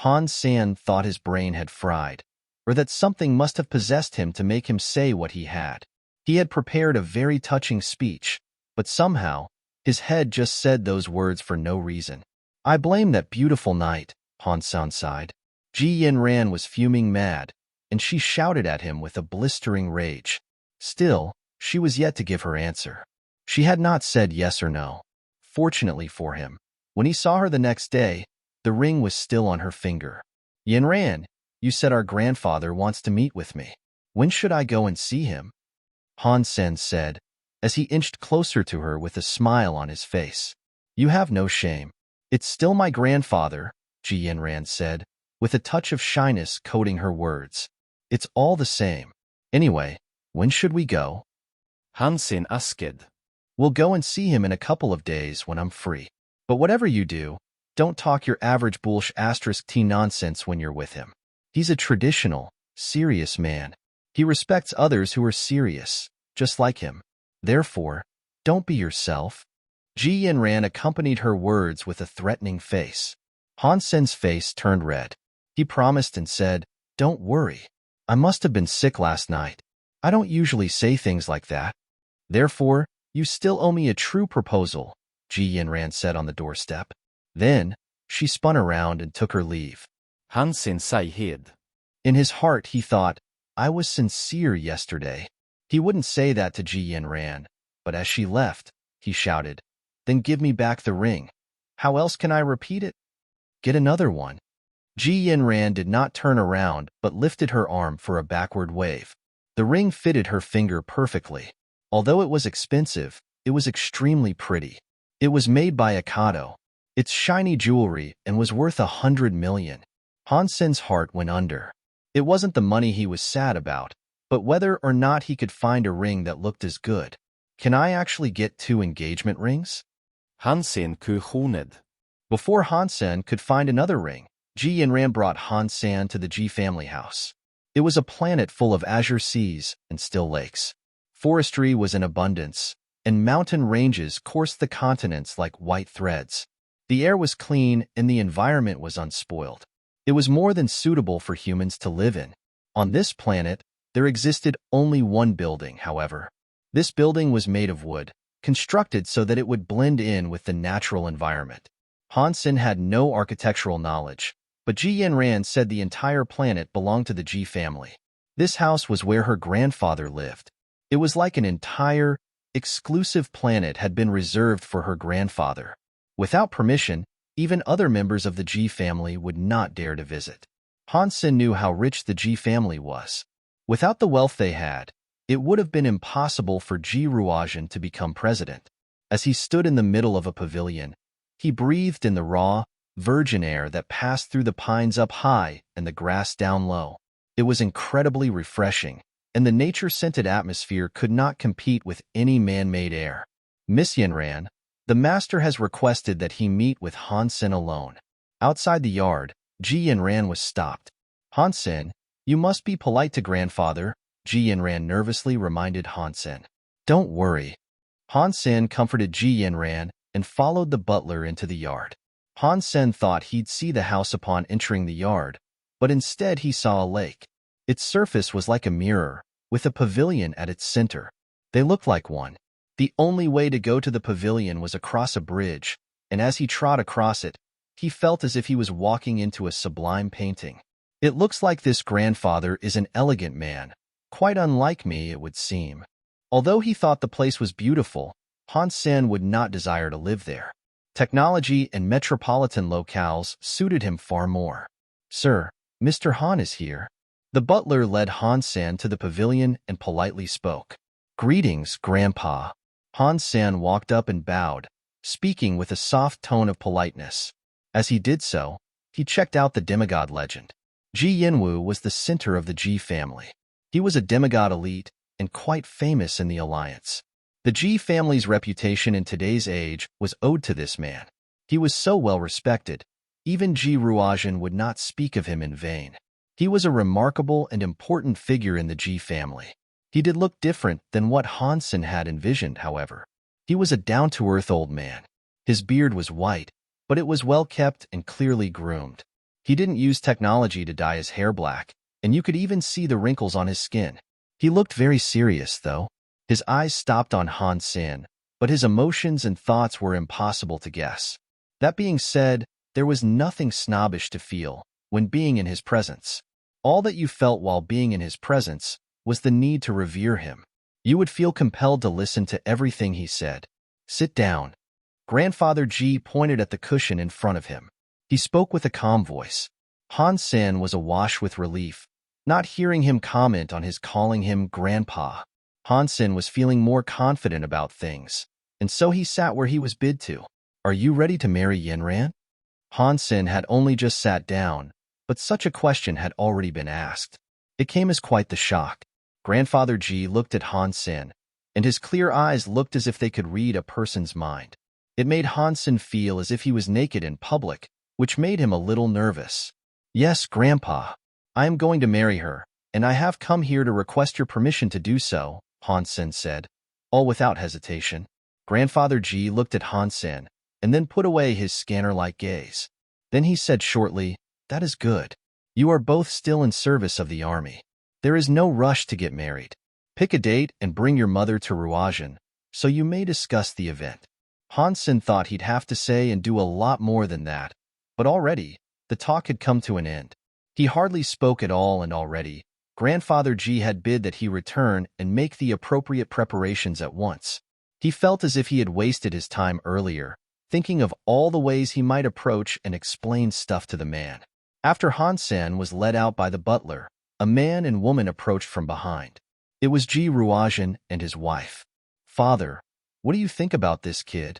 Han Sen thought his brain had fried, or that something must have possessed him to make him say what he had. He had prepared a very touching speech, but somehow, his head just said those words for no reason. I blame that beautiful night, Han Sen sighed. Ji Yanran was fuming mad, and she shouted at him with a blistering rage. Still, she was yet to give her answer. She had not said yes or no. Fortunately for him, when he saw her the next day, the ring was still on her finger. Yanran, you said our grandfather wants to meet with me. When should I go and see him? Han Sen said, as he inched closer to her with a smile on his face. You have no shame. It's still my grandfather, Ji Yanran said, with a touch of shyness coating her words. It's all the same. Anyway, when should we go? Han Sen asked. We'll go and see him in a couple of days when I'm free. But whatever you do, don't talk your average *T nonsense when you're with him. He's a traditional, serious man. He respects others who are serious, just like him. Therefore, don't be yourself. Ji Yanran accompanied her words with a threatening face. Han Sen's face turned red. He promised and said, Don't worry. I must have been sick last night. I don't usually say things like that. Therefore, you still owe me a true proposal, Ji Yanran said on the doorstep. Then, she spun around and took her leave. Han Sen sighed. In his heart, he thought, I was sincere yesterday. He wouldn't say that to Ji Yanran, but as she left, he shouted, Then give me back the ring. How else can I repeat it? Get another one. Ji Yanran did not turn around but lifted her arm for a backward wave. The ring fitted her finger perfectly. Although it was expensive, it was extremely pretty. It was made by Akado. Its shiny jewelry and was worth 100 million. Han Sen's heart went under. It wasn't the money he was sad about, but whether or not he could find a ring that looked as good. Can I actually get 2 engagement rings? Han Sen questioned. Before Han Sen could find another ring, Ji Yanran brought Han Sen to the Ji family house. It was a planet full of azure seas and still lakes. Forestry was in abundance, and mountain ranges coursed the continents like white threads. The air was clean and the environment was unspoiled. It was more than suitable for humans to live in. On this planet, there existed only one building, however. This building was made of wood, constructed so that it would blend in with the natural environment. Han Sen had no architectural knowledge, but Ji Yanran said the entire planet belonged to the Ji family. This house was where her grandfather lived. It was like an entire, exclusive planet had been reserved for her grandfather. Without permission, even other members of the Ji family would not dare to visit. Han Sen knew how rich the Ji family was. Without the wealth they had, it would have been impossible for Ji Ruojian to become president. As he stood in the middle of a pavilion, he breathed in the raw, virgin air that passed through the pines up high and the grass down low. It was incredibly refreshing, and the nature-scented atmosphere could not compete with any man-made air. Miss Yanran, the master has requested that he meet with Han Sen alone. Outside the yard, Ji Yanran was stopped. Han Sen, you must be polite to grandfather, Ji Yanran nervously reminded Han Sen. Don't worry. Han Sen comforted Ji Yanran and followed the butler into the yard. Han Sen thought he'd see the house upon entering the yard, but instead he saw a lake. Its surface was like a mirror, with a pavilion at its center. They looked like one. The only way to go to the pavilion was across a bridge, and as he trod across it, he felt as if he was walking into a sublime painting. It looks like this grandfather is an elegant man, quite unlike me, it would seem. Although he thought the place was beautiful, Han Sen would not desire to live there. Technology and metropolitan locales suited him far more. Sir, Mr. Han is here. The butler led Han Sen to the pavilion and politely spoke. Greetings, Grandpa. Han Sen walked up and bowed, speaking with a soft tone of politeness. As he did so, he checked out the demigod legend. Ji Yanwu was the center of the Ji family. He was a demigod elite and quite famous in the alliance. The Ji family's reputation in today's age was owed to this man. He was so well respected, even Ji Ruojian would not speak of him in vain. He was a remarkable and important figure in the Ji family. He did look different than what Han Sen had envisioned, however. He was a down-to-earth old man. His beard was white, but it was well kept and clearly groomed. He didn't use technology to dye his hair black, and you could even see the wrinkles on his skin. He looked very serious, though. His eyes stopped on Han Sen, but his emotions and thoughts were impossible to guess. That being said, there was nothing snobbish to feel when being in his presence. All that you felt while being in his presence was the need to revere him. You would feel compelled to listen to everything he said. Sit down. Grandfather Ji pointed at the cushion in front of him. He spoke with a calm voice. Han Sen was awash with relief, not hearing him comment on his calling him Grandpa. Han Sen was feeling more confident about things, and so he sat where he was bid to. Are you ready to marry Yanran? Han Sen had only just sat down, but such a question had already been asked. It came as quite the shock. Grandfather Ji looked at Han Sen, and his clear eyes looked as if they could read a person's mind. It made Han Sen feel as if he was naked in public, which made him a little nervous. Yes, Grandpa. I am going to marry her, and I have come here to request your permission to do so, Han Sen said, all without hesitation. Grandfather Ji looked at Han Sen, and then put away his scanner-like gaze. Then he said shortly, that is good. You are both still in service of the army. There is no rush to get married. Pick a date and bring your mother to Ruajin, so you may discuss the event. Han Sen thought he'd have to say and do a lot more than that, but already, the talk had come to an end. He hardly spoke at all, and already, Grandfather Ji had bid that he return and make the appropriate preparations at once. He felt as if he had wasted his time earlier, thinking of all the ways he might approach and explain stuff to the man. After Han Sen was led out by the butler, a man and woman approached from behind. It was Ji Ruajin and his wife. Father, what do you think about this kid?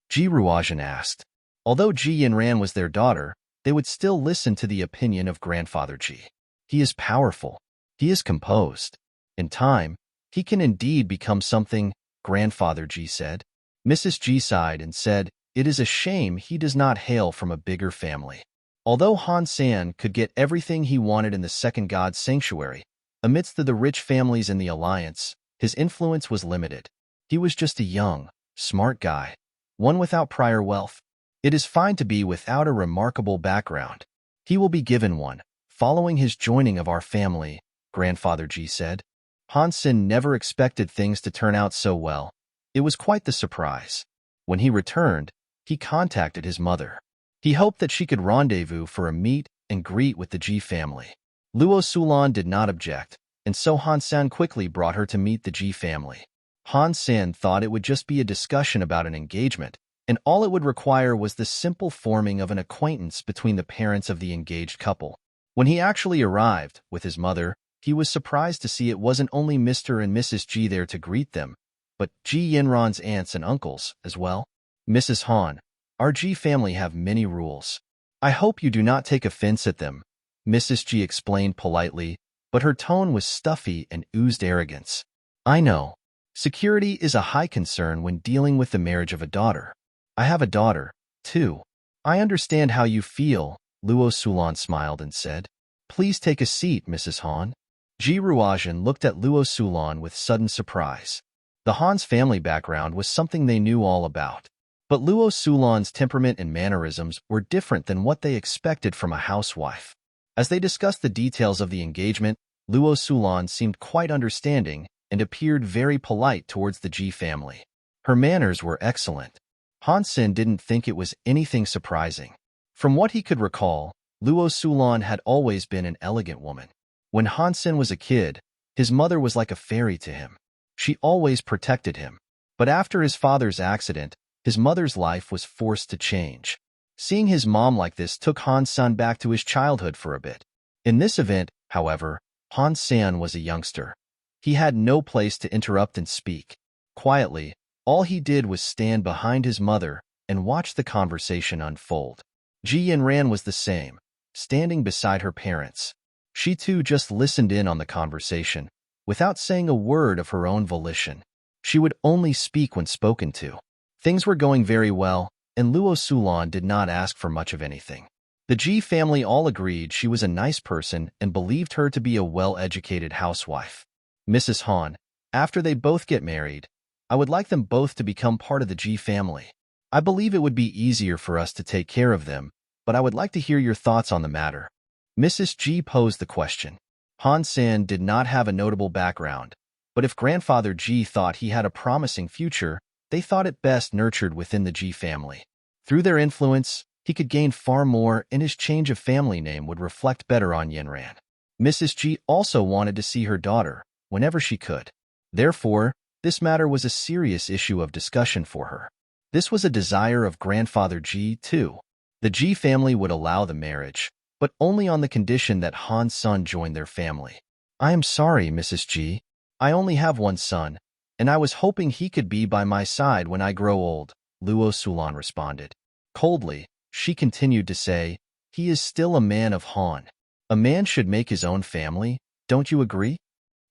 Ji Ruajin asked. Although Ji Yanran was their daughter, they would still listen to the opinion of Grandfather Ji. He is powerful. He is composed. In time, he can indeed become something, Grandfather Ji said. Mrs. Ji sighed and said, it is a shame he does not hail from a bigger family. Although Han Sen could get everything he wanted in the second god's sanctuary, amidst the rich families in the alliance, his influence was limited. He was just a young, smart guy, one without prior wealth. It is fine to be without a remarkable background. He will be given one, following his joining of our family, Grandfather Ji said. Han Sen never expected things to turn out so well. It was quite the surprise. When he returned, he contacted his mother. He hoped that she could rendezvous for a meet and greet with the Ji family. Luo Sulan did not object, and so Han Sen quickly brought her to meet the Ji family. Han Sen thought it would just be a discussion about an engagement, and all it would require was the simple forming of an acquaintance between the parents of the engaged couple. When he actually arrived with his mother, he was surprised to see it wasn't only Mr. and Mrs. Ji there to greet them, but Ji Yanran's aunts and uncles as well. Mrs. Han, our Ji family have many rules. I hope you do not take offense at them, Mrs. Ji explained politely, but her tone was stuffy and oozed arrogance. I know. Security is a high concern when dealing with the marriage of a daughter. I have a daughter, too. I understand how you feel, Luo Sulan smiled and said. Please take a seat, Mrs. Han. Ji Ruajin looked at Luo Sulan with sudden surprise. The Han's family background was something they knew all about. But Luo Sulan's temperament and mannerisms were different than what they expected from a housewife. As they discussed the details of the engagement, Luo Sulan seemed quite understanding and appeared very polite towards the Ji family. Her manners were excellent. Han Sen didn't think it was anything surprising. From what he could recall, Luo Sulan had always been an elegant woman. When Han Sen was a kid, his mother was like a fairy to him. She always protected him. But after his father's accident, his mother's life was forced to change. Seeing his mom like this took Han Sen back to his childhood for a bit. In this event, however, Han Sen was a youngster. He had no place to interrupt and speak. Quietly, all he did was stand behind his mother and watch the conversation unfold. Ji Yanran was the same, standing beside her parents. She too just listened in on the conversation, without saying a word of her own volition. She would only speak when spoken to. Things were going very well, and Luo Sulan did not ask for much of anything. The Ji family all agreed she was a nice person and believed her to be a well-educated housewife. Mrs. Han, after they both get married, I would like them both to become part of the Ji family. I believe it would be easier for us to take care of them, but I would like to hear your thoughts on the matter. Mrs. G posed the question. Han Sen did not have a notable background, but if Grandfather G thought he had a promising future, they thought it best nurtured within the G family. Through their influence, he could gain far more, and his change of family name would reflect better on Yinran. Mrs. G also wanted to see her daughter whenever she could. Therefore, this matter was a serious issue of discussion for her. This was a desire of Grandfather G too. The G family would allow the marriage, but only on the condition that Han's son joined their family. I am sorry, Mrs. G. I only have one son, and I was hoping he could be by my side when I grow old, Luo Sulan responded. Coldly, she continued to say, he is still a man of Han. A man should make his own family, don't you agree?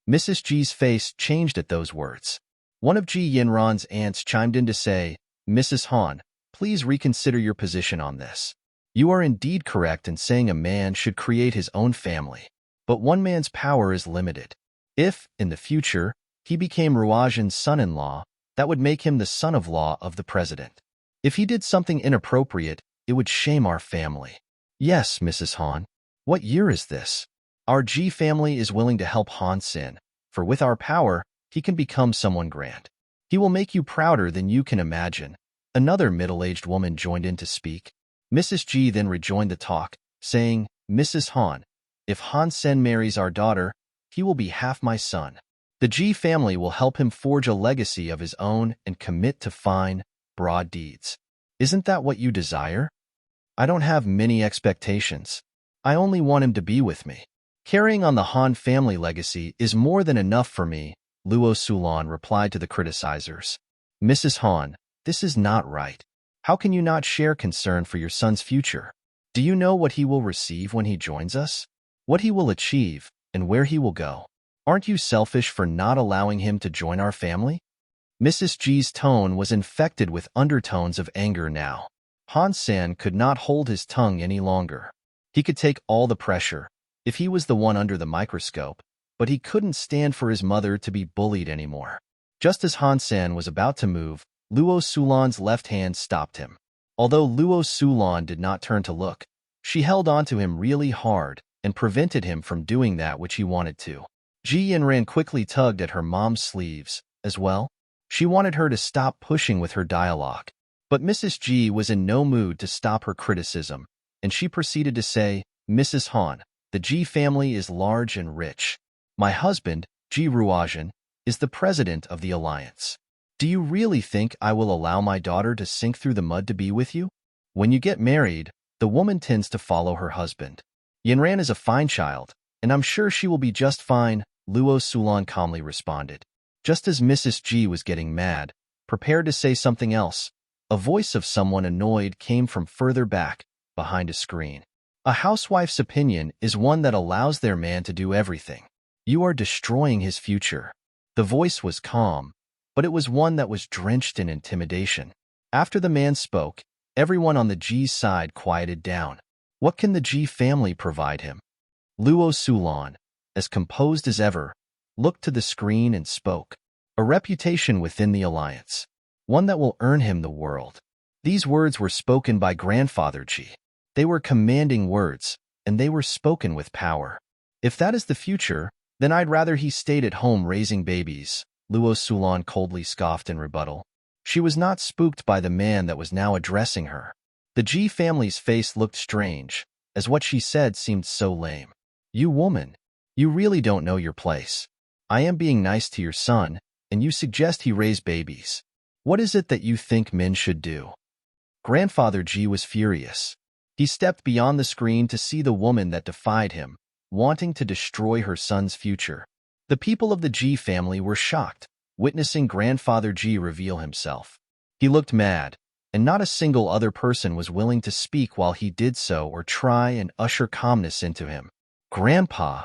Mrs. G's face changed at those words. One of Ji Yinran's aunts chimed in to say, Mrs. Han, please reconsider your position on this. You are indeed correct in saying a man should create his own family, but one man's power is limited. If, in the future, he became Ruajan's son-in-law, that would make him the son-in-law of the president. If he did something inappropriate, it would shame our family. Yes, Mrs. Han. What year is this? Our G family is willing to help Han Sen, for with our power, he can become someone grand. He will make you prouder than you can imagine. Another middle-aged woman joined in to speak. Mrs. G then rejoined the talk, saying, Mrs. Han, if Han Sen marries our daughter, he will be half my son. The G family will help him forge a legacy of his own and commit to fine, broad deeds. Isn't that what you desire? I don't have many expectations. I only want him to be with me. Carrying on the Han family legacy is more than enough for me, Luo Sulan replied to the criticizers. Mrs. Han, this is not right. How can you not share concern for your son's future? Do you know what he will receive when he joins us? What he will achieve, and where he will go? Aren't you selfish for not allowing him to join our family? Mrs. G's tone was infected with undertones of anger now. Han Sen could not hold his tongue any longer. He could take all the pressure, if he was the one under the microscope, but he couldn't stand for his mother to be bullied anymore. Just as Han Sen was about to move, Luo Sulan's left hand stopped him. Although Luo Sulan did not turn to look, she held on to him really hard and prevented him from doing that which he wanted to. Ji Yinran quickly tugged at her mom's sleeves, as well. She wanted her to stop pushing with her dialogue. But Mrs. G was in no mood to stop her criticism, and she proceeded to say, Mrs. Han, the G family is large and rich. My husband, Ji Ruajan, is the president of the alliance. Do you really think I will allow my daughter to sink through the mud to be with you? When you get married, the woman tends to follow her husband. Yinran is a fine child, and I'm sure she will be just fine, Luo Sulan calmly responded. Just as Mrs. G was getting mad, prepared to say something else, a voice of someone annoyed came from further back, behind a screen. A housewife's opinion is one that allows their man to do everything. You are destroying his future. The voice was calm, but it was one that was drenched in intimidation. After the man spoke, everyone on the G's side quieted down. What can the G family provide him? Luo Sulan, as composed as ever, looked to the screen and spoke. A reputation within the alliance. One that will earn him the world. These words were spoken by Grandfather G. They were commanding words, and they were spoken with power. If that is the future, then I'd rather he stayed at home raising babies, Luo Sulan coldly scoffed in rebuttal. She was not spooked by the man that was now addressing her. The G family's face looked strange, as what she said seemed so lame. You woman, you really don't know your place. I am being nice to your son, and you suggest he raise babies. What is it that you think men should do? Grandfather G was furious. He stepped beyond the screen to see the woman that defied him, wanting to destroy her son's future. The people of the G family were shocked, witnessing Grandfather G reveal himself. He looked mad, and not a single other person was willing to speak while he did so or try and usher calmness into him. Grandpa!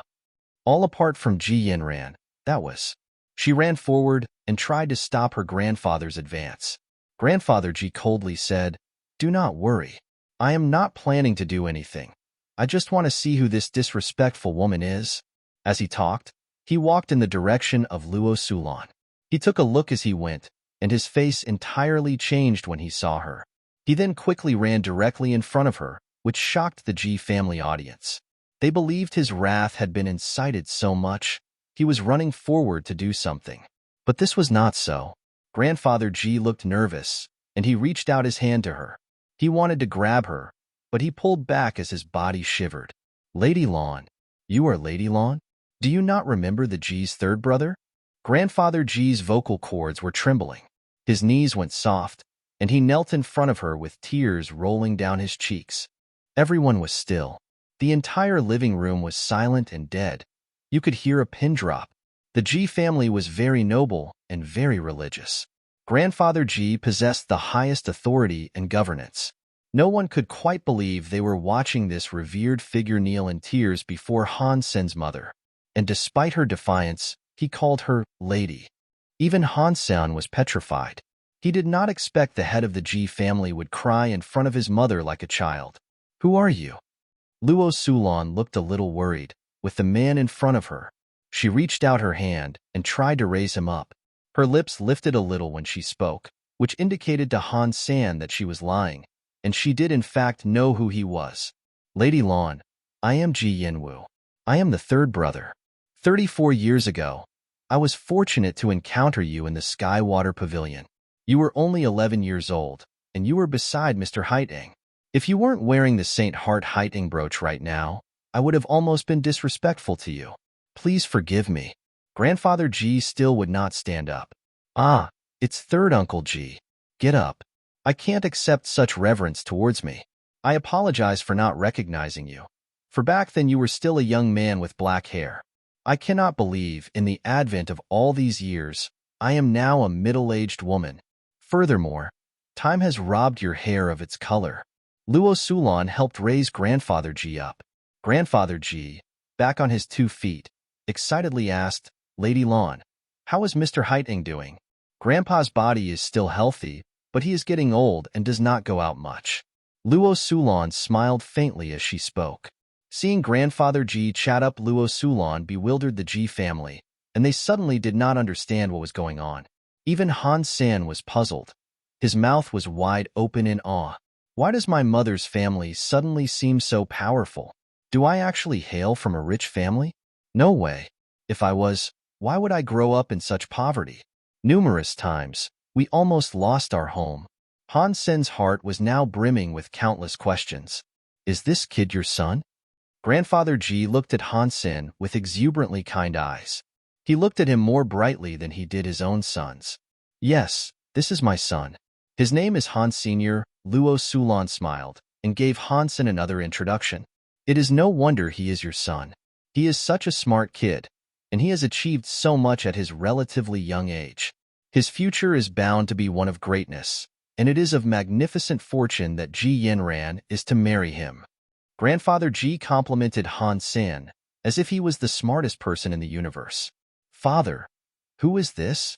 All apart from Ji Yinran, that was. She ran forward and tried to stop her grandfather's advance. Grandfather G coldly said, Do not worry. I am not planning to do anything. I just want to see who this disrespectful woman is. As he talked, he walked in the direction of Luo Sulan. He took a look as he went, and his face entirely changed when he saw her. He then quickly ran directly in front of her, which shocked the Ji family audience. They believed his wrath had been incited so much, he was running forward to do something. But this was not so. Grandfather Ji looked nervous, and he reached out his hand to her. He wanted to grab her, but he pulled back as his body shivered. Lady Lan. You are Lady Lan? Do you not remember the Ji's third brother? Grandfather Ji's vocal cords were trembling. His knees went soft, and he knelt in front of her with tears rolling down his cheeks. Everyone was still. The entire living room was silent and dead. You could hear a pin drop. The Ji family was very noble and very religious. Grandfather Ji possessed the highest authority and governance. No one could quite believe they were watching this revered figure kneel in tears before Han Sen's mother. And despite her defiance, he called her Lady. Even Han Sen was petrified. He did not expect the head of the Ji family would cry in front of his mother like a child. Who are you? Luo Sulan looked a little worried, with the man in front of her. She reached out her hand and tried to raise him up. Her lips lifted a little when she spoke, which indicated to Han Sen that she was lying, and she did in fact know who he was. Lady Lan, I am Ji Yinwu. I am the third brother. 34 years ago, I was fortunate to encounter you in the Skywater Pavilion. You were only 11 years old, and you were beside Mr. Haiteng. If you weren't wearing the St. Hart Haiteng brooch right now, I would have almost been disrespectful to you. Please forgive me. Grandfather Ji still would not stand up. Ah, it's third Uncle Ji. Get up. I can't accept such reverence towards me. I apologize for not recognizing you. For back then you were still a young man with black hair. I cannot believe, in the advent of all these years, I am now a middle-aged woman. Furthermore, time has robbed your hair of its color. Luo Sulan helped raise Grandfather Ji up. Grandfather Ji, back on his 2 feet, excitedly asked, Lady Lan, how is Mr. Haiteng doing? Grandpa's body is still healthy, but he is getting old and does not go out much. Luo Sulan smiled faintly as she spoke. Seeing Grandfather Ji chat up, Luo Sulan bewildered the Ji family, and they suddenly did not understand what was going on. Even Han Sen was puzzled. His mouth was wide open in awe. Why does my mother's family suddenly seem so powerful? Do I actually hail from a rich family? No way. If I was, why would I grow up in such poverty? Numerous times, we almost lost our home. Han Sen's heart was now brimming with countless questions. Is this kid your son? Grandfather Ji looked at Han Sen with exuberantly kind eyes. He looked at him more brightly than he did his own sons. Yes, this is my son. His name is Han Sr., Luo Sulan smiled, and gave Han Sen another introduction. It is no wonder he is your son. He is such a smart kid, and he has achieved so much at his relatively young age. His future is bound to be one of greatness, and it is of magnificent fortune that Ji Yinran is to marry him. Grandfather Ji complimented Han Sen, as if he was the smartest person in the universe. Father, who is this?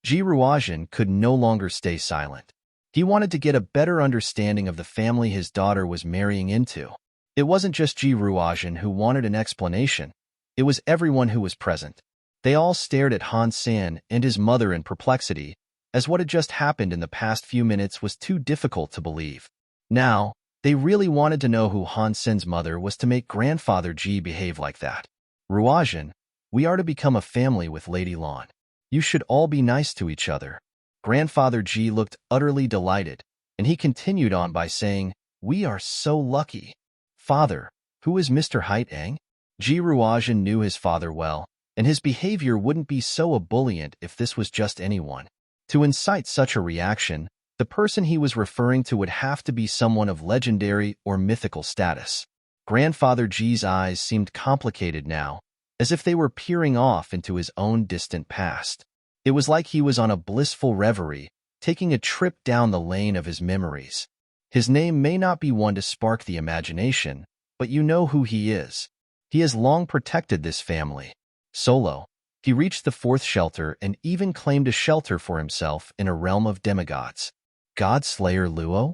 Ji Ruojian could no longer stay silent. He wanted to get a better understanding of the family his daughter was marrying into. It wasn't just Ji Ruojian who wanted an explanation. It was everyone who was present. They all stared at Han Sen and his mother in perplexity, as what had just happened in the past few minutes was too difficult to believe. Now, they really wanted to know who Han Sen's mother was to make Grandfather Ji behave like that. Ruojian, we are to become a family with Lady Lan. You should all be nice to each other. Grandfather Ji looked utterly delighted, and he continued on by saying, We are so lucky. Father, who is Mr. Haiteng? Ji Ruojian knew his father well, and his behavior wouldn't be so ebullient if this was just anyone. To incite such a reaction, the person he was referring to would have to be someone of legendary or mythical status. Grandfather Ji's eyes seemed complicated now, as if they were peering off into his own distant past. It was like he was on a blissful reverie, taking a trip down the lane of his memories. His name may not be one to spark the imagination, but you know who he is. He has long protected this family. Solo, he reached the 4th shelter and even claimed a shelter for himself in a realm of demigods. God Slayer Luo?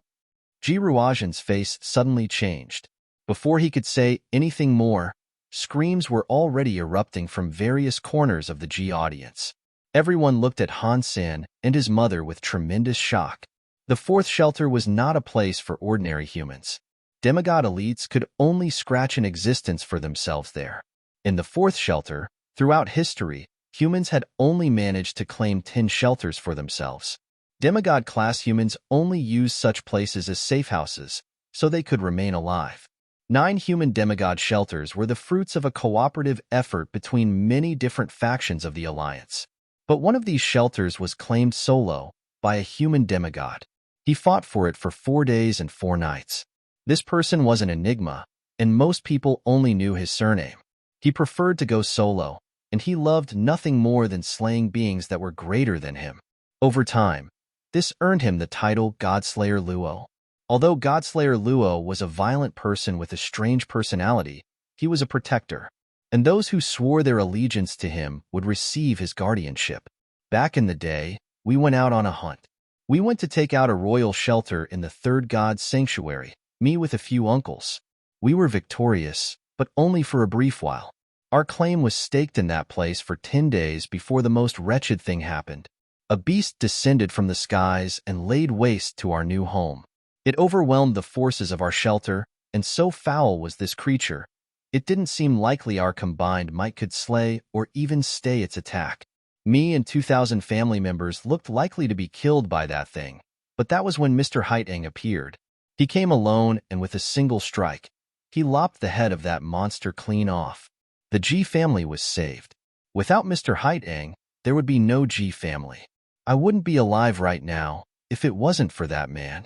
Ji Ruojian's face suddenly changed. Before he could say anything more, screams were already erupting from various corners of the Ji audience. Everyone looked at Han Sen and his mother with tremendous shock. The 4th shelter was not a place for ordinary humans. Demigod elites could only scratch an existence for themselves there. In the fourth shelter, throughout history, humans had only managed to claim 10 shelters for themselves. Demigod-class humans only used such places as safe houses, so they could remain alive. 9 human demigod shelters were the fruits of a cooperative effort between many different factions of the Alliance. But one of these shelters was claimed solo by a human demigod. He fought for it for 4 days and 4 nights. This person was an enigma, and most people only knew his surname. He preferred to go solo, and he loved nothing more than slaying beings that were greater than him. Over time, this earned him the title Godslayer Luo. Although Godslayer Luo was a violent person with a strange personality, he was a protector, and those who swore their allegiance to him would receive his guardianship. Back in the day, we went out on a hunt. We went to take out a royal shelter in the third god's sanctuary, me with a few uncles. We were victorious, but only for a brief while. Our claim was staked in that place for 10 days before the most wretched thing happened. A beast descended from the skies and laid waste to our new home. It overwhelmed the forces of our shelter, and so foul was this creature, it didn't seem likely our combined might could slay or even stay its attack. Me and 2,000 family members looked likely to be killed by that thing, but that was when Mr. Haiteng appeared. He came alone, and with a single strike, he lopped the head of that monster clean off. The G family was saved. Without Mr. Haiteng, there would be no G family. I wouldn't be alive right now if it wasn't for that man.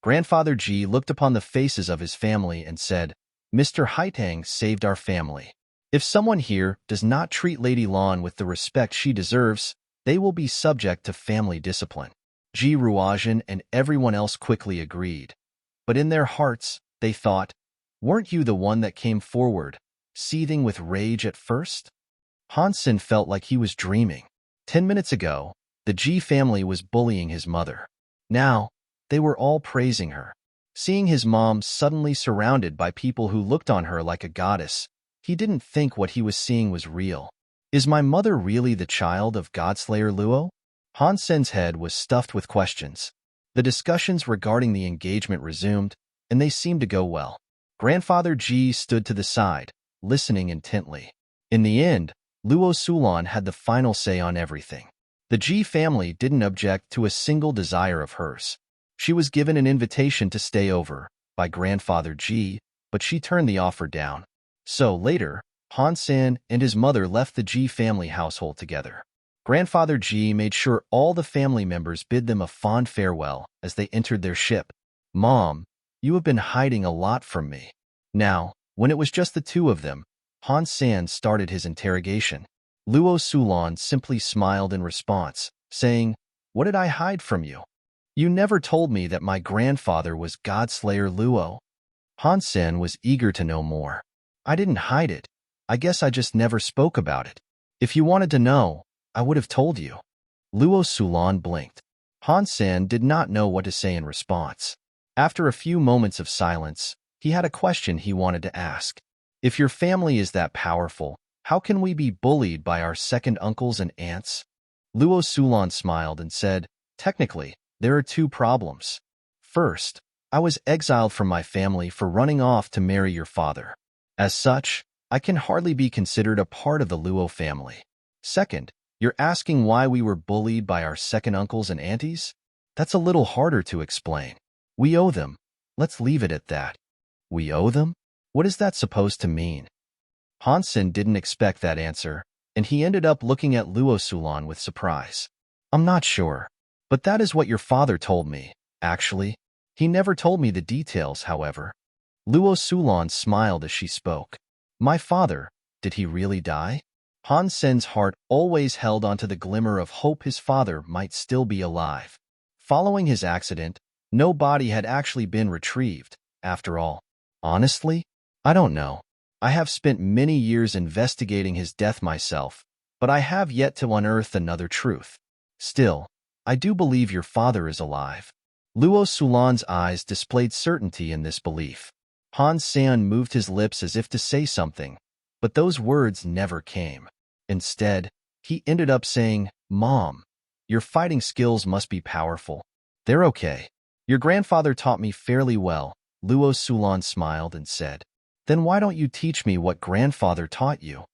Grandfather G looked upon the faces of his family and said, Mr. Haiteng saved our family. If someone here does not treat Lady Lan with the respect she deserves, they will be subject to family discipline. Ji Ruojian and everyone else quickly agreed. But in their hearts, they thought, weren't you the one that came forward, seething with rage at first? Han Sen felt like he was dreaming. 10 minutes ago, the Ji family was bullying his mother. Now, they were all praising her. Seeing his mom suddenly surrounded by people who looked on her like a goddess, he didn't think what he was seeing was real. Is my mother really the child of Godslayer Luo? Han Sen's head was stuffed with questions. The discussions regarding the engagement resumed, and they seemed to go well. Grandfather Ji stood to the side, listening intently. In the end, Luo Sulan had the final say on everything. The Ji family didn't object to a single desire of hers. She was given an invitation to stay over by Grandfather Ji, but she turned the offer down. So later, Han Sen and his mother left the Ji family household together. Grandfather Ji made sure all the family members bid them a fond farewell as they entered their ship. Mom, you have been hiding a lot from me. Now, when it was just the two of them, Han Sen started his interrogation. Luo Sulan simply smiled in response, saying, What did I hide from you? You never told me that my grandfather was Godslayer Luo. Han Sen was eager to know more. I didn't hide it. I guess I just never spoke about it. If you wanted to know, I would have told you. Luo Sulan blinked. Han Sen did not know what to say in response. After a few moments of silence, he had a question he wanted to ask. If your family is that powerful, how can we be bullied by our second uncles and aunts? Luo Sulan smiled and said, Technically, there are 2 problems. First, I was exiled from my family for running off to marry your father. As such, I can hardly be considered a part of the Luo family. Second, you're asking why we were bullied by our second uncles and aunties? That's a little harder to explain. We owe them. Let's leave it at that. We owe them? What is that supposed to mean? Han Sen didn't expect that answer, and he ended up looking at Luo Sulan with surprise. I'm not sure. But that is what your father told me, actually. He never told me the details, however. Luo Sulan smiled as she spoke. My father, did he really die? Han Sen's heart always held onto the glimmer of hope his father might still be alive. Following his accident, no body had actually been retrieved, after all. Honestly, I don't know. I have spent many years investigating his death myself, but I have yet to unearth another truth. Still, I do believe your father is alive. Luo Sulan's eyes displayed certainty in this belief. Han Sen moved his lips as if to say something, but those words never came. Instead, he ended up saying, Mom, your fighting skills must be powerful. They're okay. Your grandfather taught me fairly well, Luo Sulan smiled and said, "Then why don't you teach me what grandfather taught you?"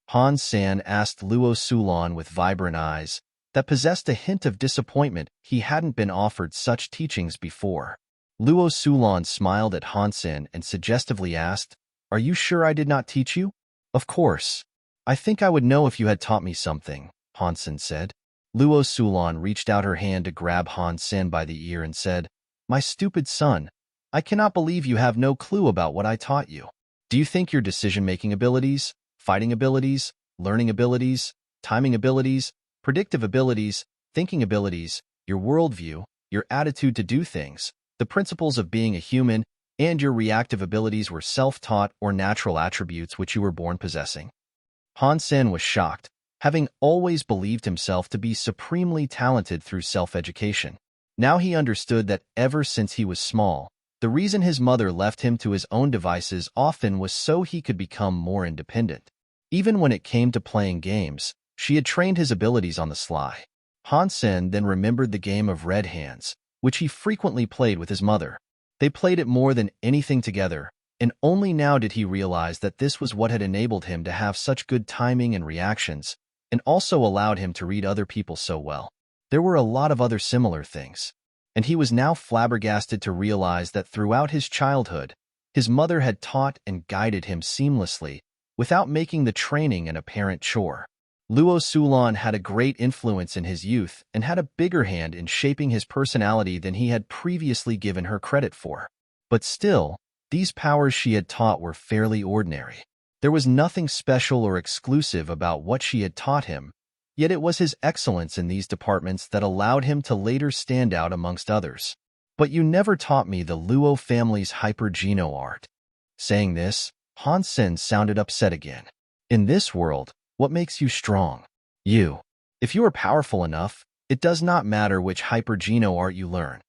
Han Sen asked Luo Sulan with vibrant eyes that possessed a hint of disappointment. He hadn't been offered such teachings before. Luo Sulan smiled at Han Sen and suggestively asked, "Are you sure I did not teach you?" "Of course. I think I would know if you had taught me something," Han Sen said. Luo Sulan reached out her hand to grab Han Sen by the ear and said, "My stupid son, I cannot believe you have no clue about what I taught you. Do you think your decision-making abilities, fighting abilities, learning abilities, timing abilities, predictive abilities, thinking abilities, your worldview, your attitude to do things, the principles of being a human, and your reactive abilities were self-taught or natural attributes which you were born possessing?" Han Sen was shocked, having always believed himself to be supremely talented through self-education. Now he understood that ever since he was small, the reason his mother left him to his own devices often was so he could become more independent. Even when it came to playing games, she had trained his abilities on the sly. Han Sen then remembered the game of Red Hands, which he frequently played with his mother. They played it more than anything together, and only now did he realize that this was what had enabled him to have such good timing and reactions, and also allowed him to read other people so well. There were a lot of other similar things, and he was now flabbergasted to realize that throughout his childhood, his mother had taught and guided him seamlessly, without making the training an apparent chore. Luo Sulan had a great influence in his youth and had a bigger hand in shaping his personality than he had previously given her credit for. But still, these powers she had taught were fairly ordinary. There was nothing special or exclusive about what she had taught him, yet it was his excellence in these departments that allowed him to later stand out amongst others. "But you never taught me the Luo family's hyper-geno art." Saying this, Han Sen sounded upset again. "In this world, what makes you strong? You. If you are powerful enough, it does not matter which hyper-geno art you learn.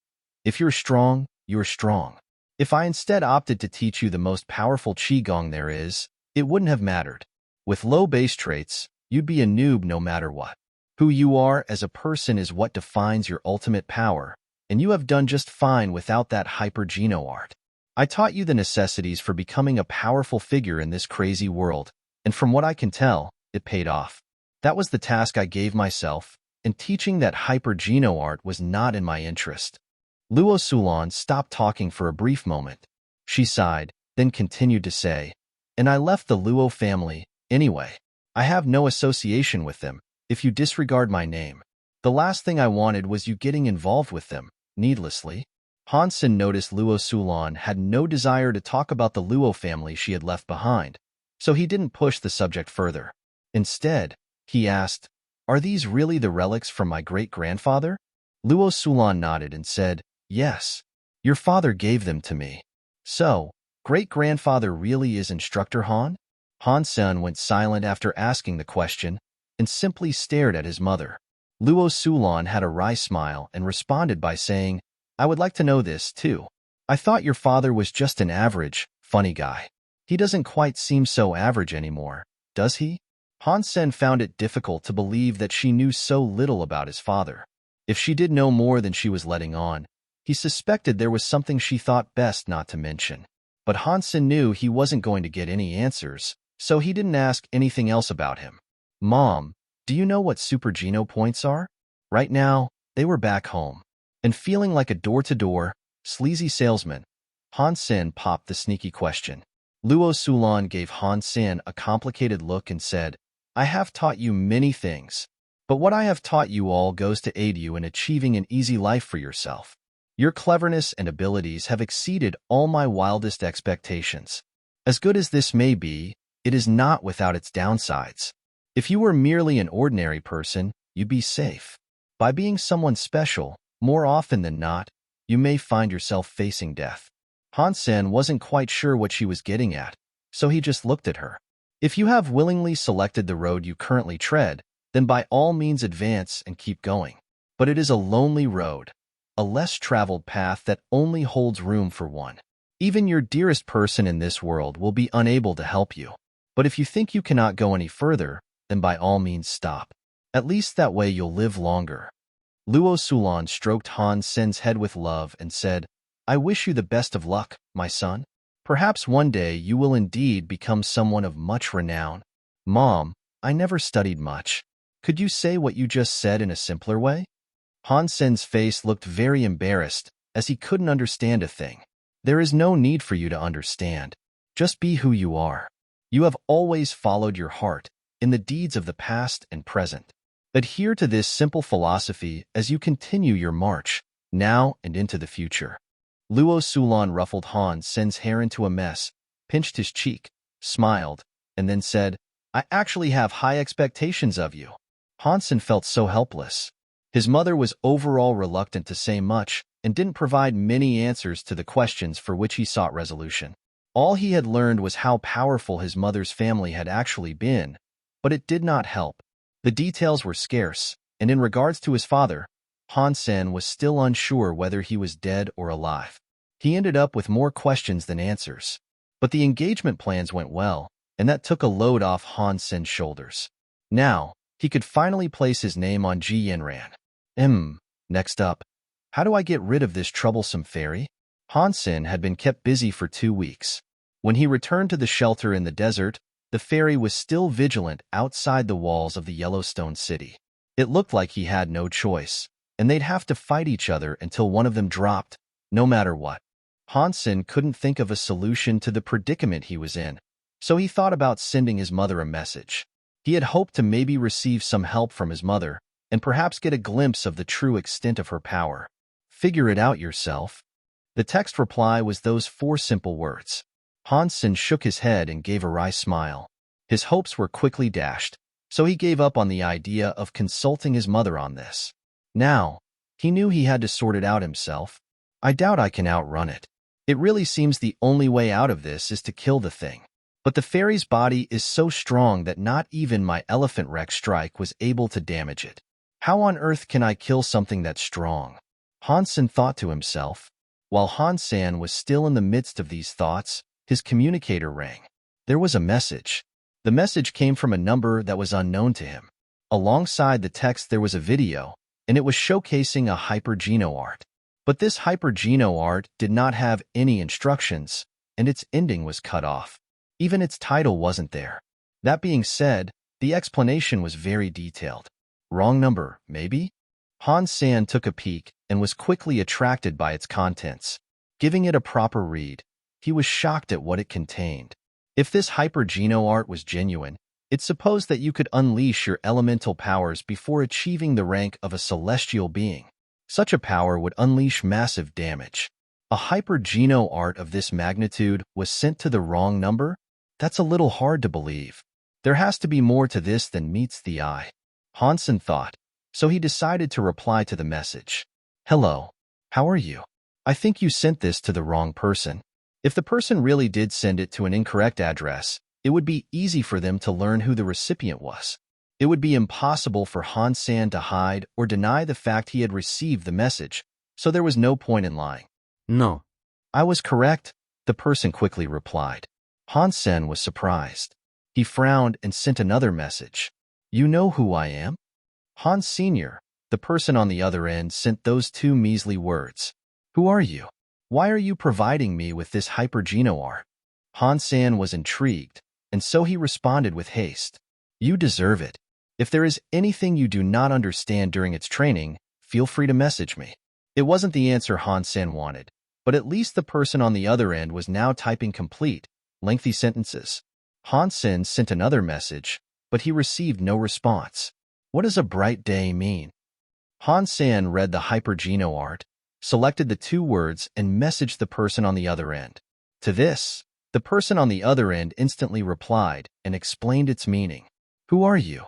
If you're strong, you're strong. If I instead opted to teach you the most powerful qigong there is, it wouldn't have mattered. With low base traits, you'd be a noob no matter what. Who you are as a person is what defines your ultimate power, and you have done just fine without that hyper-geno art. I taught you the necessities for becoming a powerful figure in this crazy world, and from what I can tell, it paid off. That was the task I gave myself, and teaching that hyper-geno art was not in my interest." Luo Sulan stopped talking for a brief moment. She sighed, then continued to say, "And I left the Luo family, anyway. I have no association with them, if you disregard my name. The last thing I wanted was you getting involved with them, needlessly." Han Sen noticed Luo Sulan had no desire to talk about the Luo family she had left behind, so he didn't push the subject further. Instead, he asked, "Are these really the relics from my great-grandfather?" Luo Sulan nodded and said, "Yes. Your father gave them to me." "So, great-grandfather really is Instructor Han?" Han Sen went silent after asking the question and simply stared at his mother. Luo Sulan had a wry smile and responded by saying, "I would like to know this, too. I thought your father was just an average, funny guy. He doesn't quite seem so average anymore, does he?" Han Sen found it difficult to believe that she knew so little about his father. If she did know more than she was letting on, he suspected there was something she thought best not to mention. But Han Sen knew he wasn't going to get any answers, so he didn't ask anything else about him. "Mom, do you know what Super Geno points are?" Right now, they were back home. And feeling like a door-to-door, sleazy salesman, Han Sen popped the sneaky question. Luo Sulan gave Han Sen a complicated look and said, "I have taught you many things, but what I have taught you all goes to aid you in achieving an easy life for yourself. Your cleverness and abilities have exceeded all my wildest expectations. As good as this may be, it is not without its downsides. If you were merely an ordinary person, you'd be safe. By being someone special, more often than not, you may find yourself facing death." Han Sen wasn't quite sure what she was getting at, so he just looked at her. "If you have willingly selected the road you currently tread, then by all means advance and keep going. But it is a lonely road, a less traveled path that only holds room for one. Even your dearest person in this world will be unable to help you. But if you think you cannot go any further, then by all means stop. At least that way you'll live longer." Luo Sulan stroked Han Sen's head with love and said, I wish you the best of luck, my son. Perhaps one day you will indeed become someone of much renown. Mom, I never studied much. Could you say what you just said in a simpler way? Han Sen's face looked very embarrassed, as he couldn't understand a thing. There is no need for you to understand. Just be who you are. You have always followed your heart, in the deeds of the past and present. Adhere to this simple philosophy as you continue your march, now and into the future. Luo Sulan ruffled Han Sen's hair into a mess, pinched his cheek, smiled, and then said, I actually have high expectations of you. Han Sen felt so helpless. His mother was overall reluctant to say much and didn't provide many answers to the questions for which he sought resolution. All he had learned was how powerful his mother's family had actually been, but it did not help. The details were scarce, and in regards to his father, Han Sen was still unsure whether he was dead or alive. He ended up with more questions than answers. But the engagement plans went well, and that took a load off Han Sen's shoulders. Now, he could finally place his name on Ji Yanran. Next up, how do I get rid of this troublesome fairy? Han Sen had been kept busy for 2 weeks. When he returned to the shelter in the desert, the fairy was still vigilant outside the walls of the Yellowstone City. It looked like he had no choice, and they'd have to fight each other until one of them dropped, no matter what. Han Sen couldn't think of a solution to the predicament he was in, so he thought about sending his mother a message. He had hoped to maybe receive some help from his mother, and perhaps get a glimpse of the true extent of her power. Figure it out yourself. The text reply was those 4 simple words. Han Sen shook his head and gave a wry smile. His hopes were quickly dashed, so he gave up on the idea of consulting his mother on this. Now, he knew he had to sort it out himself. I doubt I can outrun it. It really seems the only way out of this is to kill the thing. But the fairy's body is so strong that not even my elephant wreck strike was able to damage it. How on earth can I kill something that strong? Han Sen thought to himself. While Han Sen was still in the midst of these thoughts, his communicator rang. There was a message. The message came from a number that was unknown to him. Alongside the text there was a video, and it was showcasing a hyper-geno art. But this hyper-geno art did not have any instructions, and its ending was cut off. Even its title wasn't there. That being said, the explanation was very detailed. Wrong number, maybe? Han Sen took a peek and was quickly attracted by its contents. Giving it a proper read, he was shocked at what it contained. If this hyper-geno art was genuine, it supposed that you could unleash your elemental powers before achieving the rank of a celestial being. Such a power would unleash massive damage. A hyper-geno art of this magnitude was sent to the wrong number? That's a little hard to believe. There has to be more to this than meets the eye. Han Sen thought, so he decided to reply to the message. Hello, how are you? I think you sent this to the wrong person. If the person really did send it to an incorrect address, it would be easy for them to learn who the recipient was. It would be impossible for Han Sen to hide or deny the fact he had received the message, so there was no point in lying. No. I was correct, the person quickly replied. Han Sen was surprised. He frowned and sent another message. You know who I am? Han Sr., the person on the other end, sent those 2 measly words. Who are you? Why are you providing me with this hyper-geno art? Han Sen was intrigued, and so he responded with haste. You deserve it. If there is anything you do not understand during its training, feel free to message me. It wasn't the answer Han Sen wanted, but at least the person on the other end was now typing complete, lengthy sentences. Han Sen sent another message, but he received no response. What does a bright day mean? Han Sen read the hyper-geno art, selected the 2 words, and messaged the person on the other end. To this, the person on the other end instantly replied and explained its meaning. Who are you?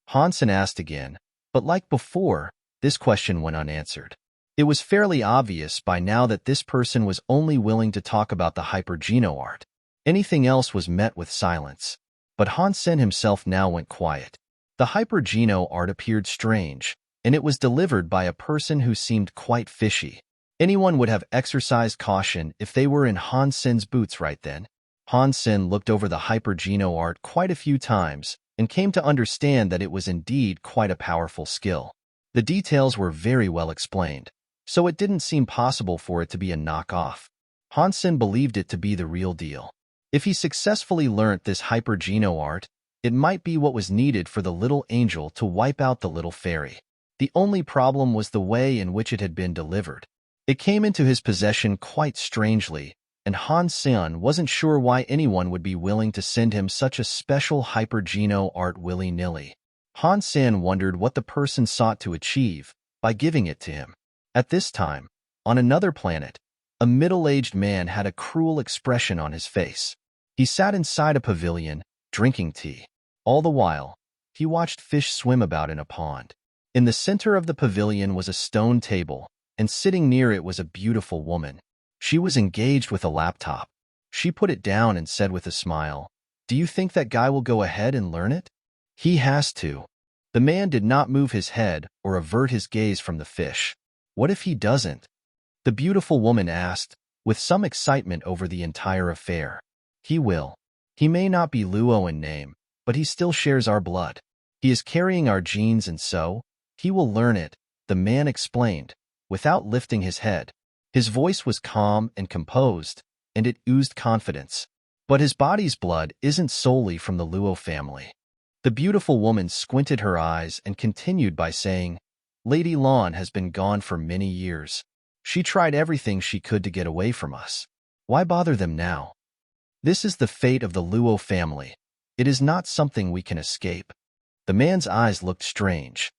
Han Sen asked again, but like before, this question went unanswered. It was fairly obvious by now that this person was only willing to talk about the hyper-geno art. Anything else was met with silence. But Han Sen himself now went quiet. The hyper-geno art appeared strange, and it was delivered by a person who seemed quite fishy. Anyone would have exercised caution if they were in Han Sen's boots right then. Han Sen looked over the hyper-geno art quite a few times and came to understand that it was indeed quite a powerful skill. The details were very well explained. so it didn't seem possible for it to be a knockoff. Han Sen believed it to be the real deal. If he successfully learnt this hyper-geno art, it might be what was needed for the little angel to wipe out the little fairy. The only problem was the way in which it had been delivered. It came into his possession quite strangely, and Han Sen wasn't sure why anyone would be willing to send him such a special hyper-geno art willy-nilly. Han Sen wondered what the person sought to achieve by giving it to him. At this time, on another planet, a middle-aged man had a cruel expression on his face. He sat inside a pavilion, drinking tea. All the while, he watched fish swim about in a pond. In the center of the pavilion was a stone table, and sitting near it was a beautiful woman. She was engaged with a laptop. She put it down and said with a smile, "Do you think that guy will go ahead and learn it?" "He has to." The man did not move his head or avert his gaze from the fish. "What if he doesn't?" the beautiful woman asked, with some excitement over the entire affair. "He will. He may not be Luo in name, but he still shares our blood. He is carrying our genes, and so he will learn it," the man explained, without lifting his head. His voice was calm and composed, and it oozed confidence. But his body's blood isn't solely from the Luo family. The beautiful woman squinted her eyes and continued by saying, "Lady Lan has been gone for many years. She tried everything she could to get away from us. Why bother them now? This is the fate of the Luo family. It is not something we can escape." The man's eyes looked strange.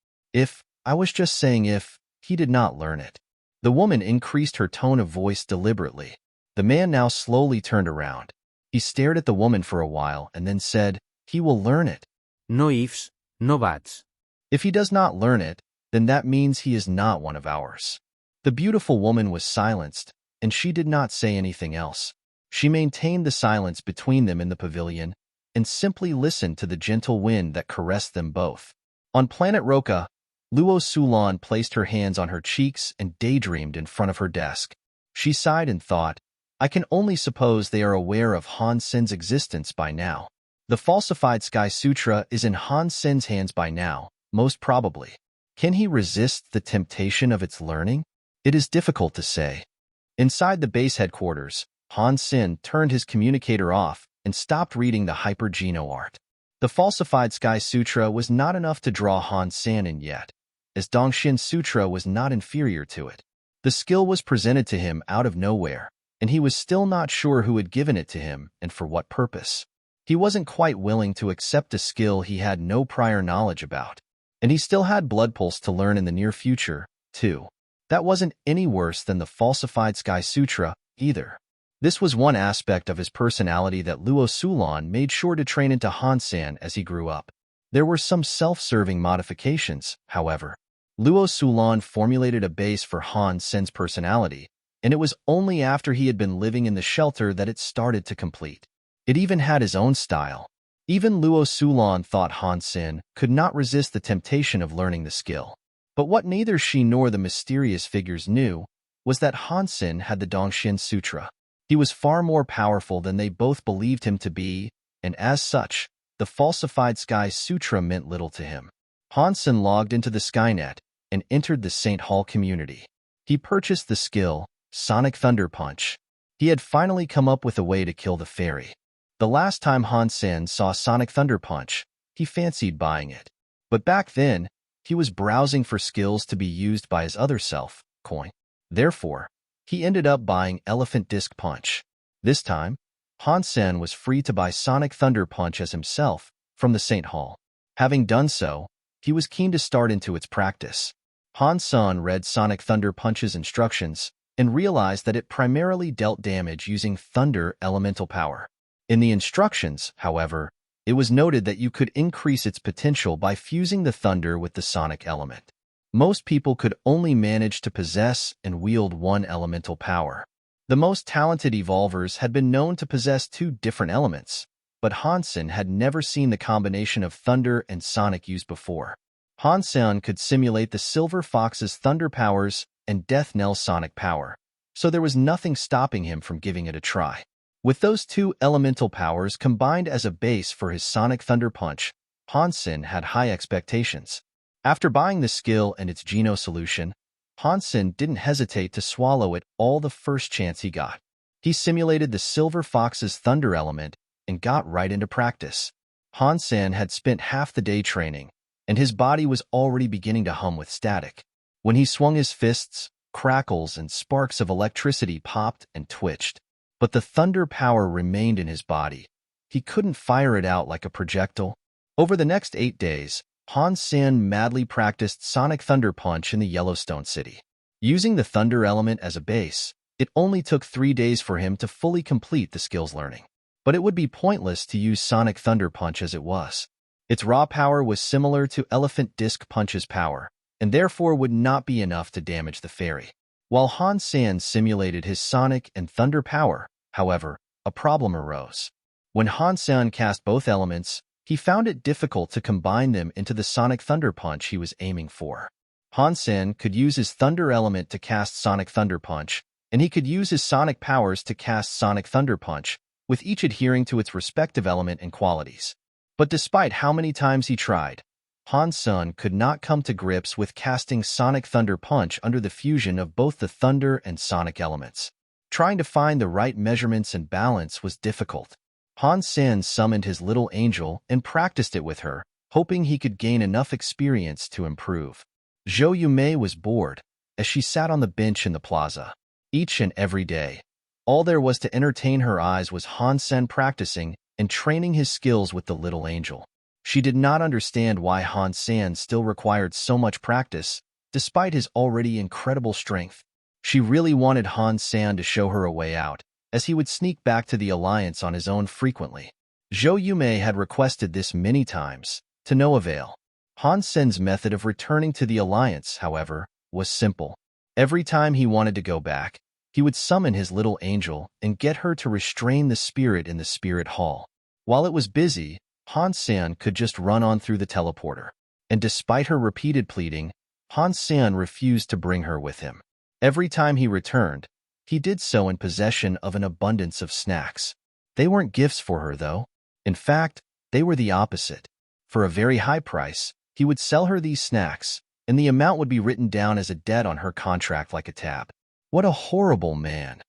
I was just saying if he did not learn it." The woman increased her tone of voice deliberately. The man now slowly turned around. He stared at the woman for a while and then said, "He will learn it." No ifs, no buts. "If he does not learn it, then that means he is not one of ours." The beautiful woman was silenced, and she did not say anything else. She maintained the silence between them in the pavilion and simply listened to the gentle wind that caressed them both. On planet Roka, Luo Sulan placed her hands on her cheeks and daydreamed in front of her desk. She sighed and thought, "I can only suppose they are aware of Han Sen's existence by now. The falsified Sky Sutra is in Han Sen's hands by now, most probably. Can he resist the temptation of its learning? It is difficult to say." Inside the base headquarters, Han Sen turned his communicator off and stopped reading the hyper-geno art. The falsified Sky Sutra was not enough to draw Han Sen in yet, as Dongshin Sutra was not inferior to it. The skill was presented to him out of nowhere, and he was still not sure who had given it to him and for what purpose. He wasn't quite willing to accept a skill he had no prior knowledge about, and he still had Blood Pulse to learn in the near future, too. That wasn't any worse than the falsified Sky Sutra, either. This was one aspect of his personality that Luo Sulan made sure to train into Han Sen as he grew up. There were some self-serving modifications, however. Luo Sulan formulated a base for Han Sen's personality, and it was only after he had been living in the shelter that it started to complete. It even had his own style. Even Luo Sulan thought Han Sen could not resist the temptation of learning the skill. But what neither she nor the mysterious figures knew was that Han Sen had the Dongshin Sutra. He was far more powerful than they both believed him to be, and as such, the falsified Sky Sutra meant little to him. Han Sen logged into the Skynet and entered the St. Hall community. He purchased the skill, Sonic Thunder Punch. He had finally come up with a way to kill the fairy. The last time Han Sen saw Sonic Thunder Punch, he fancied buying it. But back then, he was browsing for skills to be used by his other self, Coin. Therefore, he ended up buying Elephant Disc Punch. This time, Han Sen was free to buy Sonic Thunder Punch as himself from the St. Hall. Having done so, he was keen to start into its practice. Han Sen read Sonic Thunder Punch's instructions and realized that it primarily dealt damage using thunder elemental power. In the instructions, however, it was noted that you could increase its potential by fusing the thunder with the sonic element. Most people could only manage to possess and wield one elemental power. The most talented evolvers had been known to possess two different elements, but Han Sen had never seen the combination of thunder and sonic used before. Han Sen could simulate the Silver Fox's thunder powers and Death Knell's sonic power, so there was nothing stopping him from giving it a try. With those two elemental powers combined as a base for his Sonic Thunder Punch, Han Sen had high expectations. After buying the skill and its Geno solution, Han Sen didn't hesitate to swallow it all the first chance he got. He simulated the Silver Fox's thunder element and got right into practice. Han Sen had spent half the day training, and his body was already beginning to hum with static. When he swung his fists, crackles and sparks of electricity popped and twitched. But the thunder power remained in his body. He couldn't fire it out like a projectile. Over the next 8 days, Han Sen madly practiced Sonic Thunder Punch in the Yellowstone City. Using the thunder element as a base, it only took 3 days for him to fully complete the skills learning. But it would be pointless to use Sonic Thunder Punch as it was. Its raw power was similar to Elephant Disc Punch's power, and therefore would not be enough to damage the fairy. While Han Sen simulated his Sonic and Thunder power, however, a problem arose. When Han Sen cast both elements, he found it difficult to combine them into the Sonic Thunder Punch he was aiming for. Han Sen could use his Thunder element to cast Sonic Thunder Punch, and he could use his Sonic powers to cast Sonic Thunder Punch, with each adhering to its respective element and qualities. But despite how many times he tried, Han Sen could not come to grips with casting Sonic Thunder Punch under the fusion of both the Thunder and Sonic elements. Trying to find the right measurements and balance was difficult. Han Sen summoned his little angel and practiced it with her, hoping he could gain enough experience to improve. Zhou Yumei was bored, as she sat on the bench in the plaza. Each and every day, all there was to entertain her eyes was Han Sen practicing and training his skills with the little angel. She did not understand why Han Sen still required so much practice, despite his already incredible strength. She really wanted Han Sen to show her a way out, as he would sneak back to the Alliance on his own frequently. Zhou Yumei had requested this many times, to no avail. Han Sen's method of returning to the Alliance, however, was simple. Every time he wanted to go back, he would summon his little angel and get her to restrain the spirit in the spirit hall. While it was busy, Han Sen could just run on through the teleporter. And despite her repeated pleading, Han Sen refused to bring her with him. Every time he returned, he did so in possession of an abundance of snacks. They weren't gifts for her, though. In fact, they were the opposite. For a very high price, he would sell her these snacks, and the amount would be written down as a debt on her contract like a tab. What a horrible man.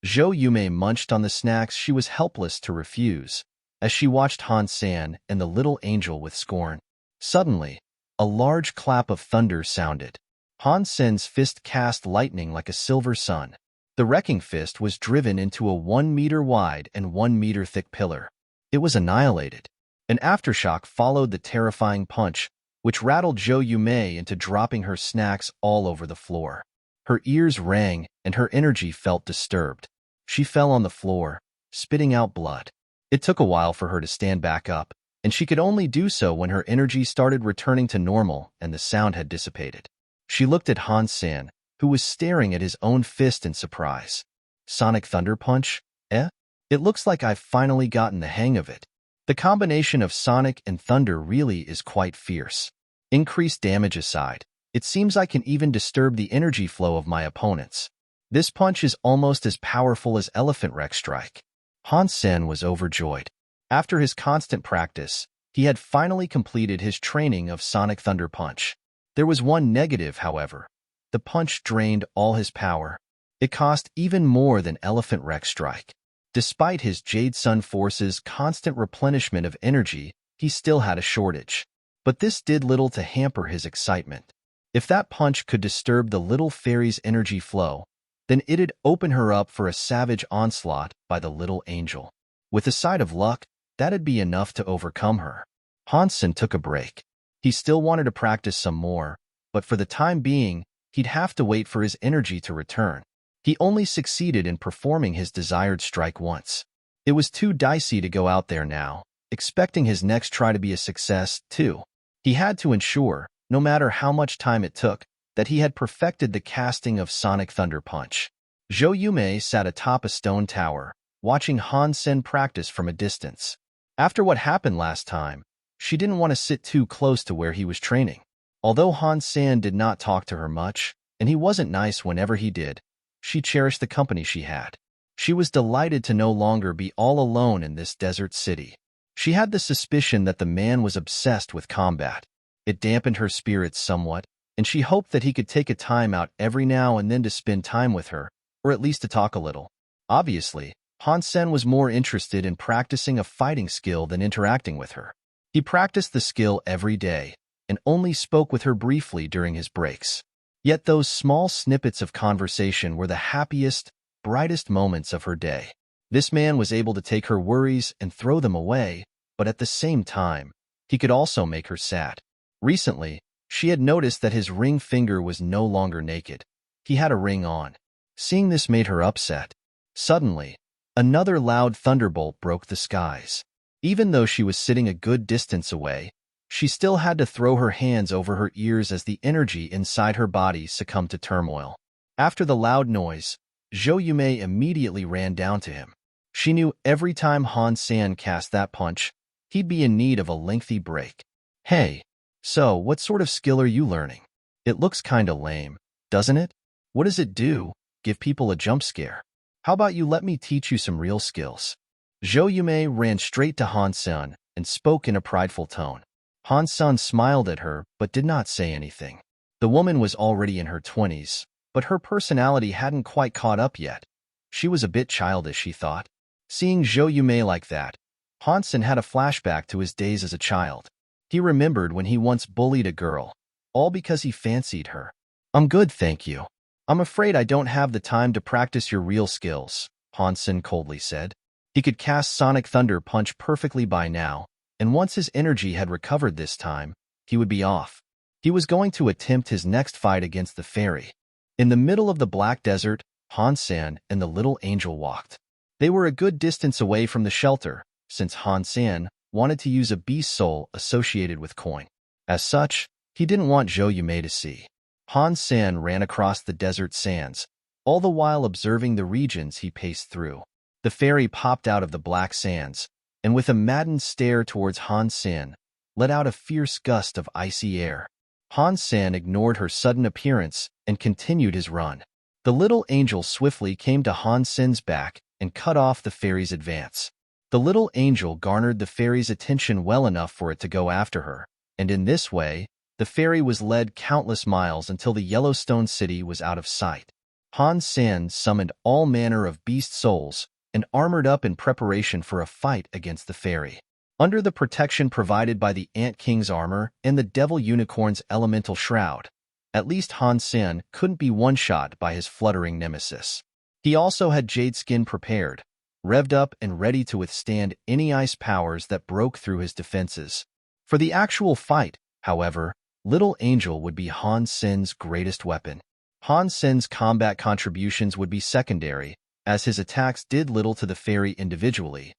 Zhou Yumei munched on the snacks she was helpless to refuse, as she watched Han Sen and the little angel with scorn. Suddenly, a large clap of thunder sounded. Han Sen's fist cast lightning like a silver sun. The wrecking fist was driven into a 1 meter wide and 1 meter thick pillar. It was annihilated. An aftershock followed the terrifying punch, which rattled Zhou Yumei into dropping her snacks all over the floor. Her ears rang, and her energy felt disturbed. She fell on the floor, spitting out blood. It took a while for her to stand back up, and she could only do so when her energy started returning to normal and the sound had dissipated. She looked at Han Sen, who was staring at his own fist in surprise. Sonic Thunder Punch? Eh? It looks like I've finally gotten the hang of it. The combination of Sonic and Thunder really is quite fierce. Increased damage aside, it seems I can even disturb the energy flow of my opponents. This punch is almost as powerful as Elephant Rex Strike. Han Sen was overjoyed. After his constant practice, he had finally completed his training of Sonic Thunder Punch. There was one negative, however. The punch drained all his power. It cost even more than Elephant Rex Strike. Despite his Jade Sun Force's constant replenishment of energy, he still had a shortage. But this did little to hamper his excitement. If that punch could disturb the little fairy's energy flow, then it'd open her up for a savage onslaught by the little angel. With a side of luck, that'd be enough to overcome her. Han Sen took a break. He still wanted to practice some more, but for the time being, he'd have to wait for his energy to return. He only succeeded in performing his desired strike once. It was too dicey to go out there now, expecting his next try to be a success, too. He had to ensure, no matter how much time it took, that he had perfected the casting of Sonic Thunder Punch. Zhou Yumei sat atop a stone tower, watching Han Sen practice from a distance. After what happened last time, she didn't want to sit too close to where he was training. Although Han Sen did not talk to her much, and he wasn't nice whenever he did, she cherished the company she had. She was delighted to no longer be all alone in this desert city. She had the suspicion that the man was obsessed with combat. It dampened her spirits somewhat, and she hoped that he could take a time out every now and then to spend time with her, or at least to talk a little. Obviously, Han Sen was more interested in practicing a fighting skill than interacting with her. He practiced the skill every day, and only spoke with her briefly during his breaks. Yet those small snippets of conversation were the happiest, brightest moments of her day. This man was able to take her worries and throw them away, but at the same time, he could also make her sad. Recently, she had noticed that his ring finger was no longer naked. He had a ring on. Seeing this made her upset. Suddenly, another loud thunderbolt broke the skies. Even though she was sitting a good distance away, she still had to throw her hands over her ears as the energy inside her body succumbed to turmoil. After the loud noise, Zhou Yumei immediately ran down to him. She knew every time Han Sen cast that punch, he'd be in need of a lengthy break. Hey, so what sort of skill are you learning? It looks kinda lame, doesn't it? What does it do? Give people a jump scare? How about you let me teach you some real skills? Zhou Yumei ran straight to Han Sen and spoke in a prideful tone. Han Sen smiled at her but did not say anything. The woman was already in her 20s, but her personality hadn't quite caught up yet. She was a bit childish, he thought. Seeing Zhou Yumei like that, Han Sen had a flashback to his days as a child. He remembered when he once bullied a girl, all because he fancied her. I'm good, thank you. I'm afraid I don't have the time to practice your real skills, Han Sen coldly said. He could cast Sonic Thunder Punch perfectly by now, and once his energy had recovered this time, he would be off. He was going to attempt his next fight against the fairy. In the middle of the Black Desert, Han Sen and the little angel walked. They were a good distance away from the shelter, since Han Sen wanted to use a beast soul associated with coin. As such, he didn't want Zhou Yumei to see. Han Sen ran across the desert sands, all the while observing the regions he paced through. The fairy popped out of the black sands, and with a maddened stare towards Han Sen, let out a fierce gust of icy air. Han Sen ignored her sudden appearance and continued his run. The little angel swiftly came to Han Sen's back and cut off the fairy's advance. The little angel garnered the fairy's attention well enough for it to go after her, and in this way, the fairy was led countless miles until the Yellowstone city was out of sight. Han Sen summoned all manner of beast souls and armored up in preparation for a fight against the fairy. Under the protection provided by the Ant King's armor and the Devil Unicorn's elemental shroud, at least Han Sen couldn't be one-shot by his fluttering nemesis. He also had Jade Skin prepared, revved up and ready to withstand any ice powers that broke through his defenses. For the actual fight, however, Little Angel would be Han Sen's greatest weapon. Han Sen's combat contributions would be secondary, as his attacks did little to the fairy individually,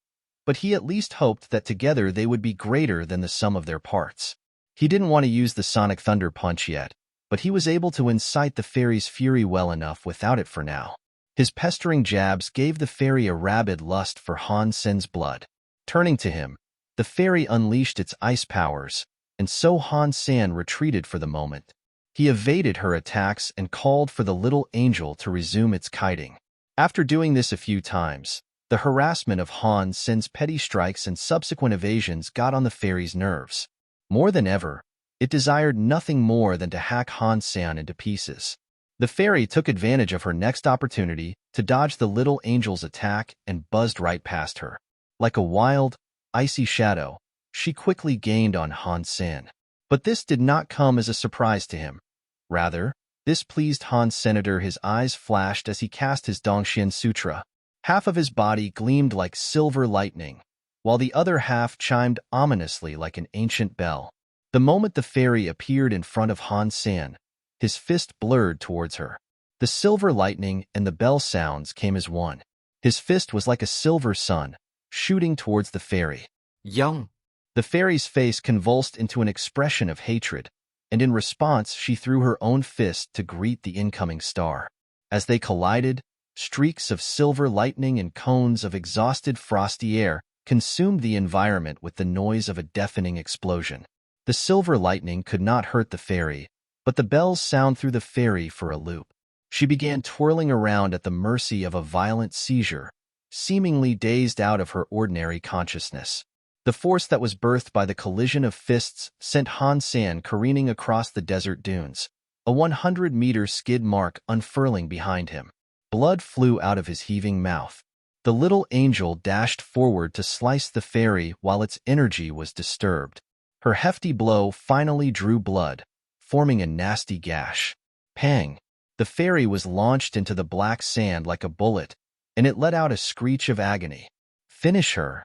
but he at least hoped that together they would be greater than the sum of their parts. He didn't want to use the Sonic Thunder Punch yet, but he was able to incite the fairy's fury well enough without it for now. His pestering jabs gave the fairy a rabid lust for Han Sen's blood. Turning to him, the fairy unleashed its ice powers, and so Han Sen retreated for the moment. He evaded her attacks and called for the little angel to resume its kiting. After doing this a few times, the harassment of Han Sen's petty strikes and subsequent evasions got on the fairy's nerves. More than ever, it desired nothing more than to hack Han Sen into pieces. The fairy took advantage of her next opportunity to dodge the little angel's attack and buzzed right past her. Like a wild, icy shadow, she quickly gained on Han Sen. But this did not come as a surprise to him. Rather, this pleased Han Senator. His eyes flashed as he cast his Dongxian Sutra. Half of his body gleamed like silver lightning, while the other half chimed ominously like an ancient bell. The moment the fairy appeared in front of Han Sen, his fist blurred towards her. The silver lightning and the bell sounds came as one. His fist was like a silver sun, shooting towards the fairy. Young. The fairy's face convulsed into an expression of hatred, and in response she threw her own fist to greet the incoming star. As they collided, streaks of silver lightning and cones of exhausted frosty air consumed the environment with the noise of a deafening explosion. The silver lightning could not hurt the fairy, but the bells sound through the fairy for a loop. She began twirling around at the mercy of a violent seizure, seemingly dazed out of her ordinary consciousness. The force that was birthed by the collision of fists sent Han Sen careening across the desert dunes, a 100-meter skid mark unfurling behind him. Blood flew out of his heaving mouth. The little angel dashed forward to slice the fairy while its energy was disturbed. Her hefty blow finally drew blood, forming a nasty gash. Pang! The fairy was launched into the black sand like a bullet, and it let out a screech of agony. "Finish her,"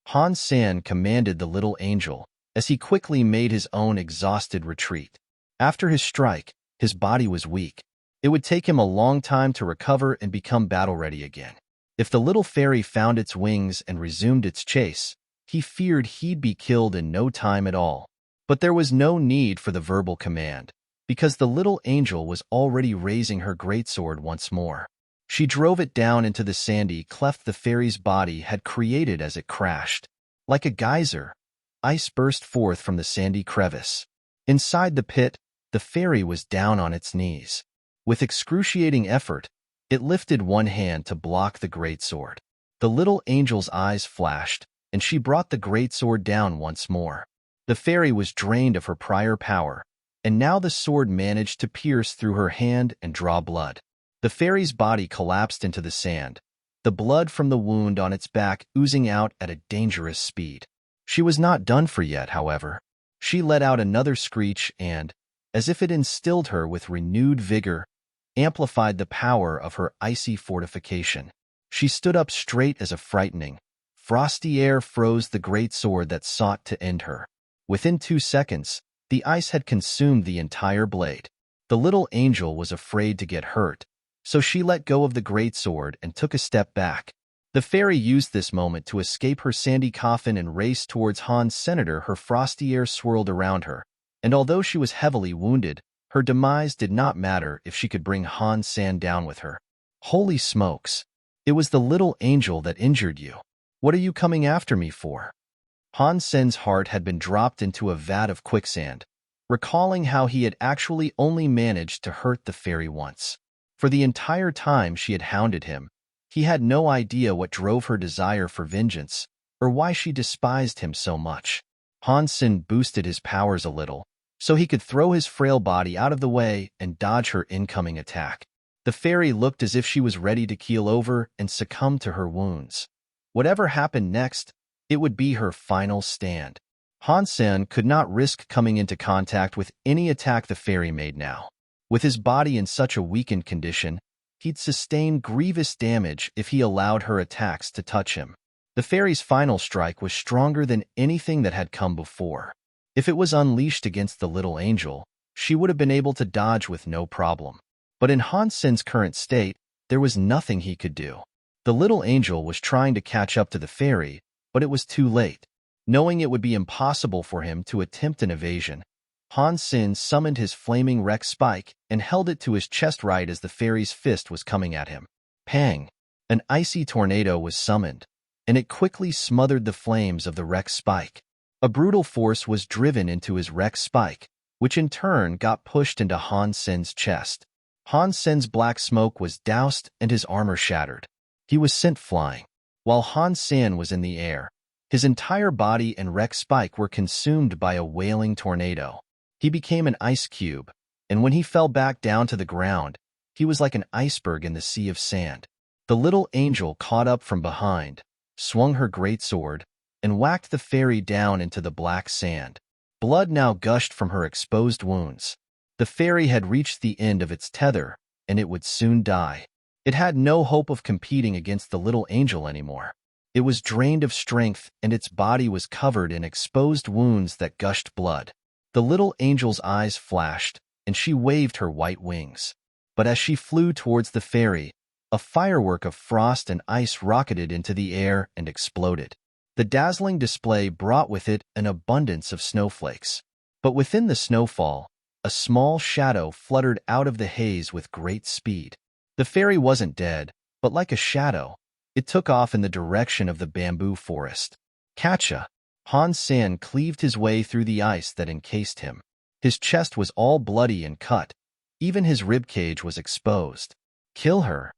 Han Sen commanded the little angel, as he quickly made his own exhausted retreat. After his strike, his body was weak. It would take him a long time to recover and become battle-ready again. If the little fairy found its wings and resumed its chase, he feared he'd be killed in no time at all. But there was no need for the verbal command, because the little angel was already raising her greatsword once more. She drove it down into the sandy cleft the fairy's body had created as it crashed. Like a geyser, ice burst forth from the sandy crevice. Inside the pit, the fairy was down on its knees. With excruciating effort, it lifted one hand to block the greatsword. The little angel's eyes flashed, and she brought the greatsword down once more. The fairy was drained of her prior power, and now the sword managed to pierce through her hand and draw blood. The fairy's body collapsed into the sand, the blood from the wound on its back oozing out at a dangerous speed. She was not done for yet, however. She let out another screech and, as if it instilled her with renewed vigor, amplified the power of her icy fortification. She stood up straight as a frightening, frosty air froze the great sword that sought to end her. Within 2 seconds, the ice had consumed the entire blade. The little angel was afraid to get hurt, so she let go of the great sword and took a step back. The fairy used this moment to escape her sandy coffin and race towards Han Sen. Her frosty air swirled around her, and although she was heavily wounded, her demise did not matter if she could bring Han Sen down with her. Holy smokes! It was the little angel that injured you. What are you coming after me for? Han Sen's heart had been dropped into a vat of quicksand, recalling how he had actually only managed to hurt the fairy once. For the entire time she had hounded him, he had no idea what drove her desire for vengeance, or why she despised him so much. Han Sen boosted his powers a little, so he could throw his frail body out of the way and dodge her incoming attack. The fairy looked as if she was ready to keel over and succumb to her wounds. Whatever happened next, it would be her final stand. Han Sen could not risk coming into contact with any attack the fairy made now. With his body in such a weakened condition, he'd sustain grievous damage if he allowed her attacks to touch him. The fairy's final strike was stronger than anything that had come before. If it was unleashed against the little angel, she would have been able to dodge with no problem. But in Han Sen's current state, there was nothing he could do. The little angel was trying to catch up to the fairy, but it was too late. Knowing it would be impossible for him to attempt an evasion, Han Sen summoned his flaming Rex spike and held it to his chest right as the fairy's fist was coming at him. Pang! An icy tornado was summoned, and it quickly smothered the flames of the Rex spike. A brutal force was driven into his Rex spike, which in turn got pushed into Han Sen's chest. Han Sen's black smoke was doused and his armor shattered. He was sent flying. While Han Sen was in the air, his entire body and Rex spike were consumed by a wailing tornado. He became an ice cube, and when he fell back down to the ground, he was like an iceberg in the sea of sand. The little angel caught up from behind, swung her greatsword, and whacked the fairy down into the black sand. Blood now gushed from her exposed wounds. The fairy had reached the end of its tether, and it would soon die. It had no hope of competing against the little angel anymore. It was drained of strength, and its body was covered in exposed wounds that gushed blood. The little angel's eyes flashed, and she waved her white wings. But as she flew towards the fairy, a firework of frost and ice rocketed into the air and exploded. The dazzling display brought with it an abundance of snowflakes. But within the snowfall, a small shadow fluttered out of the haze with great speed. The fairy wasn't dead, but like a shadow, it took off in the direction of the bamboo forest. Catcha! Han Sen cleaved his way through the ice that encased him. His chest was all bloody and cut. Even his ribcage was exposed. Kill her!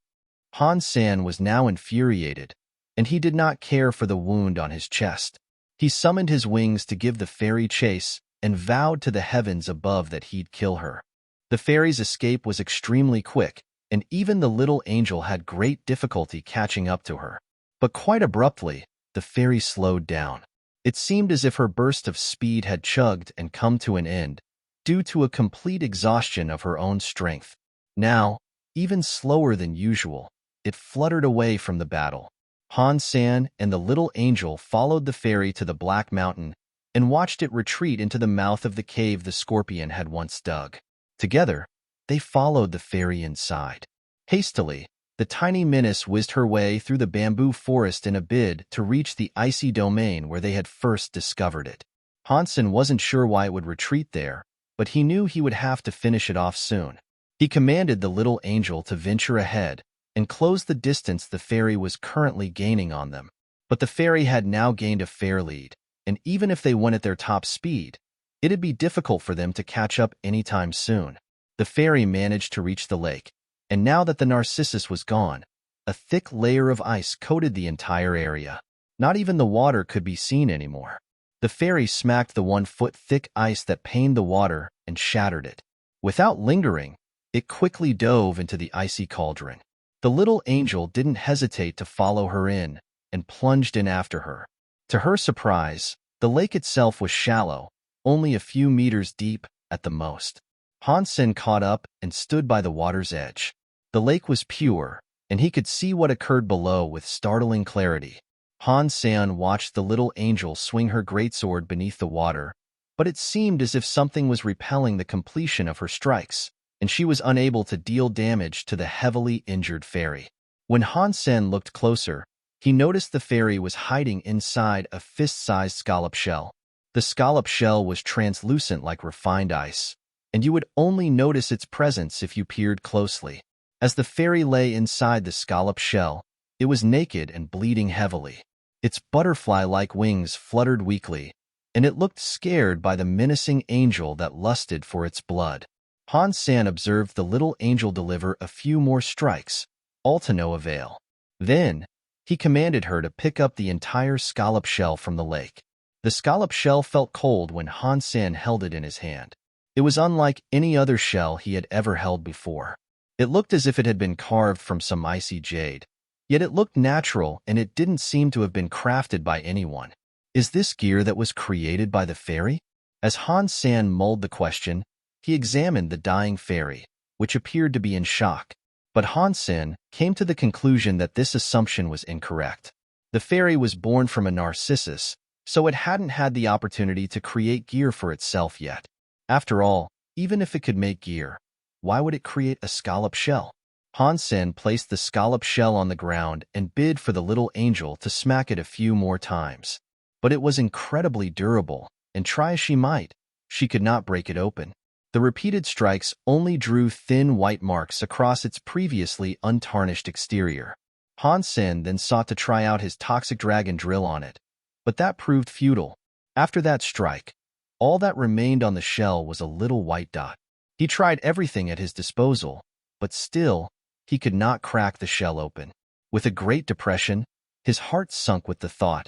Han Sen was now infuriated, and he did not care for the wound on his chest. He summoned his wings to give the fairy chase and vowed to the heavens above that he'd kill her. The fairy's escape was extremely quick, and even the little angel had great difficulty catching up to her. But quite abruptly, the fairy slowed down. It seemed as if her burst of speed had chugged and come to an end, due to a complete exhaustion of her own strength. Now, even slower than usual, it fluttered away from the battle. Han Sen and the little angel followed the fairy to the Black Mountain and watched it retreat into the mouth of the cave the scorpion had once dug. Together, they followed the fairy inside. Hastily, the tiny menace whizzed her way through the bamboo forest in a bid to reach the icy domain where they had first discovered it. Han Sen wasn't sure why it would retreat there, but he knew he would have to finish it off soon. He commanded the little angel to venture ahead and close the distance the fairy was currently gaining on them. But the fairy had now gained a fair lead, and even if they went at their top speed, it'd be difficult for them to catch up anytime soon. The fairy managed to reach the lake, and now that the narcissus was gone, a thick layer of ice coated the entire area. Not even the water could be seen anymore. The fairy smacked the 1-foot-thick ice that pained the water and shattered it. Without lingering, it quickly dove into the icy cauldron. The little angel didn't hesitate to follow her in and plunged in after her. To her surprise, the lake itself was shallow, only a few meters deep at the most. Han Sen caught up and stood by the water's edge. The lake was pure, and he could see what occurred below with startling clarity. Han Sen watched the little angel swing her greatsword beneath the water, but it seemed as if something was repelling the completion of her strikes, and she was unable to deal damage to the heavily injured fairy. When Han Sen looked closer, he noticed the fairy was hiding inside a fist-sized scallop shell. The scallop shell was translucent like refined ice, and you would only notice its presence if you peered closely. As the fairy lay inside the scallop shell, it was naked and bleeding heavily. Its butterfly-like wings fluttered weakly, and it looked scared by the menacing angel that lusted for its blood. Han Sen observed the little angel deliver a few more strikes, all to no avail. Then, he commanded her to pick up the entire scallop shell from the lake. The scallop shell felt cold when Han Sen held it in his hand. It was unlike any other shell he had ever held before. It looked as if it had been carved from some icy jade, yet it looked natural and it didn't seem to have been crafted by anyone. Is this gear that was created by the fairy? As Han Sen mulled the question, he examined the dying fairy, which appeared to be in shock. But Han Sen came to the conclusion that this assumption was incorrect. The fairy was born from a narcissus, so it hadn't had the opportunity to create gear for itself yet. After all, even if it could make gear, why would it create a scallop shell? Han Sen placed the scallop shell on the ground and bid for the little angel to smack it a few more times. But it was incredibly durable, and try as she might, she could not break it open. The repeated strikes only drew thin white marks across its previously untarnished exterior. Han Sen then sought to try out his toxic dragon drill on it, but that proved futile. After that strike, all that remained on the shell was a little white dot. He tried everything at his disposal, but still, he could not crack the shell open. With a great depression, his heart sunk with the thought,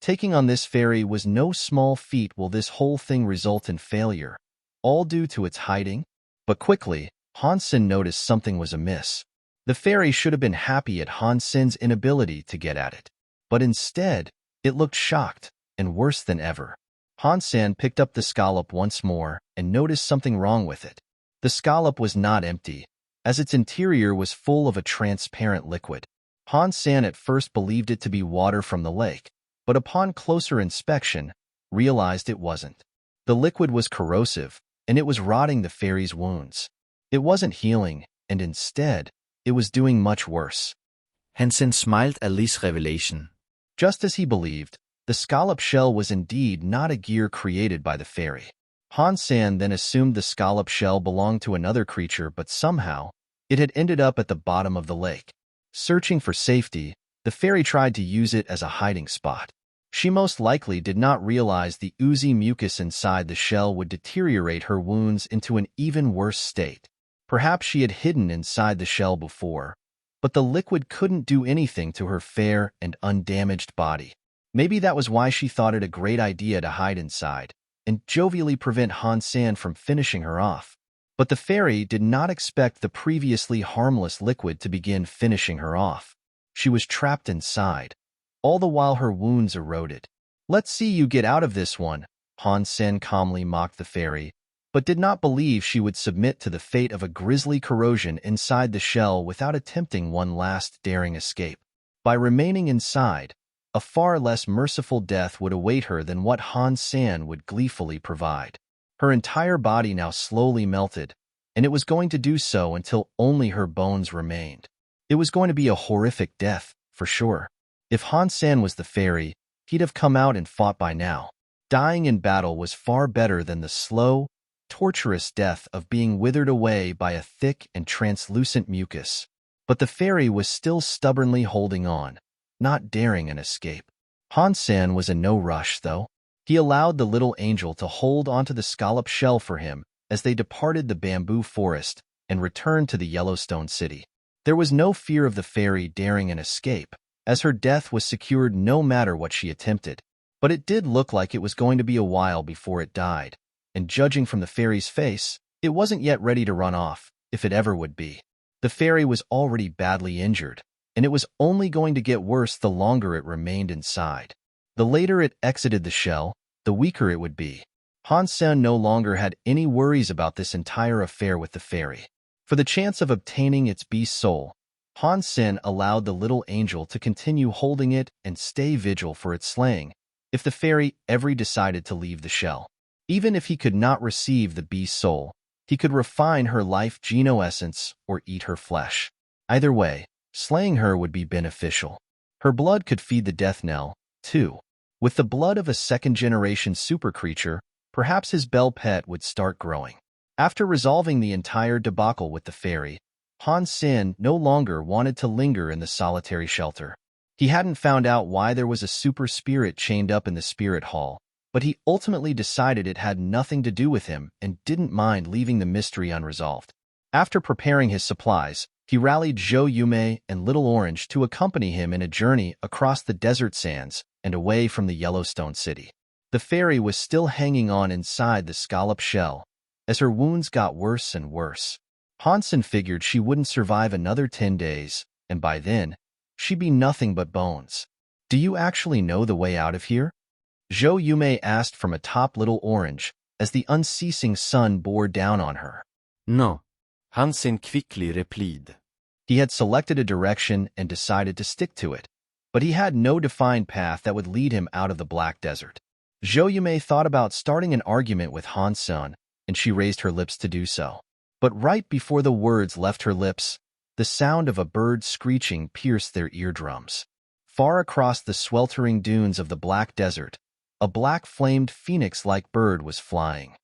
taking on this fairy was no small feat. Will this whole thing result in failure, all due to its hiding? But quickly, Han Sen noticed something was amiss. The fairy should have been happy at Han Sen's inability to get at it. But instead, it looked shocked, and worse than ever. Han Sen picked up the scallop once more and noticed something wrong with it. The scallop was not empty, as its interior was full of a transparent liquid. Han Sen at first believed it to be water from the lake, but upon closer inspection, realized it wasn't. The liquid was corrosive, and it was rotting the fairy's wounds. It wasn't healing, and instead, it was doing much worse. Han Sen smiled at this revelation. Just as he believed, the scallop shell was indeed not a gear created by the fairy. Han Sen then assumed the scallop shell belonged to another creature, but somehow, it had ended up at the bottom of the lake. Searching for safety, the fairy tried to use it as a hiding spot. She most likely did not realize the oozy mucus inside the shell would deteriorate her wounds into an even worse state. Perhaps she had hidden inside the shell before, but the liquid couldn't do anything to her fair and undamaged body. Maybe that was why she thought it a great idea to hide inside and jovially prevent Han Sen from finishing her off. But the fairy did not expect the previously harmless liquid to begin finishing her off. She was trapped inside, all the while her wounds eroded. "Let's see you get out of this one," Han Sen calmly mocked the fairy, but did not believe she would submit to the fate of a grisly corrosion inside the shell without attempting one last daring escape. By remaining inside, a far less merciful death would await her than what Han Sen would gleefully provide. Her entire body now slowly melted, and it was going to do so until only her bones remained. It was going to be a horrific death, for sure. If Han Sen was the fairy, he'd have come out and fought by now. Dying in battle was far better than the slow, torturous death of being withered away by a thick and translucent mucus. But the fairy was still stubbornly holding on, not daring an escape. Han Sen was in no rush, though. He allowed the little angel to hold onto the scallop shell for him as they departed the bamboo forest and returned to the Yellowstone city. There was no fear of the fairy daring an escape, as her death was secured no matter what she attempted. But it did look like it was going to be a while before it died, and judging from the fairy's face, it wasn't yet ready to run off, if it ever would be. The fairy was already badly injured, and it was only going to get worse the longer it remained inside. The later it exited the shell, the weaker it would be. Han Sen no longer had any worries about this entire affair with the fairy. For the chance of obtaining its beast soul, Han Sen allowed the little angel to continue holding it and stay vigil for its slaying, if the fairy ever decided to leave the shell. Even if he could not receive the beast soul, he could refine her life geno-essence or eat her flesh. Either way, slaying her would be beneficial. Her blood could feed the death knell, too. With the blood of a second-generation super creature, perhaps his bell pet would start growing. After resolving the entire debacle with the fairy, Han Sen no longer wanted to linger in the solitary shelter. He hadn't found out why there was a super spirit chained up in the spirit hall, but he ultimately decided it had nothing to do with him and didn't mind leaving the mystery unresolved. After preparing his supplies, he rallied Zhou Yume and Little Orange to accompany him in a journey across the desert sands and away from the Yellowstone city. The fairy was still hanging on inside the scallop shell, as her wounds got worse and worse. Han Sen figured she wouldn't survive another 10 days, and by then, she'd be nothing but bones. "Do you actually know the way out of here?" Zhou Yume asked from atop Little Orange, as the unceasing sun bore down on her. No, Han Sen quickly replied. He had selected a direction and decided to stick to it, but he had no defined path that would lead him out of the Black Desert. Zhou Yume thought about starting an argument with Han Sen, and she raised her lips to do so. But right before the words left her lips, the sound of a bird screeching pierced their eardrums. Far across the sweltering dunes of the Black Desert, a black-flamed phoenix-like bird was flying.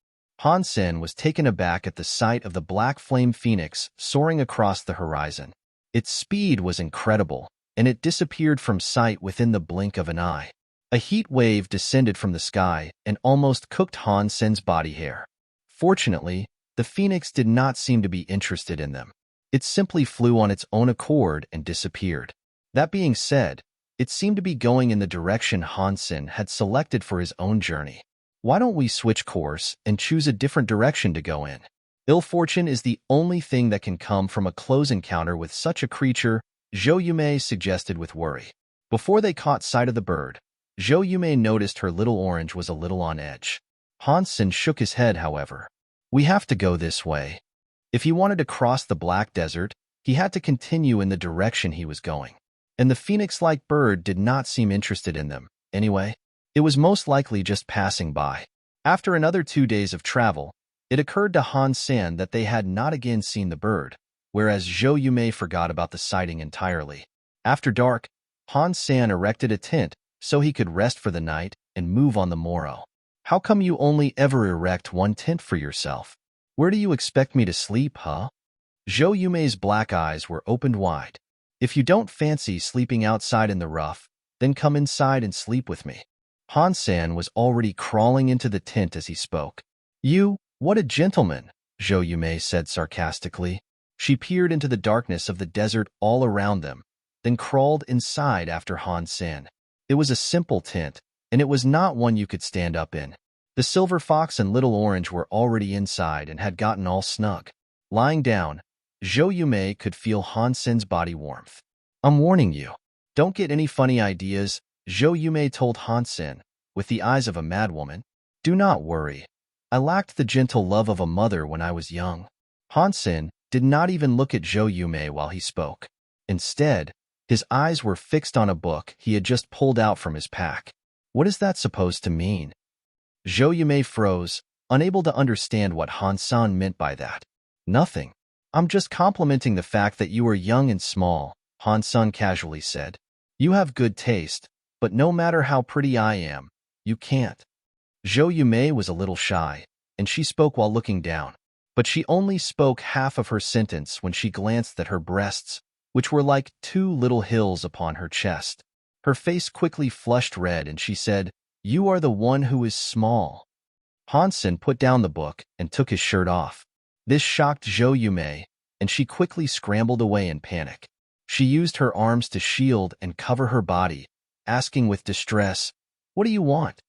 Han Sen was taken aback at the sight of the black flame phoenix soaring across the horizon. Its speed was incredible, and it disappeared from sight within the blink of an eye. A heat wave descended from the sky and almost cooked Han Sen's body hair. Fortunately, the phoenix did not seem to be interested in them. It simply flew on its own accord and disappeared. That being said, it seemed to be going in the direction Han Sen had selected for his own journey. "Why don't we switch course and choose a different direction to go in? Ill fortune is the only thing that can come from a close encounter with such a creature," Zhou Yume suggested with worry. Before they caught sight of the bird, Zhou Yume noticed her Little Orange was a little on edge. Han Sen shook his head, however. "We have to go this way." If he wanted to cross the Black Desert, he had to continue in the direction he was going. And the phoenix-like bird did not seem interested in them, anyway. It was most likely just passing by. After another 2 days of travel, it occurred to Han Sen that they had not again seen the bird, whereas Zhou Yume forgot about the sighting entirely. After dark, Han Sen erected a tent so he could rest for the night and move on the morrow. "How come you only ever erect one tent for yourself? Where do you expect me to sleep, huh?" Zhou Yume's black eyes were opened wide. "If you don't fancy sleeping outside in the rough, then come inside and sleep with me." Han Sen was already crawling into the tent as he spoke. "You, what a gentleman," Zhou Yume said sarcastically. She peered into the darkness of the desert all around them, then crawled inside after Han Sen. It was a simple tent, and it was not one you could stand up in. The silver fox and little orange were already inside and had gotten all snug. Lying down, Zhou Yumei could feel Han Sen's body warmth. I'm warning you. Don't get any funny ideas, Zhou Yumei told Han Sen, with the eyes of a madwoman. Do not worry. I lacked the gentle love of a mother when I was young. Han Sen did not even look at Zhou Yumei while he spoke. Instead, his eyes were fixed on a book he had just pulled out from his pack. What is that supposed to mean? Zhou Yumei froze, unable to understand what Han Sen meant by that. Nothing. I'm just complimenting the fact that you are young and small, Han Sen casually said. You have good taste, but no matter how pretty I am, you can't. Zhou Yumei was a little shy, and she spoke while looking down. But she only spoke half of her sentence when she glanced at her breasts, which were like two little hills upon her chest. Her face quickly flushed red and she said, You are the one who is small. Han Sen put down the book and took his shirt off. This shocked Zhou Yumei, and she quickly scrambled away in panic. She used her arms to shield and cover her body, asking with distress, What do you want?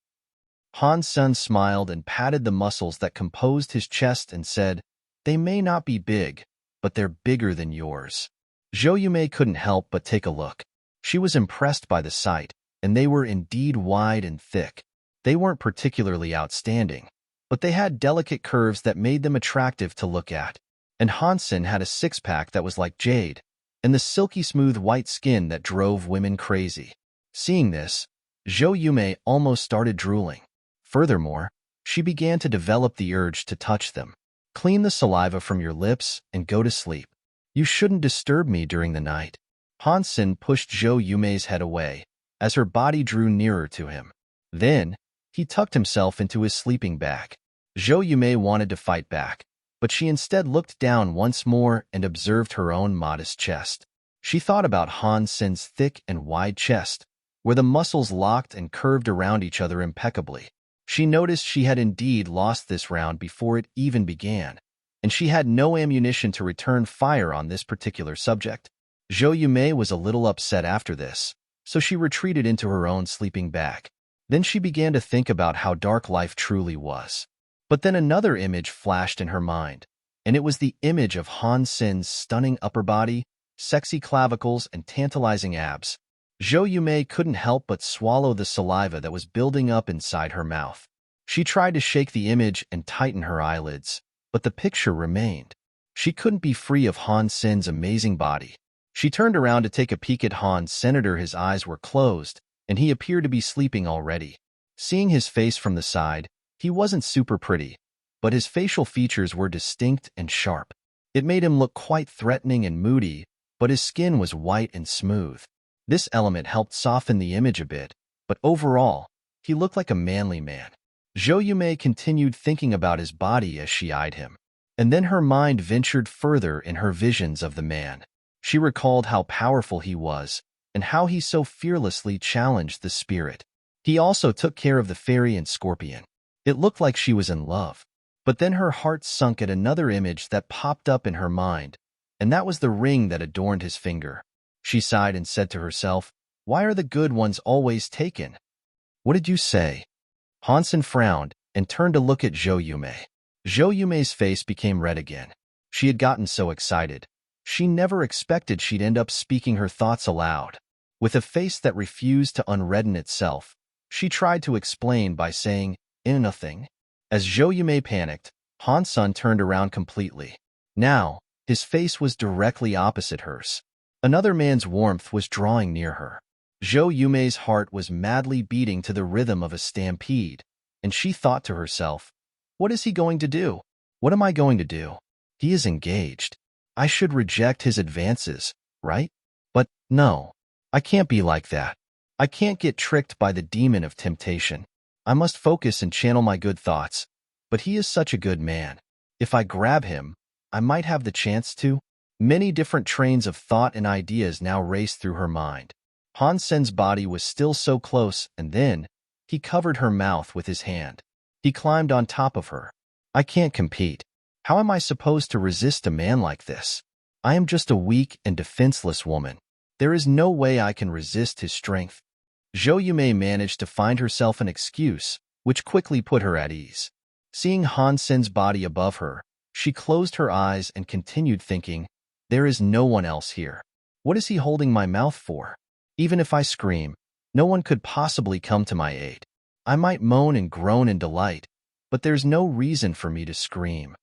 Han Sen smiled and patted the muscles that composed his chest and said, They may not be big, but they're bigger than yours. Zhou Yumei couldn't help but take a look. She was impressed by the sight, and they were indeed wide and thick. They weren't particularly outstanding, but they had delicate curves that made them attractive to look at. And Han Sen had a six-pack that was like jade, and the silky smooth white skin that drove women crazy. Seeing this, Zhou Yumei almost started drooling. Furthermore, she began to develop the urge to touch them. Clean the saliva from your lips and go to sleep. You shouldn't disturb me during the night. Han Sen pushed Zhou Yumei's head away, as her body drew nearer to him. Then, he tucked himself into his sleeping bag. Zhou Yumei wanted to fight back, but she instead looked down once more and observed her own modest chest. She thought about Han Sen's thick and wide chest, where the muscles locked and curved around each other impeccably. She noticed she had indeed lost this round before it even began, and she had no ammunition to return fire on this particular subject. Zhou Yumei was a little upset after this, so she retreated into her own sleeping bag. Then she began to think about how dark life truly was. But then another image flashed in her mind, and it was the image of Han Sen's stunning upper body, sexy clavicles, and tantalizing abs. Zhou Yumei couldn't help but swallow the saliva that was building up inside her mouth. She tried to shake the image and tighten her eyelids, but the picture remained. She couldn't be free of Han Sen's amazing body. She turned around to take a peek at Han Sen. His eyes were closed, and he appeared to be sleeping already. Seeing his face from the side, he wasn't super pretty, but his facial features were distinct and sharp. It made him look quite threatening and moody, but his skin was white and smooth. This element helped soften the image a bit, but overall, he looked like a manly man. Zhou Yumei continued thinking about his body as she eyed him, and then her mind ventured further in her visions of the man. She recalled how powerful he was, and how he so fearlessly challenged the spirit. He also took care of the fairy and scorpion. It looked like she was in love. But then her heart sunk at another image that popped up in her mind, and that was the ring that adorned his finger. She sighed and said to herself, Why are the good ones always taken? What did you say? Han Sen frowned and turned to look at Zhou Yumei. Zhou Yumei's face became red again. She had gotten so excited. She never expected she'd end up speaking her thoughts aloud. With a face that refused to unredden itself, she tried to explain by saying, Nothing. As Zhou Yumei panicked, Han Sen turned around completely. Now, his face was directly opposite hers. Another man's warmth was drawing near her. Zhou Yumei's heart was madly beating to the rhythm of a stampede, and she thought to herself, What is he going to do? What am I going to do? He is engaged. I should reject his advances, right? But no, I can't be like that. I can't get tricked by the demon of temptation. I must focus and channel my good thoughts. But he is such a good man. If I grab him, I might have the chance to. Many different trains of thought and ideas now raced through her mind. Han Sen's body was still so close, and then he covered her mouth with his hand. He climbed on top of her. I can't compete. How am I supposed to resist a man like this? I am just a weak and defenseless woman. There is no way I can resist his strength. Zhou Yumei managed to find herself an excuse, which quickly put her at ease. Seeing Han Sen's body above her, she closed her eyes and continued thinking, there is no one else here. What is he holding my mouth for? Even if I scream, no one could possibly come to my aid. I might moan and groan in delight, but there's no reason for me to scream.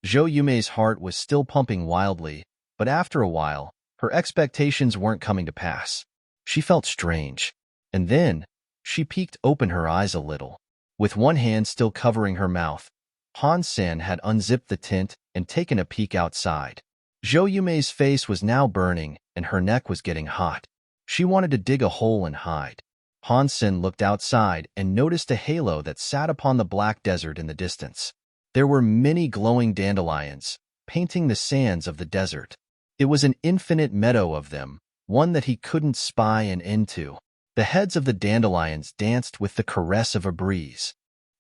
Zhou Yumei's heart was still pumping wildly, but after a while, her expectations weren't coming to pass. She felt strange. And then, she peeked open her eyes a little. With one hand still covering her mouth, Han Sen had unzipped the tent and taken a peek outside. Zhou Yumei's face was now burning, and her neck was getting hot. She wanted to dig a hole and hide. Han Sen looked outside and noticed a halo that sat upon the black desert in the distance. There were many glowing dandelions, painting the sands of the desert. It was an infinite meadow of them, one that he couldn't spy an end to. The heads of the dandelions danced with the caress of a breeze.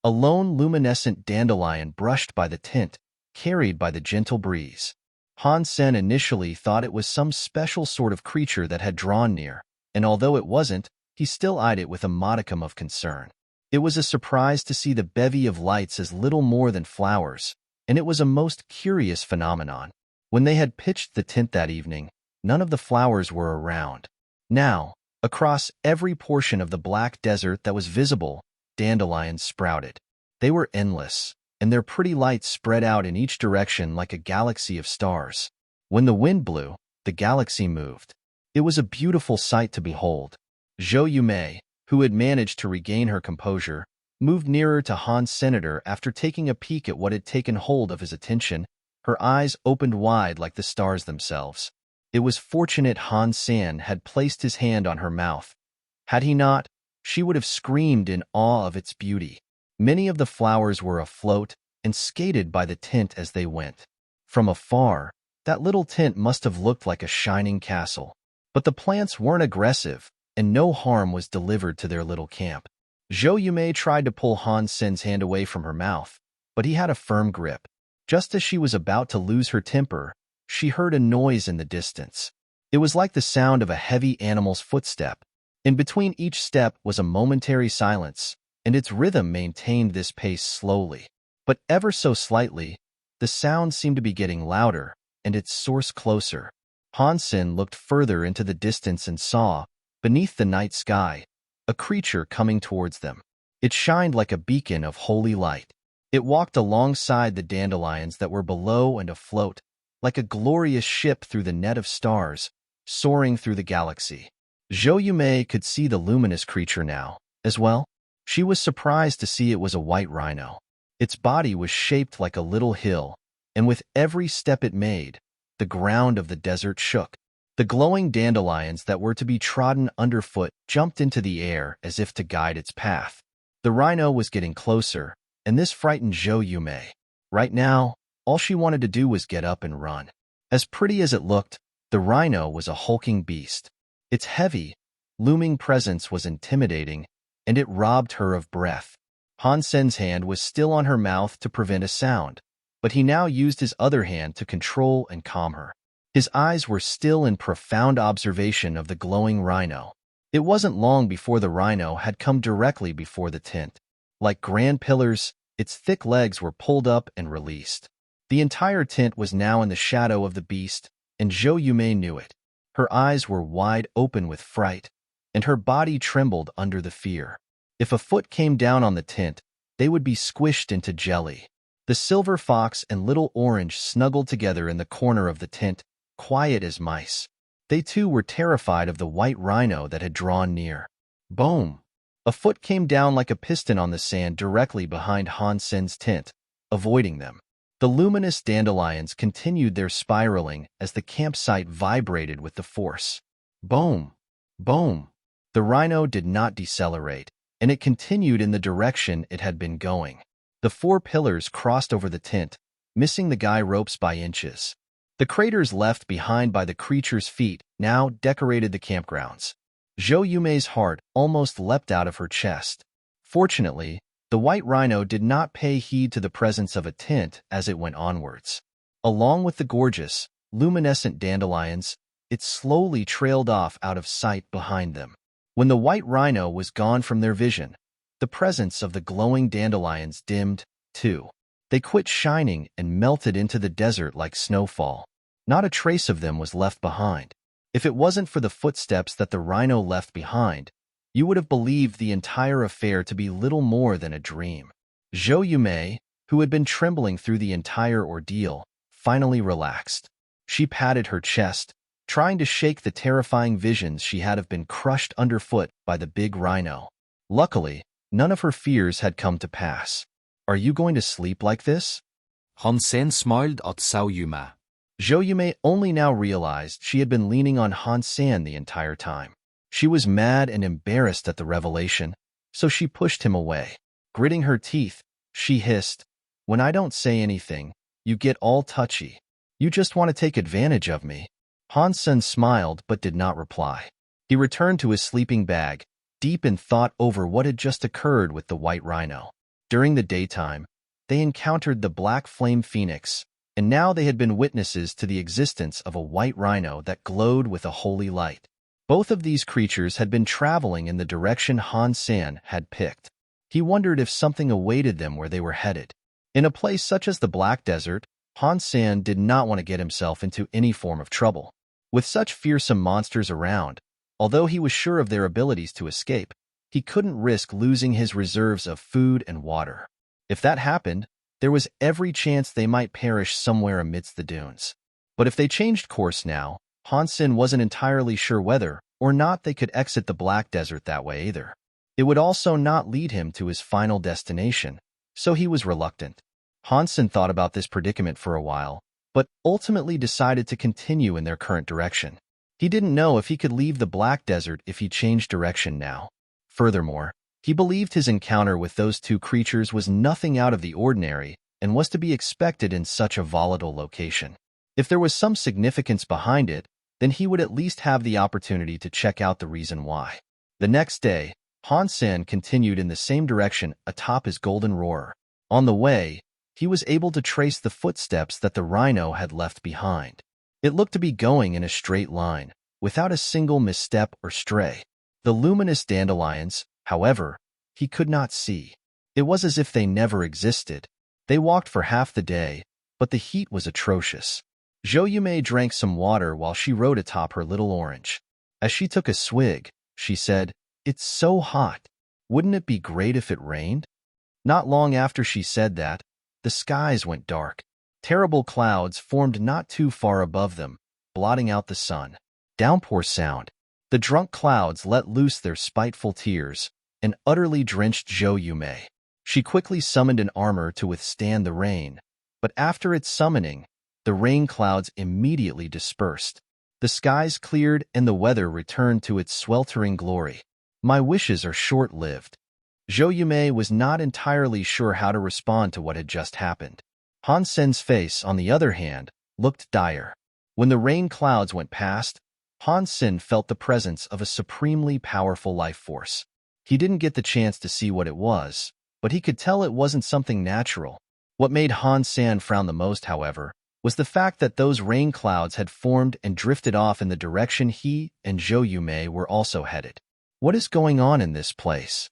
A lone luminescent dandelion brushed by the tent, carried by the gentle breeze. Han Sen initially thought it was some special sort of creature that had drawn near, and although it wasn't, he still eyed it with a modicum of concern. It was a surprise to see the bevy of lights as little more than flowers, and it was a most curious phenomenon. When they had pitched the tent that evening, none of the flowers were around. Now, across every portion of the black desert that was visible, dandelions sprouted. They were endless, and their pretty lights spread out in each direction like a galaxy of stars. When the wind blew, the galaxy moved. It was a beautiful sight to behold. Zhou Yumei, who had managed to regain her composure, moved nearer to Han Senator after taking a peek at what had taken hold of his attention. Her eyes opened wide like the stars themselves. It was fortunate Han Sen had placed his hand on her mouth. Had he not, she would have screamed in awe of its beauty. Many of the flowers were afloat and skated by the tent as they went. From afar, that little tent must have looked like a shining castle. But the plants weren't aggressive, and no harm was delivered to their little camp. Zhou Yumei tried to pull Han Sen's hand away from her mouth, but he had a firm grip. Just as she was about to lose her temper, she heard a noise in the distance. It was like the sound of a heavy animal's footstep. In between each step was a momentary silence, and its rhythm maintained this pace slowly. But ever so slightly, the sound seemed to be getting louder, and its source closer. Han Sen looked further into the distance and saw, beneath the night sky, a creature coming towards them. It shined like a beacon of holy light. It walked alongside the dandelions that were below and afloat, like a glorious ship through the net of stars, soaring through the galaxy. Zhou Yumei could see the luminous creature now, as well. She was surprised to see it was a white rhino. Its body was shaped like a little hill, and with every step it made, the ground of the desert shook. The glowing dandelions that were to be trodden underfoot jumped into the air as if to guide its path. The rhino was getting closer, and this frightened Zhou Yumei. Right now, all she wanted to do was get up and run. As pretty as it looked, the rhino was a hulking beast. Its heavy, looming presence was intimidating, and it robbed her of breath. Han Sen's hand was still on her mouth to prevent a sound, but he now used his other hand to control and calm her. His eyes were still in profound observation of the glowing rhino. It wasn't long before the rhino had come directly before the tent. Like grand pillars, its thick legs were pulled up and released. The entire tent was now in the shadow of the beast, and Zhou Yumei knew it. Her eyes were wide open with fright, and her body trembled under the fear. If a foot came down on the tent, they would be squished into jelly. The silver fox and little orange snuggled together in the corner of the tent, quiet as mice. They too were terrified of the white rhino that had drawn near. Boom! A foot came down like a piston on the sand directly behind Han Sen's tent, avoiding them. The luminous dandelions continued their spiraling as the campsite vibrated with the force. Boom! Boom! The rhino did not decelerate, and it continued in the direction it had been going. The 4 pillars crossed over the tent, missing the guy ropes by inches. The craters left behind by the creature's feet now decorated the campgrounds. Zhou Yumei's heart almost leapt out of her chest. Fortunately, the white rhino did not pay heed to the presence of a tent as it went onwards. Along with the gorgeous, luminescent dandelions, it slowly trailed off out of sight behind them. When the white rhino was gone from their vision, The presence of the glowing dandelions dimmed, too. They quit shining and melted into the desert like snowfall. Not a trace of them was left behind. If it wasn't for the footsteps that the rhino left behind, you would have believed the entire affair to be little more than a dream. Zhou Yumei, who had been trembling through the entire ordeal, finally relaxed. She patted her chest, trying to shake the terrifying visions she had of been crushed underfoot by the big rhino. Luckily, none of her fears had come to pass. Are you going to sleep like this? Han Sen smiled at Zhou Yumei. Zhou Yumei only now realized she had been leaning on Han Sen the entire time. She was mad and embarrassed at the revelation, so she pushed him away. Gritting her teeth, she hissed, "When I don't say anything, you get all touchy. You just want to take advantage of me." Han Sen smiled but did not reply. He returned to his sleeping bag, deep in thought over what had just occurred with the white rhino. During the daytime, they encountered the black flame phoenix, and now they had been witnesses to the existence of a white rhino that glowed with a holy light. Both of these creatures had been traveling in the direction Han Sen had picked. He wondered if something awaited them where they were headed. In a place such as the Black Desert, Han Sen did not want to get himself into any form of trouble. With such fearsome monsters around, although he was sure of their abilities to escape, he couldn't risk losing his reserves of food and water. If that happened, there was every chance they might perish somewhere amidst the dunes. But if they changed course now, Han Sen wasn't entirely sure whether or not they could exit the Black Desert that way either. It would also not lead him to his final destination, so he was reluctant. Han Sen thought about this predicament for a while, but ultimately decided to continue in their current direction. He didn't know if he could leave the Black Desert if he changed direction now. Furthermore, he believed his encounter with those two creatures was nothing out of the ordinary and was to be expected in such a volatile location. If there was some significance behind it, then he would at least have the opportunity to check out the reason why. The next day, Han Sen continued in the same direction atop his golden roar. On the way, he was able to trace the footsteps that the rhino had left behind. It looked to be going in a straight line, without a single misstep or stray. The luminous dandelions, however, he could not see. It was as if they never existed. They walked for half the day, but the heat was atrocious. Zhou Yumei drank some water while she rode atop her little orange. As she took a swig, she said, "It's so hot. Wouldn't it be great if it rained?" Not long after she said that, the skies went dark. Terrible clouds formed not too far above them, blotting out the sun. Downpour sound. The drunk clouds let loose their spiteful tears and utterly drenched Zhou Yumei. She quickly summoned an armor to withstand the rain, but after its summoning, the rain clouds immediately dispersed. The skies cleared and the weather returned to its sweltering glory. My wishes are short-lived. Zhou Yumei was not entirely sure how to respond to what had just happened. Han Sen's face, on the other hand, looked dire. When the rain clouds went past, Han Sen felt the presence of a supremely powerful life force. He didn't get the chance to see what it was, but he could tell it wasn't something natural. What made Han Sen frown the most, however, was the fact that those rain clouds had formed and drifted off in the direction he and Zhou Yumei were also headed. What is going on in this place?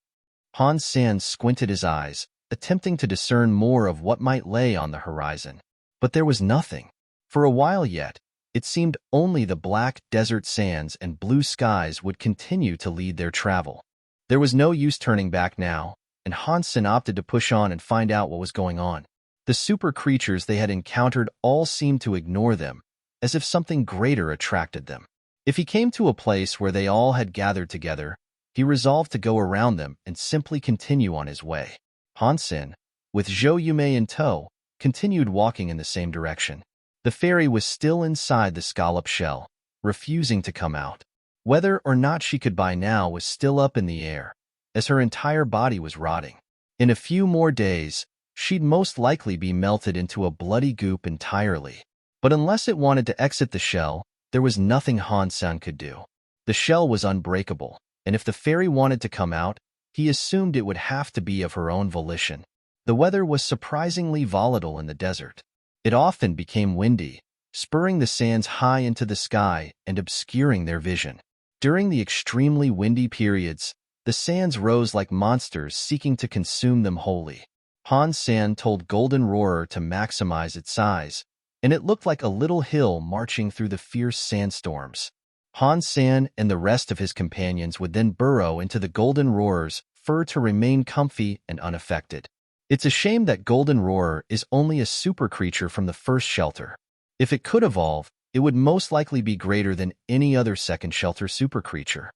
Han Sen squinted his eyes, attempting to discern more of what might lay on the horizon. But there was nothing. For a while yet, it seemed only the black desert sands and blue skies would continue to lead their travel. There was no use turning back now, and Han Sen opted to push on and find out what was going on. The super creatures they had encountered all seemed to ignore them, as if something greater attracted them. If he came to a place where they all had gathered together, he resolved to go around them and simply continue on his way. Han Sen, with Zhou Yumei in tow, continued walking in the same direction. The fairy was still inside the scallop shell, refusing to come out. Whether or not she could by now was still up in the air, as her entire body was rotting. In a few more days, she'd most likely be melted into a bloody goop entirely. But unless it wanted to exit the shell, there was nothing Han Sen could do. The shell was unbreakable, and if the fairy wanted to come out, he assumed it would have to be of her own volition. The weather was surprisingly volatile in the desert. It often became windy, spurring the sands high into the sky and obscuring their vision. During the extremely windy periods, the The sands rose like monsters seeking to consume them wholly. Han Sen told Golden Roarer to maximize its size, and it looked like a little hill marching through the fierce sandstorms. Han Sen and the rest of his companions would then burrow into the Golden Roarer's fur to remain comfy and unaffected. It's a shame that Golden Roarer is only a super creature from the first shelter. If it could evolve, it would most likely be greater than any other second shelter super creature.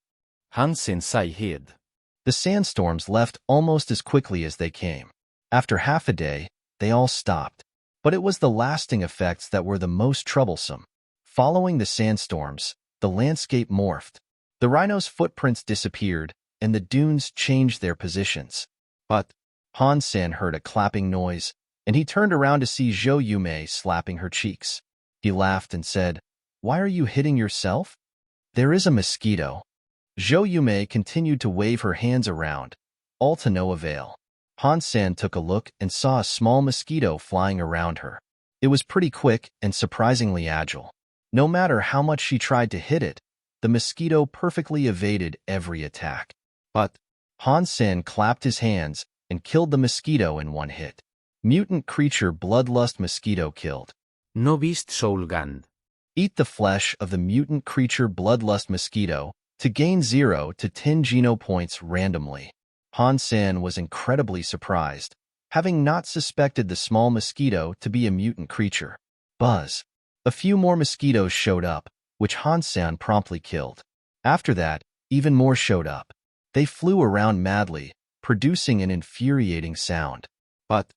Han Sen hid. The sandstorms left almost as quickly as they came. After half a day, they all stopped. But it was the lasting effects that were the most troublesome. Following the sandstorms, the landscape morphed. The rhino's footprints disappeared, and the dunes changed their positions. But Han Sen heard a clapping noise, and he turned around to see Zhou Yumei slapping her cheeks. He laughed and said, "Why are you hitting yourself?" "There is a mosquito." Zhou Yumei continued to wave her hands around, all to no avail. Han Sen took a look and saw a small mosquito flying around her. It was pretty quick and surprisingly agile. No matter how much she tried to hit it, the mosquito perfectly evaded every attack. But Han Sen clapped his hands and killed the mosquito in one hit. Mutant creature Bloodlust mosquito killed. No beast Soulgand. Eat the flesh of the mutant creature Bloodlust mosquito to gain 0 to 10 geno points randomly. Han Sen was incredibly surprised, having not suspected the small mosquito to be a mutant creature. Buzz. A few more mosquitoes showed up, which Han Sen promptly killed. After that, even more showed up. They flew around madly, producing an infuriating sound. But,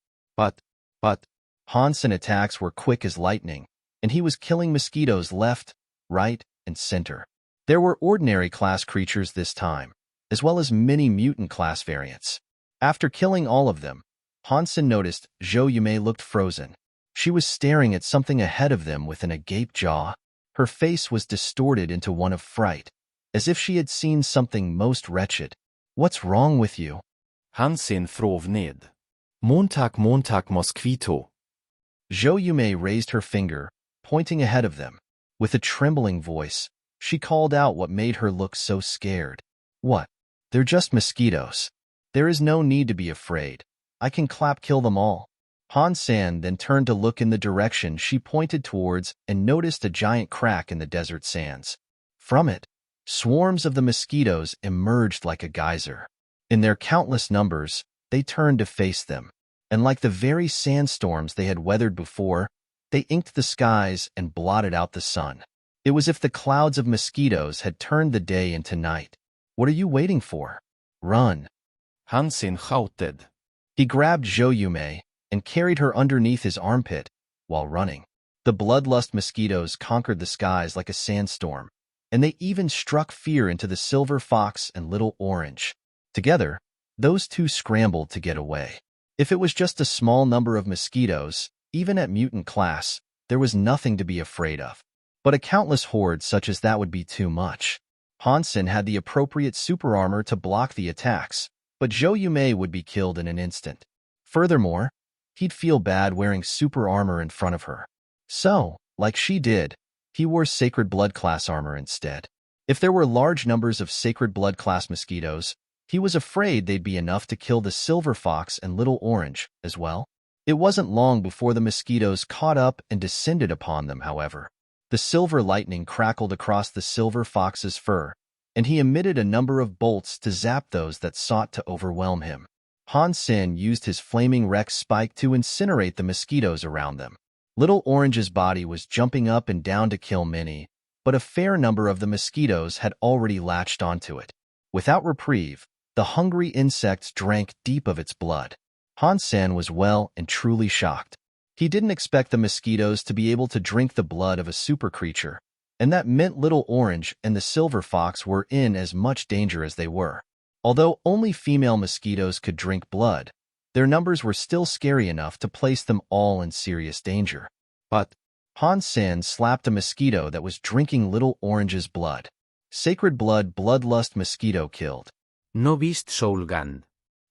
Han Sen attacks were quick as lightning, and he was killing mosquitoes left, right, and center. There were ordinary class creatures this time, as well as many mutant class variants. After killing all of them, Han Sen noticed Zhou Yumei looked frozen. She was staring at something ahead of them with an agape jaw. Her face was distorted into one of fright, as if she had seen something most wretched. "What's wrong with you?" Han Sen throv ned. Montag mosquito. Zhou Yumei raised her finger, pointing ahead of them. With a trembling voice, she called out what made her look so scared. "What? They're just mosquitoes. There is no need to be afraid. I can kill them all." Han Sen then turned to look in the direction she pointed towards and noticed a giant crack in the desert sands. From it, swarms of the mosquitoes emerged like a geyser. In their countless numbers, they turned to face them, and like the very sandstorms they had weathered before, they inked the skies and blotted out the sun. It was as if the clouds of mosquitoes had turned the day into night. "What are you waiting for? Run!" Han Sen shouted. He grabbed Zhou Yumei and carried her underneath his armpit while running. The bloodlust mosquitoes conquered the skies like a sandstorm, and they even struck fear into the silver fox and little orange. Together, those two scrambled to get away. If it was just a small number of mosquitoes, even at mutant class, there was nothing to be afraid of. But a countless horde such as that would be too much. Han Sen had the appropriate super armor to block the attacks, but Zhou Yumei would be killed in an instant. Furthermore, he'd feel bad wearing super armor in front of her. So, like she did, he wore Sacred Blood class armor instead. If there were large numbers of Sacred Blood class mosquitoes, he was afraid they'd be enough to kill the silver fox and little orange as well. It wasn't long before the mosquitoes caught up and descended upon them, however. The silver lightning crackled across the silver fox's fur, and he emitted a number of bolts to zap those that sought to overwhelm him. Han Sen used his flaming Rex spike to incinerate the mosquitoes around them. Little Orange's body was jumping up and down to kill many, but a fair number of the mosquitoes had already latched onto it. Without reprieve, the hungry insects drank deep of its blood. Han Sen was well and truly shocked. He didn't expect the mosquitoes to be able to drink the blood of a super creature, and that meant Little Orange and the silver fox were in as much danger as they were. Although only female mosquitoes could drink blood, their numbers were still scary enough to place them all in serious danger. But Han Sen slapped a mosquito that was drinking Little Orange's blood. Sacred Blood Bloodlust mosquito killed. No beast Soulgand.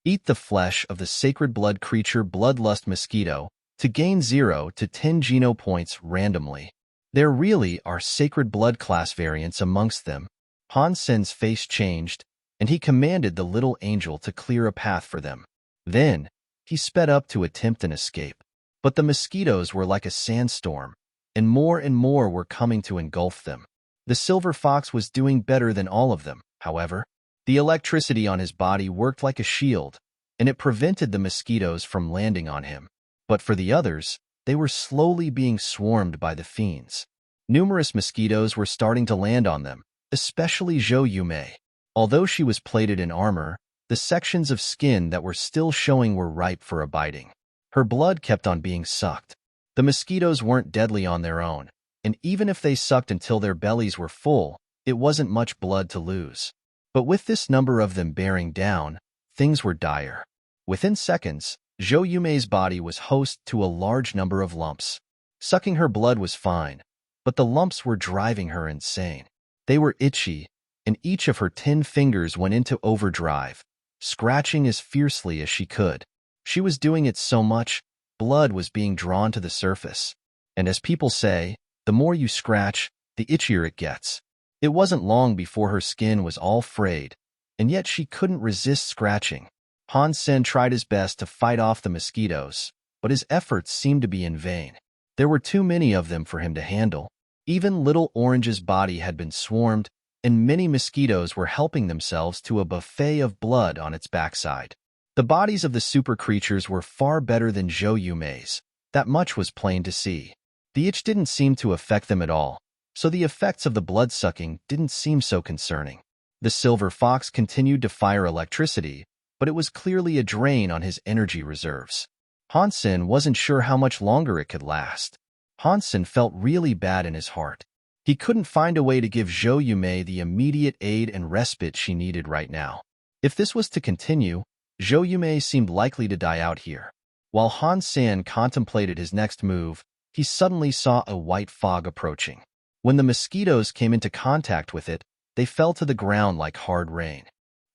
Eat the flesh of the Sacred Blood creature Bloodlust mosquito to gain 0 to 10 geno points randomly. There really are Sacred Blood class variants amongst them. Han Sen's face changed, and he commanded the little angel to clear a path for them. Then, he sped up to attempt an escape. But the mosquitoes were like a sandstorm, and more were coming to engulf them. The silver fox was doing better than all of them, however. The electricity on his body worked like a shield, and it prevented the mosquitoes from landing on him. But for the others, they were slowly being swarmed by the fiends. Numerous mosquitoes were starting to land on them, especially Zhou Yumei. Although she was plated in armor, the sections of skin that were still showing were ripe for a biting. Her blood kept on being sucked. The mosquitoes weren't deadly on their own, and even if they sucked until their bellies were full, it wasn't much blood to lose. But with this number of them bearing down, things were dire. Within seconds, Zhou Yumei's body was host to a large number of lumps. Sucking her blood was fine, but the lumps were driving her insane. They were itchy, and each of her 10 fingers went into overdrive, scratching as fiercely as she could. She was doing it so much, blood was being drawn to the surface. And as people say, the more you scratch, the itchier it gets. It wasn't long before her skin was all frayed, and yet she couldn't resist scratching. Han Sen tried his best to fight off the mosquitoes, but his efforts seemed to be in vain. There were too many of them for him to handle. Even little Orange's body had been swarmed, and many mosquitoes were helping themselves to a buffet of blood on its backside. The bodies of the super creatures were far better than Zhou Yumei's. That much was plain to see. The itch didn't seem to affect them at all, so the effects of the blood-sucking didn't seem so concerning. The silver fox continued to fire electricity, but it was clearly a drain on his energy reserves. Han Sen wasn't sure how much longer it could last. Han Sen felt really bad in his heart. He couldn't find a way to give Zhou Yumei the immediate aid and respite she needed right now. If this was to continue, Zhou Yumei seemed likely to die out here. While Han Sen contemplated his next move, he suddenly saw a white fog approaching. When the mosquitoes came into contact with it, they fell to the ground like hard rain.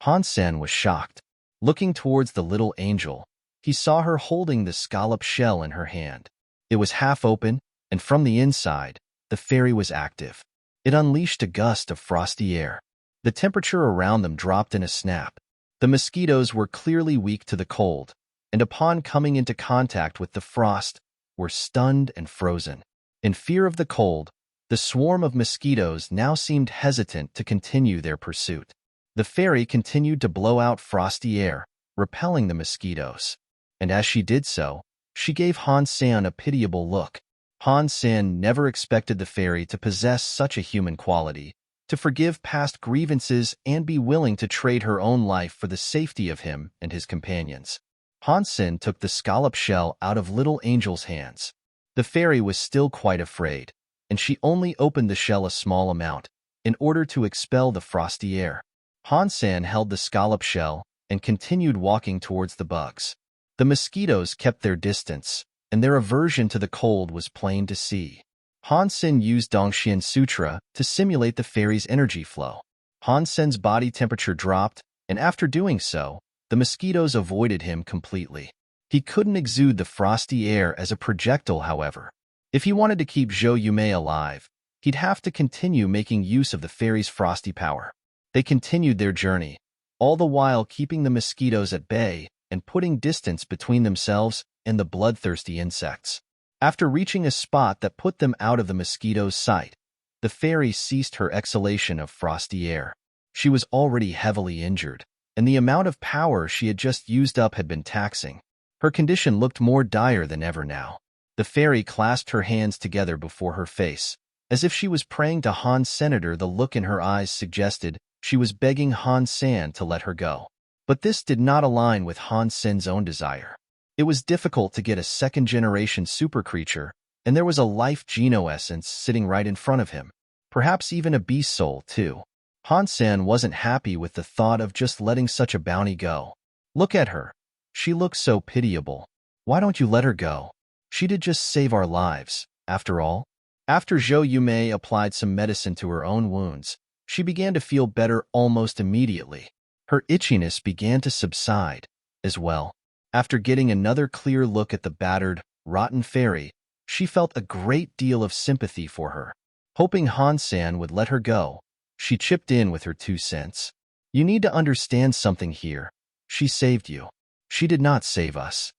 Han Sen was shocked. Looking towards the little angel, he saw her holding the scallop shell in her hand. It was half open, and from the inside, the fairy was active. It unleashed a gust of frosty air. The temperature around them dropped in a snap. The mosquitoes were clearly weak to the cold, and upon coming into contact with the frost, were stunned and frozen. In fear of the cold, the swarm of mosquitoes now seemed hesitant to continue their pursuit. The fairy continued to blow out frosty air, repelling the mosquitoes. And as she did so, she gave Han Sen a pitiable look. Han Sen never expected the fairy to possess such a human quality, to forgive past grievances and be willing to trade her own life for the safety of him and his companions. Han Sen took the scallop shell out of little Angel's hands. The fairy was still quite afraid, and she only opened the shell a small amount, in order to expel the frosty air. Han Sen held the scallop shell and continued walking towards the bugs. The mosquitoes kept their distance, and their aversion to the cold was plain to see. Han Sen used Dongxian Sutra to simulate the fairy's energy flow. Han Sen's body temperature dropped, and after doing so, the mosquitoes avoided him completely. He couldn't exude the frosty air as a projectile, however. If he wanted to keep Zhou Yumei alive, he'd have to continue making use of the fairy's frosty power. They continued their journey, all the while keeping the mosquitoes at bay and putting distance between themselves and the bloodthirsty insects. After reaching a spot that put them out of the mosquitoes' sight, the fairy ceased her exhalation of frosty air. She was already heavily injured, and the amount of power she had just used up had been taxing. Her condition looked more dire than ever now. The fairy clasped her hands together before her face, as if she was praying to Han Senator. The look in her eyes suggested she was begging Han Sen to let her go. But this did not align with Han Sen's own desire. It was difficult to get a second-generation super creature, and there was a life geno-essence sitting right in front of him. Perhaps even a beast soul, too. Han Sen wasn't happy with the thought of just letting such a bounty go. Look at her. She looks so pitiable. Why don't you let her go? She did just save our lives, after all. After Zhou Yumei applied some medicine to her own wounds, she began to feel better almost immediately. Her itchiness began to subside, as well. After getting another clear look at the battered, rotten fairy, she felt a great deal of sympathy for her. Hoping Han Sen would let her go, she chipped in with her 2 cents. You need to understand something here. She saved you. She did not save us.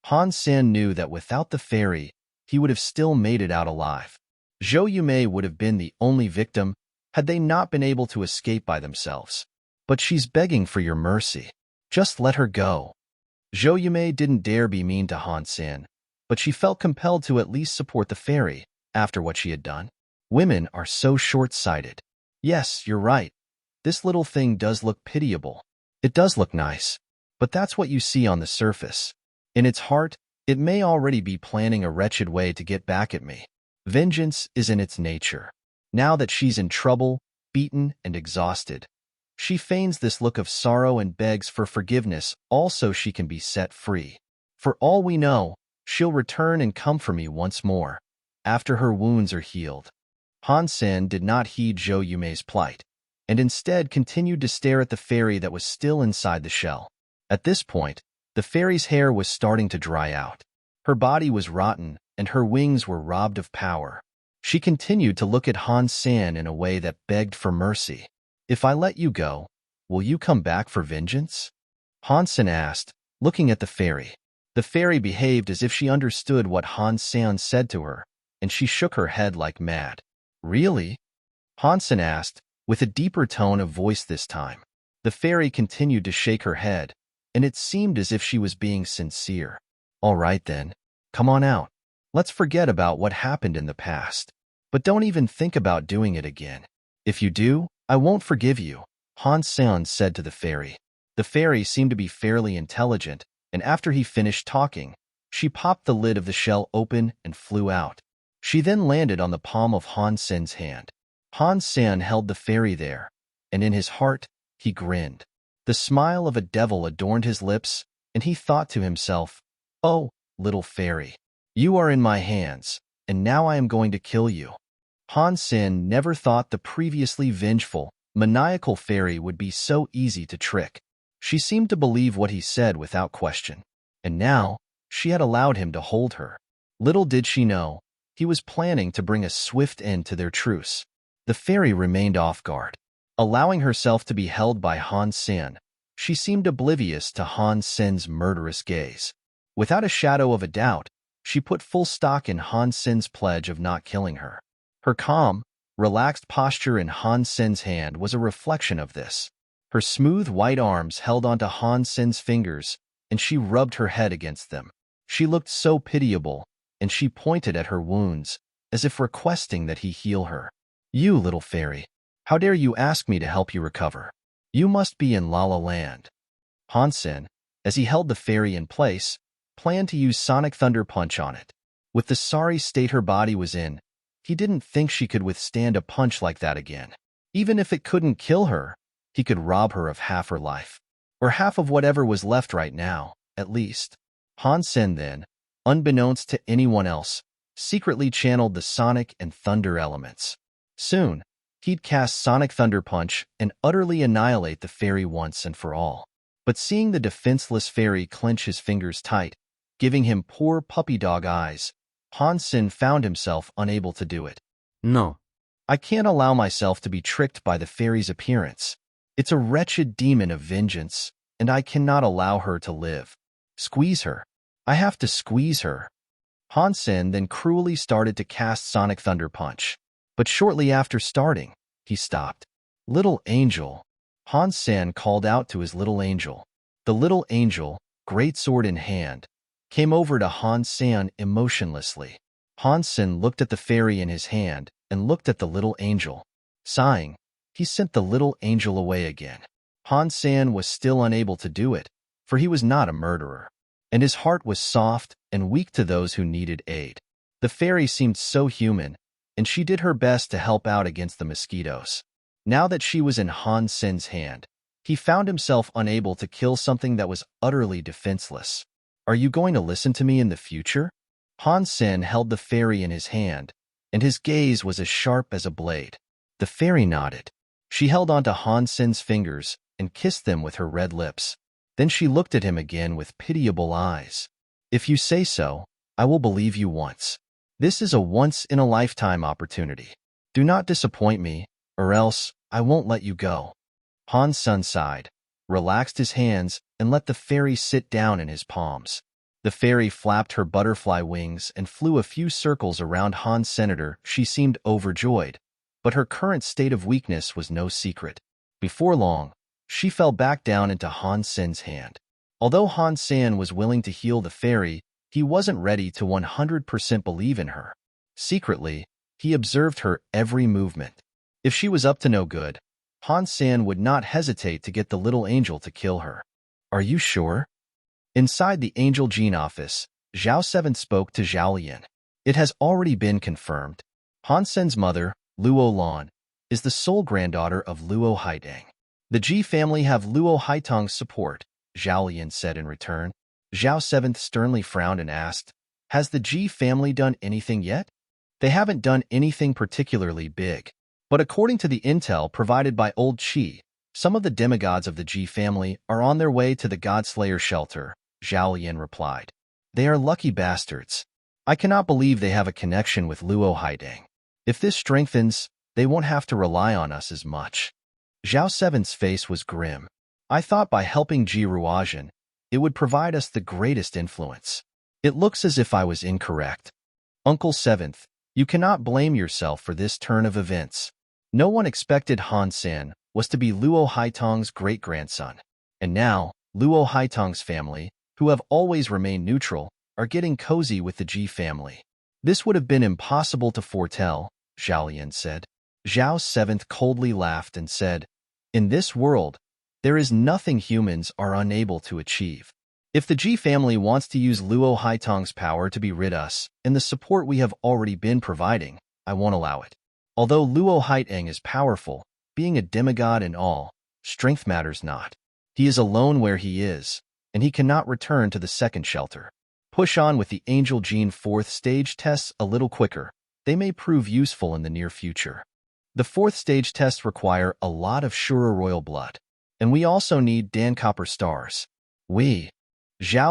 Han Sen knew that without the fairy, he would have still made it out alive. Zhou Yumei would have been the only victim had they not been able to escape by themselves. But she's begging for your mercy. Just let her go. Zhou Yumei didn't dare be mean to Han Sen, but she felt compelled to at least support the fairy after what she had done. Women are so short-sighted. Yes, you're right. This little thing does look pitiable. It does look nice, but that's what you see on the surface. In its heart, it may already be planning a wretched way to get back at me. Vengeance is in its nature. Now that she's in trouble, beaten, and exhausted, she feigns this look of sorrow and begs for forgiveness also she can be set free. For all we know, she'll return and come for me once more, after her wounds are healed. Han Sen did not heed Zhou Yumei's plight, and instead continued to stare at the fairy that was still inside the shell. At this point, the fairy's hair was starting to dry out. Her body was rotten, and her wings were robbed of power. She continued to look at Han Sen in a way that begged for mercy. If I let you go, will you come back for vengeance? Han Sen asked, looking at the fairy. The fairy behaved as if she understood what Han Sen said to her, and she shook her head like mad. Really? Han Sen asked, with a deeper tone of voice this time. The fairy continued to shake her head, and it seemed as if she was being sincere. All right then, come on out. Let's forget about what happened in the past. But don't even think about doing it again. If you do, I won't forgive you, Han Sen said to the fairy. The fairy seemed to be fairly intelligent, and after he finished talking, she popped the lid of the shell open and flew out. She then landed on the palm of Han Sen's hand. Han Sen held the fairy there, and in his heart, he grinned. The smile of a devil adorned his lips, and he thought to himself, "Oh, little fairy, you are in my hands, and now I am going to kill you." Han Sen never thought the previously vengeful, maniacal fairy would be so easy to trick. She seemed to believe what he said without question, and now she had allowed him to hold her. Little did she know, he was planning to bring a swift end to their truce. The fairy remained off guard. Allowing herself to be held by Han Sen, she seemed oblivious to Han Sen's murderous gaze. Without a shadow of a doubt, she put full stock in Han Sen's pledge of not killing her. Her calm, relaxed posture in Han Sen's hand was a reflection of this. Her smooth white arms held onto Han Sen's fingers, and she rubbed her head against them. She looked so pitiable, and she pointed at her wounds, as if requesting that he heal her. You, little fairy, how dare you ask me to help you recover? You must be in La La Land. Han Sen, as he held the fairy in place, planned to use Sonic Thunder Punch on it. With the sorry state her body was in, he didn't think she could withstand a punch like that again. Even if it couldn't kill her, he could rob her of half her life. Or half of whatever was left right now, at least. Han Sen then, unbeknownst to anyone else, secretly channeled the Sonic and Thunder elements. Soon, he'd cast Sonic Thunder Punch and utterly annihilate the fairy once and for all. But seeing the defenseless fairy clench his fingers tight, giving him poor puppy dog eyes, Han Sen found himself unable to do it. No. I can't allow myself to be tricked by the fairy's appearance. It's a wretched demon of vengeance, and I cannot allow her to live. Squeeze her. I have to squeeze her. Han Sen then cruelly started to cast Sonic Thunder Punch. But shortly after starting, he stopped. Little angel. Han Sen called out to his little angel. The little angel, great sword in hand, came over to Han Sen emotionlessly. Han Sen looked at the fairy in his hand and looked at the little angel. Sighing, he sent the little angel away again. Han Sen was still unable to do it, for he was not a murderer, and his heart was soft and weak to those who needed aid. The fairy seemed so human, and she did her best to help out against the mosquitoes. Now that she was in Han Sen's hand, he found himself unable to kill something that was utterly defenseless. Are you going to listen to me in the future? Han Sen held the fairy in his hand, and his gaze was as sharp as a blade. The fairy nodded. She held onto Han Sen's fingers and kissed them with her red lips. Then she looked at him again with pitiable eyes. If you say so, I will believe you once. This is a once-in-a-lifetime opportunity. Do not disappoint me, or else I won't let you go. Han Sen sighed, relaxed his hands, and let the fairy sit down in his palms. The fairy flapped her butterfly wings and flew a few circles around Han Senator. She seemed overjoyed, but her current state of weakness was no secret. Before long, she fell back down into Han Sen's hand. Although Han Sen was willing to heal the fairy, he wasn't ready to 100% believe in her. Secretly, he observed her every movement. If she was up to no good, Han Sen would not hesitate to get the little angel to kill her. Are you sure? Inside the Angel Gene office, Zhao 7 spoke to Zhao Lian. It has already been confirmed. Han Sen's mother, Luo Lan, is the sole granddaughter of Luo Haidang. The Ji family have Luo Haitong's support, Zhao Lian said in return. Zhao 7 sternly frowned and asked, has the Ji family done anything yet? They haven't done anything particularly big. But according to the intel provided by Old Qi, some of the demigods of the Ji family are on their way to the Godslayer shelter, Zhao Lian replied. They are lucky bastards. I cannot believe they have a connection with Luo Haidang. If this strengthens, they won't have to rely on us as much. Zhao 7's face was grim. I thought by helping Ji Ruojian, it would provide us the greatest influence. It looks as if I was incorrect. Uncle 7th, you cannot blame yourself for this turn of events. No one expected Han Sen was to be Luo Haitong's great-grandson. And now, Luo Haitong's family, who have always remained neutral, are getting cozy with the Ji family. This would have been impossible to foretell, Zhao Lian said. Zhao 7th coldly laughed and said, in this world, there is nothing humans are unable to achieve. If the Ji family wants to use Luo Haitong's power to rid us and the support we have already been providing, I won't allow it. Although Luo Haitang is powerful, being a demigod and all, strength matters not. He is alone where he is, and he cannot return to the second shelter. Push on with the Angel Gene 4th stage tests a little quicker. They may prove useful in the near future. The 4th stage tests require a lot of Shura royal blood, and we also need Dan Copper stars. Zhao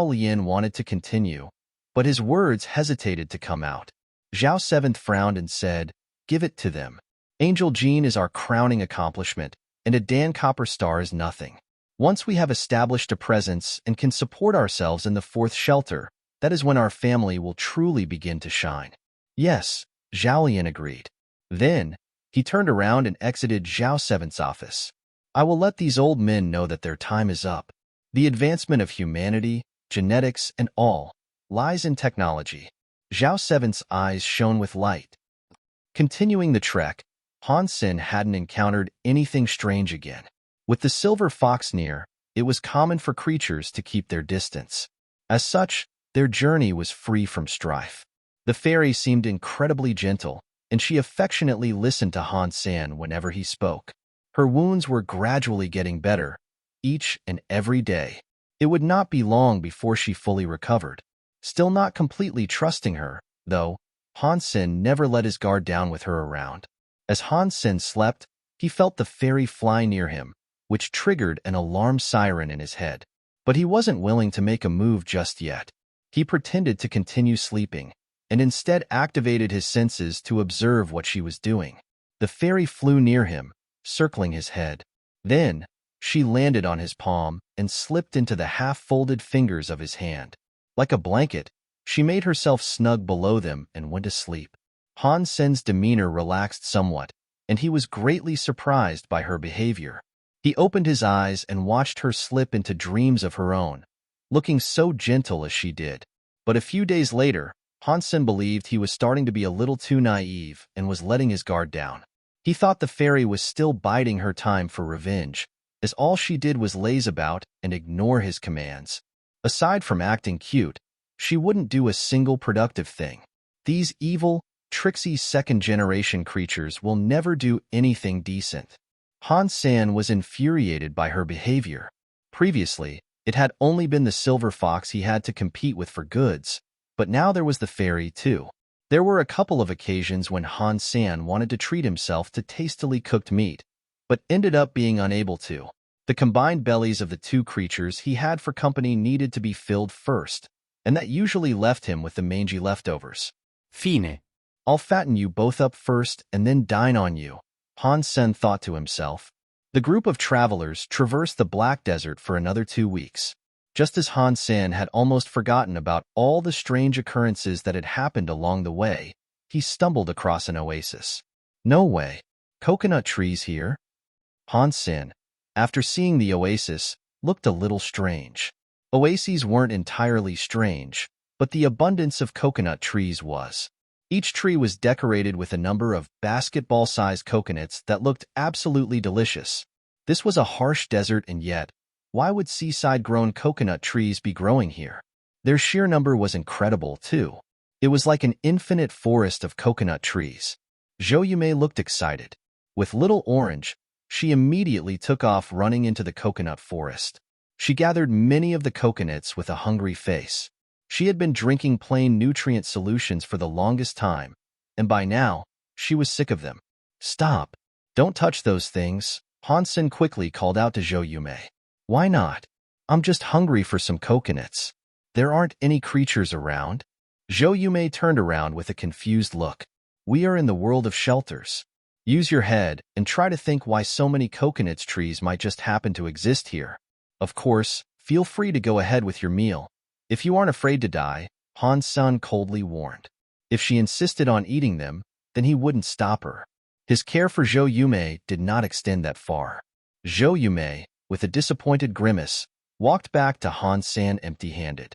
Lian wanted to continue, but his words hesitated to come out. Zhao 7th frowned and said, give it to them. Angel Gene is our crowning accomplishment, and a Dan Copper star is nothing. Once we have established a presence and can support ourselves in the 4th shelter, that is when our family will truly begin to shine. Yes, Zhao Lian agreed. Then, he turned around and exited Zhao 7th's office. I will let these old men know that their time is up. The advancement of humanity, genetics, and all lies in technology. Zhao 7th's eyes shone with light. Continuing the trek, Han Sen hadn't encountered anything strange again. With the silver fox near, it was common for creatures to keep their distance. As such, their journey was free from strife. The fairy seemed incredibly gentle, and she affectionately listened to Han Sen whenever he spoke. Her wounds were gradually getting better, each and every day. It would not be long before she fully recovered. Still not completely trusting her, though, Han Sen never let his guard down with her around. As Han Sen slept, he felt the fairy fly near him, which triggered an alarm siren in his head. But he wasn't willing to make a move just yet. He pretended to continue sleeping, and instead activated his senses to observe what she was doing. The fairy flew near him, circling his head. Then, she landed on his palm and slipped into the half-folded fingers of his hand. Like a blanket, she made herself snug below them and went to sleep. Han Sen's demeanor relaxed somewhat, and he was greatly surprised by her behavior. He opened his eyes and watched her slip into dreams of her own, looking so gentle as she did. But a few days later, Han Sen believed he was starting to be a little too naive and was letting his guard down. He thought the fairy was still biding her time for revenge, as all she did was laze about and ignore his commands. Aside from acting cute, she wouldn't do a single productive thing. These evil, tricksy second-generation creatures will never do anything decent. Han Sen was infuriated by her behavior. Previously, it had only been the silver fox he had to compete with for goods, but now there was the fairy too. There were a couple of occasions when Han Sen wanted to treat himself to tastily cooked meat, but ended up being unable to. The combined bellies of the two creatures he had for company needed to be filled first, and that usually left him with the mangy leftovers. Fine. I'll fatten you both up first and then dine on you, Han Sen thought to himself. The group of travelers traversed the Black Desert for another 2 weeks. Just as Han Sen had almost forgotten about all the strange occurrences that had happened along the way, he stumbled across an oasis. No way. Coconut trees here? Han Sen, after seeing the oasis, looked a little strange. Oases weren't entirely strange, but the abundance of coconut trees was. Each tree was decorated with a number of basketball-sized coconuts that looked absolutely delicious. This was a harsh desert, and yet, why would seaside-grown coconut trees be growing here? Their sheer number was incredible, too. It was like an infinite forest of coconut trees. Zhou Yumei looked excited. With Little Orange, she immediately took off running into the coconut forest. She gathered many of the coconuts with a hungry face. She had been drinking plain nutrient solutions for the longest time, and by now, she was sick of them. Stop! Don't touch those things, Han Sen quickly called out to Zhou Yumei. Why not? I'm just hungry for some coconuts. There aren't any creatures around. Zhou Yumei turned around with a confused look. We are in the world of shelters. Use your head and try to think why so many coconut trees might just happen to exist here. Of course, feel free to go ahead with your meal. If you aren't afraid to die, Han Sen coldly warned. If she insisted on eating them, then he wouldn't stop her. His care for Zhou Yumei did not extend that far. Zhou Yumei, with a disappointed grimace, walked back to Han Sen empty-handed.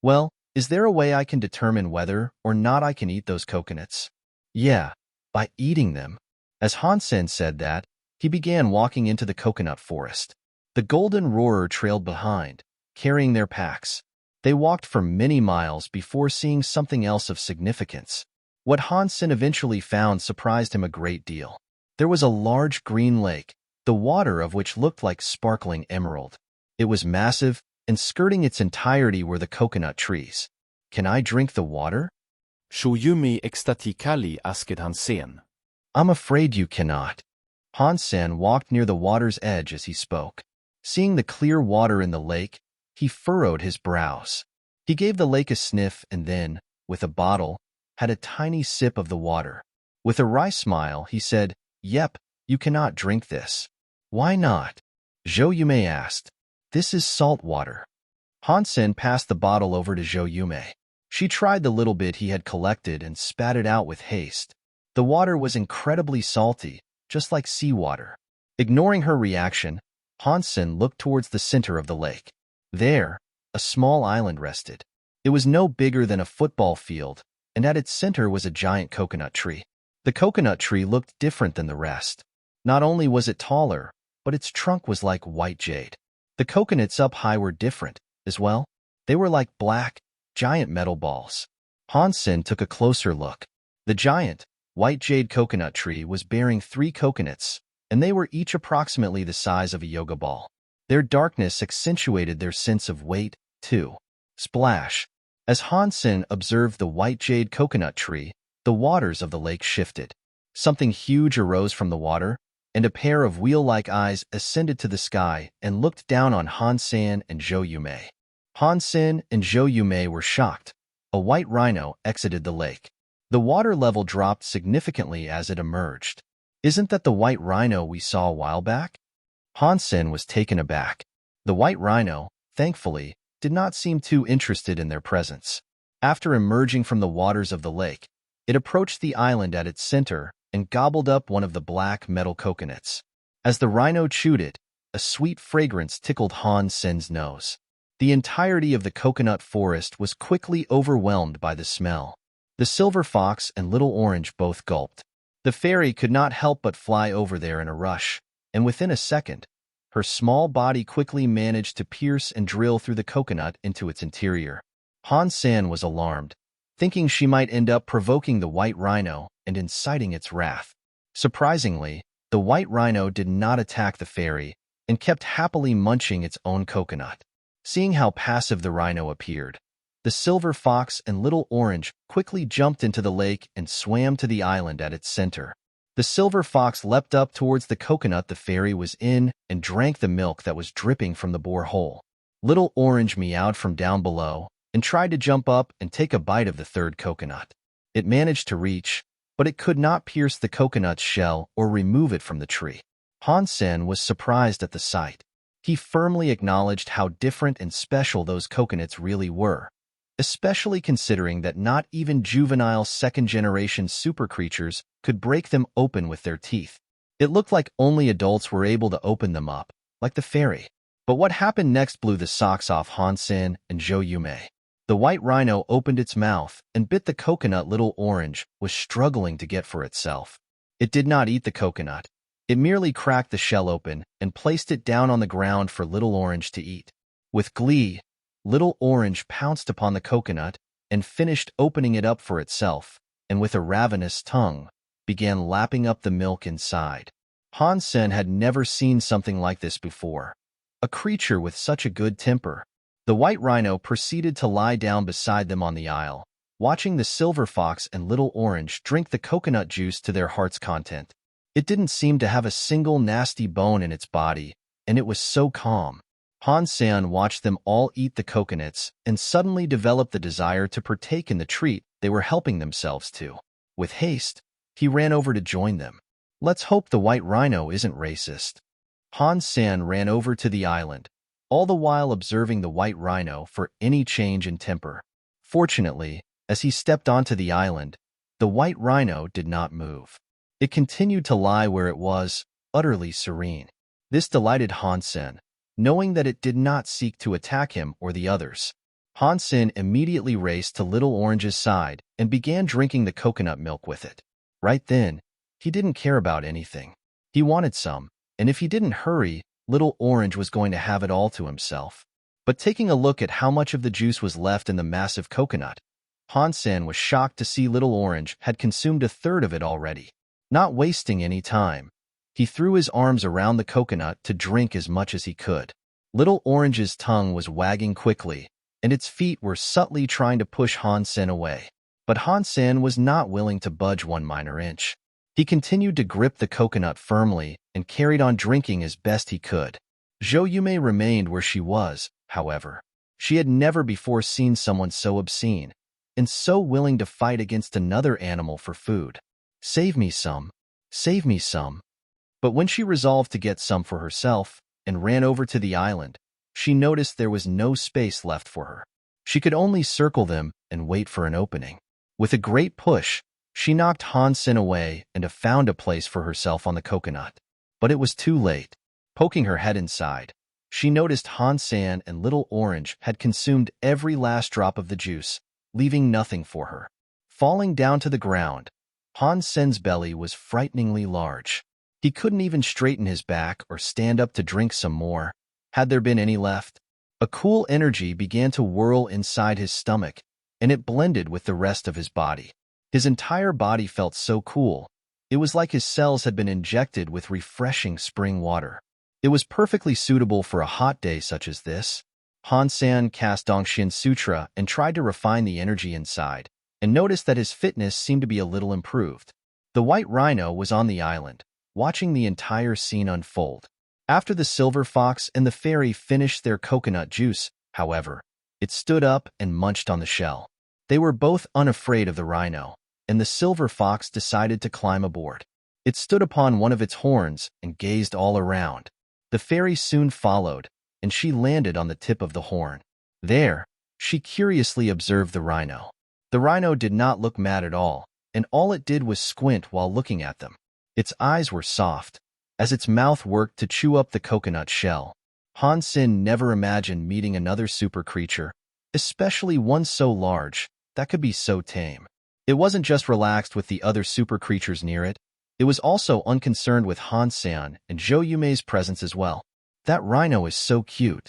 Well, is there a way I can determine whether or not I can eat those coconuts? Yeah, by eating them. As Han Sen said that, he began walking into the coconut forest. The golden roarer trailed behind, carrying their packs. They walked for many miles before seeing something else of significance. What Han Sen eventually found surprised him a great deal. There was a large green lake, the water of which looked like sparkling emerald. It was massive, and skirting its entirety were the coconut trees. Can I drink the water? Zhou Yumei ecstatically asked Han Sen. I'm afraid you cannot. Han Sen walked near the water's edge as he spoke. Seeing the clear water in the lake, he furrowed his brows. He gave the lake a sniff and then, with a bottle, had a tiny sip of the water. With a wry smile, he said, Yep, you cannot drink this. Why not? Zhou Yumei asked. This is salt water. Han Sen passed the bottle over to Zhou Yumei. She tried the little bit he had collected and spat it out with haste. The water was incredibly salty, just like seawater. Ignoring her reaction, Han Sen looked towards the center of the lake. There, a small island rested. It was no bigger than a football field, and at its center was a giant coconut tree. The coconut tree looked different than the rest. Not only was it taller, but its trunk was like white jade. The coconuts up high were different, as well. They were like black, giant metal balls. Han Sen took a closer look. The giant, white jade coconut tree was bearing 3 coconuts, and they were each approximately the size of a yoga ball. Their darkness accentuated their sense of weight, too. Splash! As Han Sen observed the white jade coconut tree, the waters of the lake shifted. Something huge arose from the water, and a pair of wheel-like eyes ascended to the sky and looked down on Han Sen and Zhou Yumei. Han Sen and Zhou Yumei were shocked. A white rhino exited the lake. The water level dropped significantly as it emerged. Isn't that the white rhino we saw a while back? Han Sen was taken aback. The white rhino, thankfully, did not seem too interested in their presence. After emerging from the waters of the lake, it approached the island at its center and gobbled up one of the black metal coconuts. As the rhino chewed it, a sweet fragrance tickled Han Sen's nose. The entirety of the coconut forest was quickly overwhelmed by the smell. The silver fox and Little Orange both gulped. The fairy could not help but fly over there in a rush, and within a second, her small body quickly managed to pierce and drill through the coconut into its interior. Han Sen was alarmed, thinking she might end up provoking the white rhino and inciting its wrath. Surprisingly, the white rhino did not attack the fairy and kept happily munching its own coconut. Seeing how passive the rhino appeared, the silver fox and Little Orange quickly jumped into the lake and swam to the island at its center. The silver fox leapt up towards the coconut the fairy was in and drank the milk that was dripping from the borehole. Little Orange meowed from down below and tried to jump up and take a bite of the third coconut. It managed to reach, but it could not pierce the coconut's shell or remove it from the tree. Han Sen was surprised at the sight. He firmly acknowledged how different and special those coconuts really were, especially considering that not even juvenile second-generation super creatures could break them open with their teeth. It looked like only adults were able to open them up, like the fairy. But what happened next blew the socks off Han Sen and Zhou Yumei. The white rhino opened its mouth and bit the coconut little orange was struggling to get for itself. It did not eat the coconut. It merely cracked the shell open and placed it down on the ground for little orange to eat. With glee, little orange pounced upon the coconut and finished opening it up for itself, and with a ravenous tongue, began lapping up the milk inside. Han Sen had never seen something like this before. A creature with such a good temper. The white rhino proceeded to lie down beside them on the aisle, watching the silver fox and little orange drink the coconut juice to their heart's content. It didn't seem to have a single nasty bone in its body, and it was so calm. Han Sen watched them all eat the coconuts and suddenly developed the desire to partake in the treat they were helping themselves to. With haste, he ran over to join them. Let's hope the white rhino isn't racist. Han Sen ran over to the island, all the while observing the white rhino for any change in temper. Fortunately, as he stepped onto the island, the white rhino did not move. It continued to lie where it was, utterly serene. This delighted Han Sen, knowing that it did not seek to attack him or the others. Han Sen immediately raced to Little Orange's side and began drinking the coconut milk with it. Right then, he didn't care about anything. He wanted some, and if he didn't hurry, Little Orange was going to have it all to himself. But taking a look at how much of the juice was left in the massive coconut, Han Sen was shocked to see Little Orange had consumed a third of it already. Not wasting any time, he threw his arms around the coconut to drink as much as he could. Little Orange's tongue was wagging quickly, and its feet were subtly trying to push Han Sen away. But Han Sen was not willing to budge one minor inch. He continued to grip the coconut firmly and carried on drinking as best he could. Zhou Yumei remained where she was, however. She had never before seen someone so obscene, and so willing to fight against another animal for food. Save me some. Save me some. But when she resolved to get some for herself and ran over to the island, she noticed there was no space left for her. She could only circle them and wait for an opening. With a great push, she knocked Han Sen away and found a place for herself on the coconut. But it was too late. Poking her head inside, she noticed Han Sen and Little Orange had consumed every last drop of the juice, leaving nothing for her. Falling down to the ground, Han Sen's belly was frighteningly large. He couldn't even straighten his back or stand up to drink some more, had there been any left. A cool energy began to whirl inside his stomach, and it blended with the rest of his body. His entire body felt so cool. It was like his cells had been injected with refreshing spring water. It was perfectly suitable for a hot day such as this. Han Sen cast Dongxian Sutra and tried to refine the energy inside, and noticed that his fitness seemed to be a little improved. The white rhino was on the island, watching the entire scene unfold. After the silver fox and the fairy finished their coconut juice, however, it stood up and munched on the shell. They were both unafraid of the rhino, and the silver fox decided to climb aboard. It stood upon one of its horns and gazed all around. The fairy soon followed, and she landed on the tip of the horn. There, she curiously observed the rhino. The rhino did not look mad at all, and all it did was squint while looking at them. Its eyes were soft, as its mouth worked to chew up the coconut shell. Han Sen never imagined meeting another super creature, especially one so large, that could be so tame. It wasn't just relaxed with the other super creatures near it, it was also unconcerned with Han Sen and Zhou Yumei's presence as well. That rhino is so cute,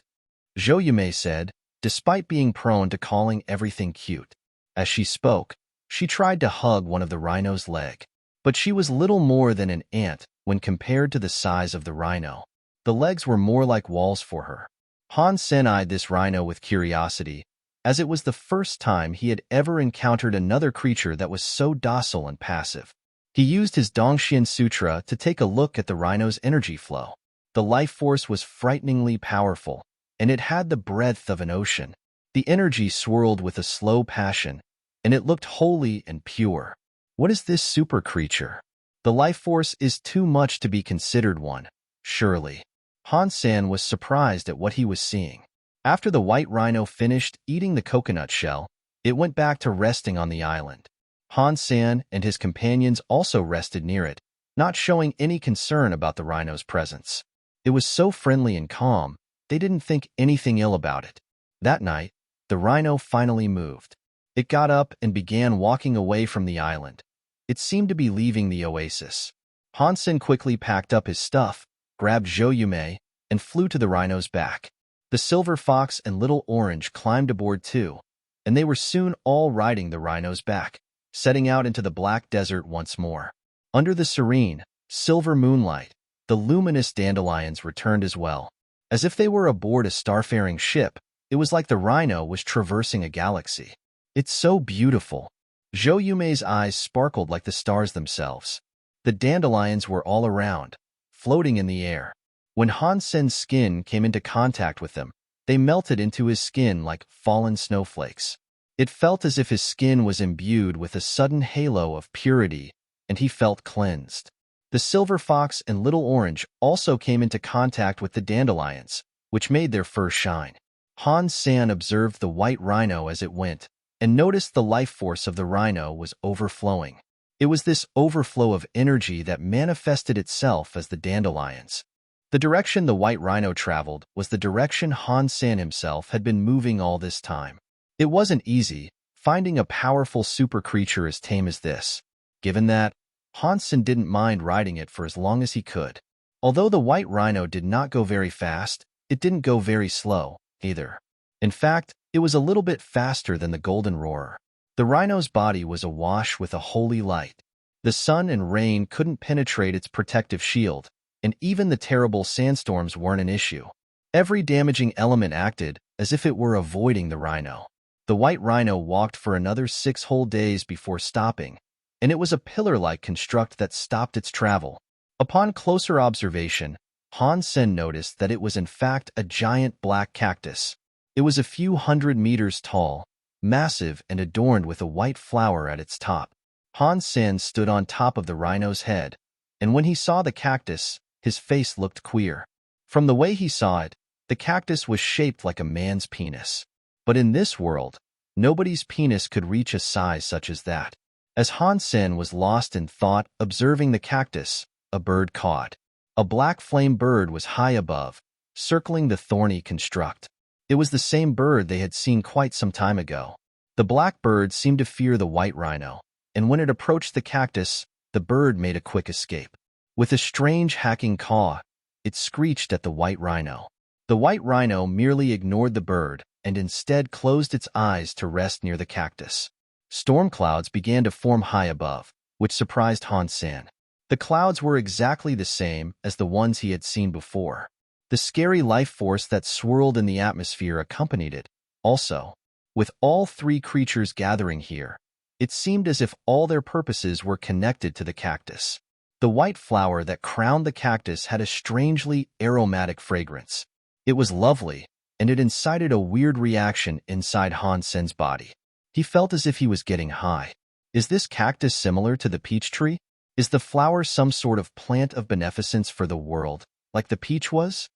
Zhou Yumei said, despite being prone to calling everything cute. As she spoke, she tried to hug one of the rhino's leg. But she was little more than an ant when compared to the size of the rhino. The legs were more like walls for her. Han Sen eyed this rhino with curiosity, as it was the first time he had ever encountered another creature that was so docile and passive. He used his Dongxian Sutra to take a look at the rhino's energy flow. The life force was frighteningly powerful, and it had the breadth of an ocean. The energy swirled with a slow passion, and it looked holy and pure. What is this super creature? The life force is too much to be considered one, surely. Han Sen was surprised at what he was seeing. After the white rhino finished eating the coconut shell, it went back to resting on the island. Han Sen and his companions also rested near it, not showing any concern about the rhino's presence. It was so friendly and calm, they didn't think anything ill about it. That night, the rhino finally moved. It got up and began walking away from the island. It seemed to be leaving the oasis. Han Sen quickly packed up his stuff, grabbed Zhou Yumei, and flew to the rhino's back. The silver fox and little orange climbed aboard too, and they were soon all riding the rhino's back, setting out into the black desert once more. Under the serene, silver moonlight, the luminous dandelions returned as well. As if they were aboard a starfaring ship, it was like the rhino was traversing a galaxy. It's so beautiful. Zhou Yumei's eyes sparkled like the stars themselves. The dandelions were all around, floating in the air. When Han Sen's skin came into contact with them, they melted into his skin like fallen snowflakes. It felt as if his skin was imbued with a sudden halo of purity, and he felt cleansed. The silver fox and little orange also came into contact with the dandelions, which made their fur shine. Han Sen observed the white rhino as it went, and noticed the life force of the rhino was overflowing. It was this overflow of energy that manifested itself as the dandelions. The direction the white rhino traveled was the direction Han Sen himself had been moving all this time. It wasn't easy, finding a powerful super creature as tame as this. Given that, Han Sen didn't mind riding it for as long as he could. Although the white rhino did not go very fast, it didn't go very slow, either. In fact, it was a little bit faster than the golden roarer. The rhino's body was awash with a holy light. The sun and rain couldn't penetrate its protective shield, and even the terrible sandstorms weren't an issue. Every damaging element acted as if it were avoiding the rhino. The white rhino walked for another 6 whole days before stopping, and it was a pillar-like construct that stopped its travel. Upon closer observation, Han Sen noticed that it was in fact a giant black cactus. It was a few 100 meters tall, massive and adorned with a white flower at its top. Han Sen stood on top of the rhino's head, and when he saw the cactus, his face looked queer. From the way he saw it, the cactus was shaped like a man's penis. But in this world, nobody's penis could reach a size such as that. As Han Sen was lost in thought observing the cactus, a bird cawed. A black flame bird was high above, circling the thorny construct. It was the same bird they had seen quite some time ago. The black bird seemed to fear the white rhino, and when it approached the cactus, the bird made a quick escape. With a strange hacking caw, it screeched at the white rhino. The white rhino merely ignored the bird and instead closed its eyes to rest near the cactus. Storm clouds began to form high above, which surprised Han Sen. The clouds were exactly the same as the ones he had seen before. The scary life force that swirled in the atmosphere accompanied it. Also, with all 3 creatures gathering here, it seemed as if all their purposes were connected to the cactus. The white flower that crowned the cactus had a strangely aromatic fragrance. It was lovely, and it incited a weird reaction inside Han Sen's body. He felt as if he was getting high. Is this cactus similar to the peach tree? Is the flower some sort of plant of beneficence for the world, like the peach was?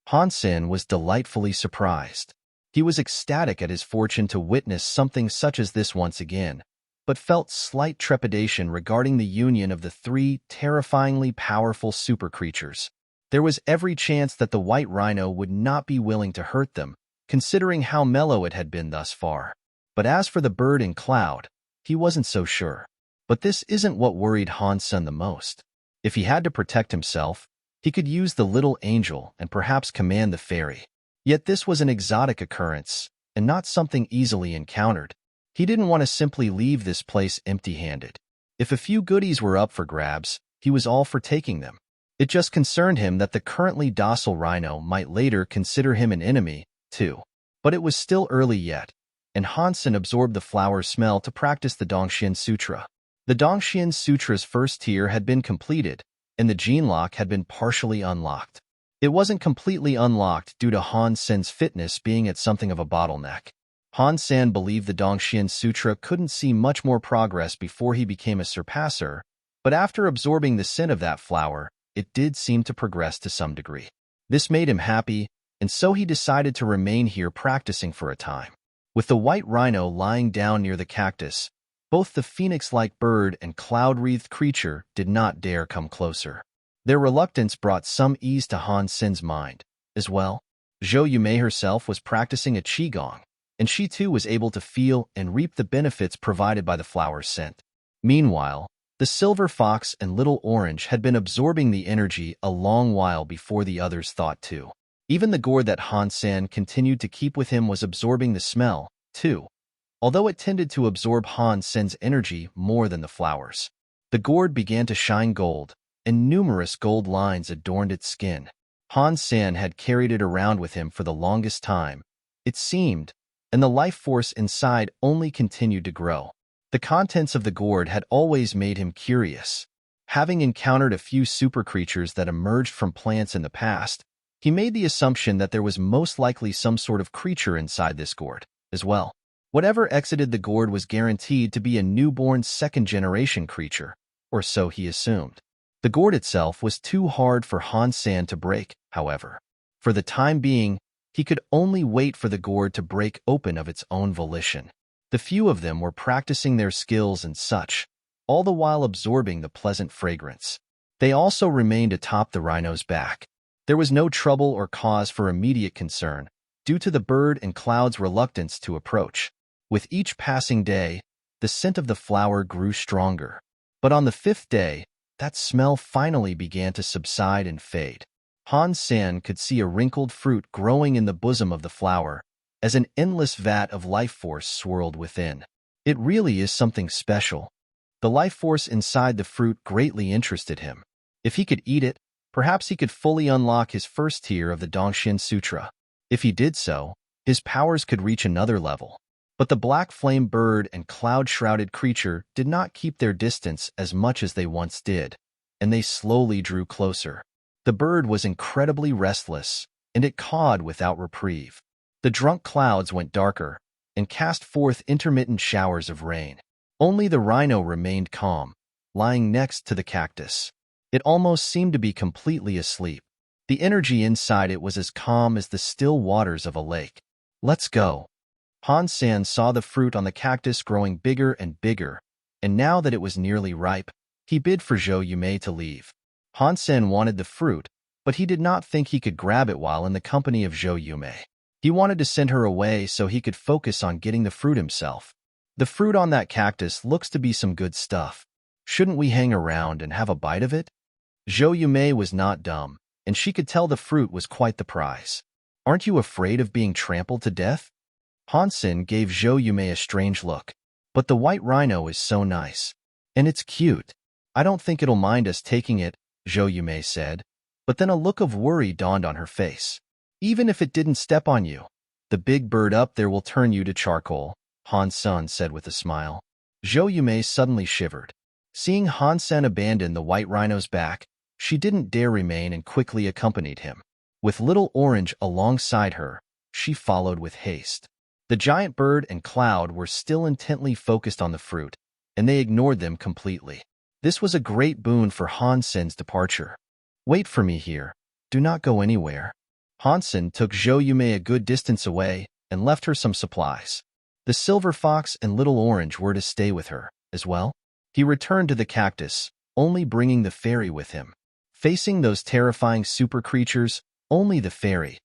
Han Sen was delightfully surprised. He was ecstatic at his fortune to witness something such as this once again, but felt slight trepidation regarding the union of the 3 terrifyingly powerful super creatures. There was every chance that the white rhino would not be willing to hurt them, considering how mellow it had been thus far. But as for the bird and cloud, he wasn't so sure. But this isn't what worried Han Sen the most. If he had to protect himself, he could use the little angel and perhaps command the fairy. Yet this was an exotic occurrence, and not something easily encountered. He didn't want to simply leave this place empty-handed. If a few goodies were up for grabs, he was all for taking them. It just concerned him that the currently docile rhino might later consider him an enemy, too. But it was still early yet, and Han Sen absorbed the flower smell to practice the Dongxian Sutra. The Dongxian Sutra's first tier had been completed, and the gene lock had been partially unlocked. It wasn't completely unlocked due to Han Sen's fitness being at something of a bottleneck. Han Sen believed the Dongxian Sutra couldn't see much more progress before he became a surpasser, but after absorbing the scent of that flower, it did seem to progress to some degree. This made him happy, and so he decided to remain here practicing for a time. With the white rhino lying down near the cactus, both the phoenix-like bird and cloud-wreathed creature did not dare come closer. Their reluctance brought some ease to Han Sen's mind. As well, Zhou Yumei herself was practicing a qigong, and she too was able to feel and reap the benefits provided by the flower's scent. Meanwhile, the silver fox and little orange had been absorbing the energy a long while before the others thought to. Even the gourd that Han Sen continued to keep with him was absorbing the smell, too, although it tended to absorb Han Sen's energy more than the flowers. The gourd began to shine gold, and numerous gold lines adorned its skin. Han Sen had carried it around with him for the longest time, it seemed, and the life force inside only continued to grow. The contents of the gourd had always made him curious. Having encountered a few super creatures that emerged from plants in the past, he made the assumption that there was most likely some sort of creature inside this gourd, as well. Whatever exited the gourd was guaranteed to be a newborn second-generation creature, or so he assumed. The gourd itself was too hard for Han Sen to break, however. For the time being, he could only wait for the gourd to break open of its own volition. The few of them were practicing their skills and such, all the while absorbing the pleasant fragrance. They also remained atop the rhino's back. There was no trouble or cause for immediate concern, due to the bird and cloud's reluctance to approach. With each passing day, the scent of the flower grew stronger. But on the 5th day, that smell finally began to subside and fade. Han Sen could see a wrinkled fruit growing in the bosom of the flower, as an endless vat of life force swirled within. It really is something special. The life force inside the fruit greatly interested him. If he could eat it, perhaps he could fully unlock his first tier of the Dongshin Sutra. If he did so, his powers could reach another level. But the black flame bird and cloud-shrouded creature did not keep their distance as much as they once did, and they slowly drew closer. The bird was incredibly restless, and it cawed without reprieve. The drunk clouds went darker, and cast forth intermittent showers of rain. Only the rhino remained calm, lying next to the cactus. It almost seemed to be completely asleep. The energy inside it was as calm as the still waters of a lake. Let's go. Han Sen saw the fruit on the cactus growing bigger and bigger, and now that it was nearly ripe, he bid for Zhou Yumei to leave. Han Sen wanted the fruit, but he did not think he could grab it while in the company of Zhou Yumei. He wanted to send her away so he could focus on getting the fruit himself. The fruit on that cactus looks to be some good stuff. Shouldn't we hang around and have a bite of it? Zhou Yumei was not dumb, and she could tell the fruit was quite the prize. Aren't you afraid of being trampled to death? Han Sen gave Zhou Yumei a strange look. But the white rhino is so nice. And it's cute. I don't think it'll mind us taking it, Zhou Yumei said. But then a look of worry dawned on her face. Even if it didn't step on you, the big bird up there will turn you to charcoal, Han Sen said with a smile. Zhou Yumei suddenly shivered. Seeing Han Sen abandon the white rhino's back, she didn't dare remain and quickly accompanied him. With little orange alongside her, she followed with haste. The giant bird and cloud were still intently focused on the fruit, and they ignored them completely. This was a great boon for Han Sen's departure. Wait for me here. Do not go anywhere. Han Sen took Zhou Yumei a good distance away and left her some supplies. The silver fox and little orange were to stay with her, as well. He returned to the cactus, only bringing the fairy with him. Facing those terrifying super creatures, only the fairy,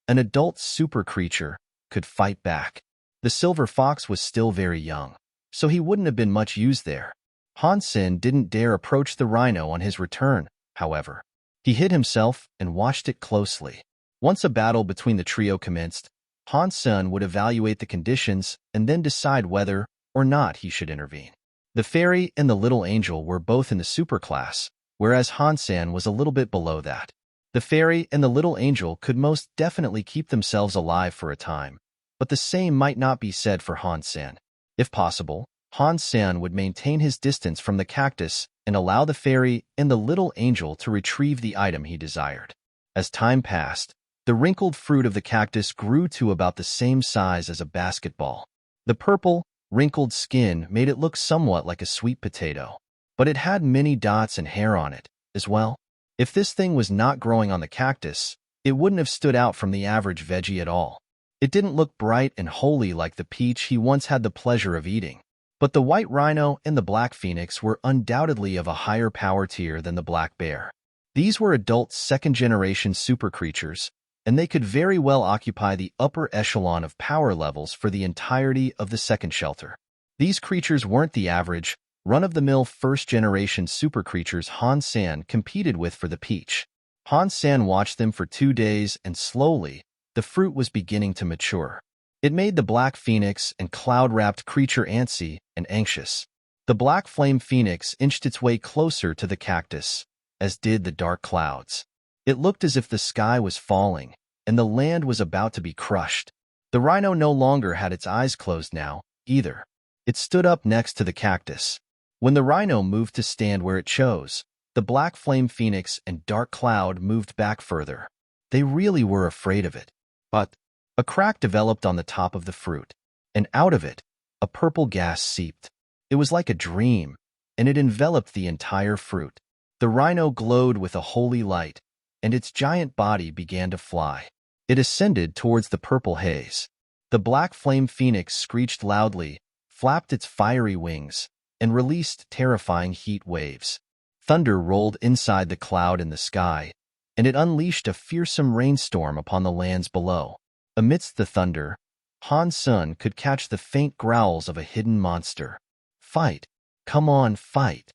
an adult super creature, could fight back. The silver fox was still very young, so he wouldn't have been much use there. Han Sen didn't dare approach the rhino on his return, however. He hid himself and watched it closely. Once a battle between the trio commenced, Han Sen would evaluate the conditions and then decide whether or not he should intervene. The fairy and the little angel were both in the super class, whereas Han Sen was a little bit below that. The fairy and the little angel could most definitely keep themselves alive for a time, but the same might not be said for Han Sen. If possible, Han Sen would maintain his distance from the cactus and allow the fairy and the little angel to retrieve the item he desired. As time passed, the wrinkled fruit of the cactus grew to about the same size as a basketball. The purple, wrinkled skin made it look somewhat like a sweet potato, but it had many dots and hair on it, as well. If this thing was not growing on the cactus, it wouldn't have stood out from the average veggie at all. It didn't look bright and holy like the peach he once had the pleasure of eating. But the white rhino and the black phoenix were undoubtedly of a higher power tier than the black bear. These were adult second-generation super creatures, and they could very well occupy the upper echelon of power levels for the entirety of the second shelter. These creatures weren't the average, run-of-the-mill first-generation super creatures Han Sen competed with for the peach. Han Sen watched them for 2 days, and slowly, the fruit was beginning to mature. It made the black phoenix and cloud-wrapped creature antsy and anxious. The black flame phoenix inched its way closer to the cactus, as did the dark clouds. It looked as if the sky was falling, and the land was about to be crushed. The rhino no longer had its eyes closed now, either. It stood up next to the cactus. When the rhino moved to stand where it chose, the black flame phoenix and dark cloud moved back further. They really were afraid of it. But a crack developed on the top of the fruit, and out of it, a purple gas seeped. It was like a dream, and it enveloped the entire fruit. The rhino glowed with a holy light, and its giant body began to fly. It ascended towards the purple haze. The black flame phoenix screeched loudly, flapped its fiery wings, and released terrifying heat waves. Thunder rolled inside the cloud in the sky, and it unleashed a fearsome rainstorm upon the lands below. Amidst the thunder, Han Sen could catch the faint growls of a hidden monster. Fight! Come on, fight!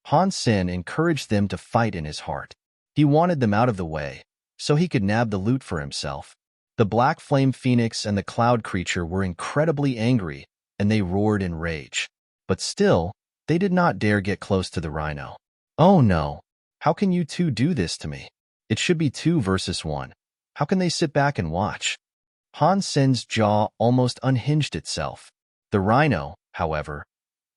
Han Sen encouraged them to fight in his heart. He wanted them out of the way, so he could nab the loot for himself. The black flame phoenix and the cloud creature were incredibly angry, and they roared in rage. But still, they did not dare get close to the rhino. Oh no! How can you two do this to me? It should be 2 versus 1. How can they sit back and watch? Han Sen's jaw almost unhinged itself. The rhino, however,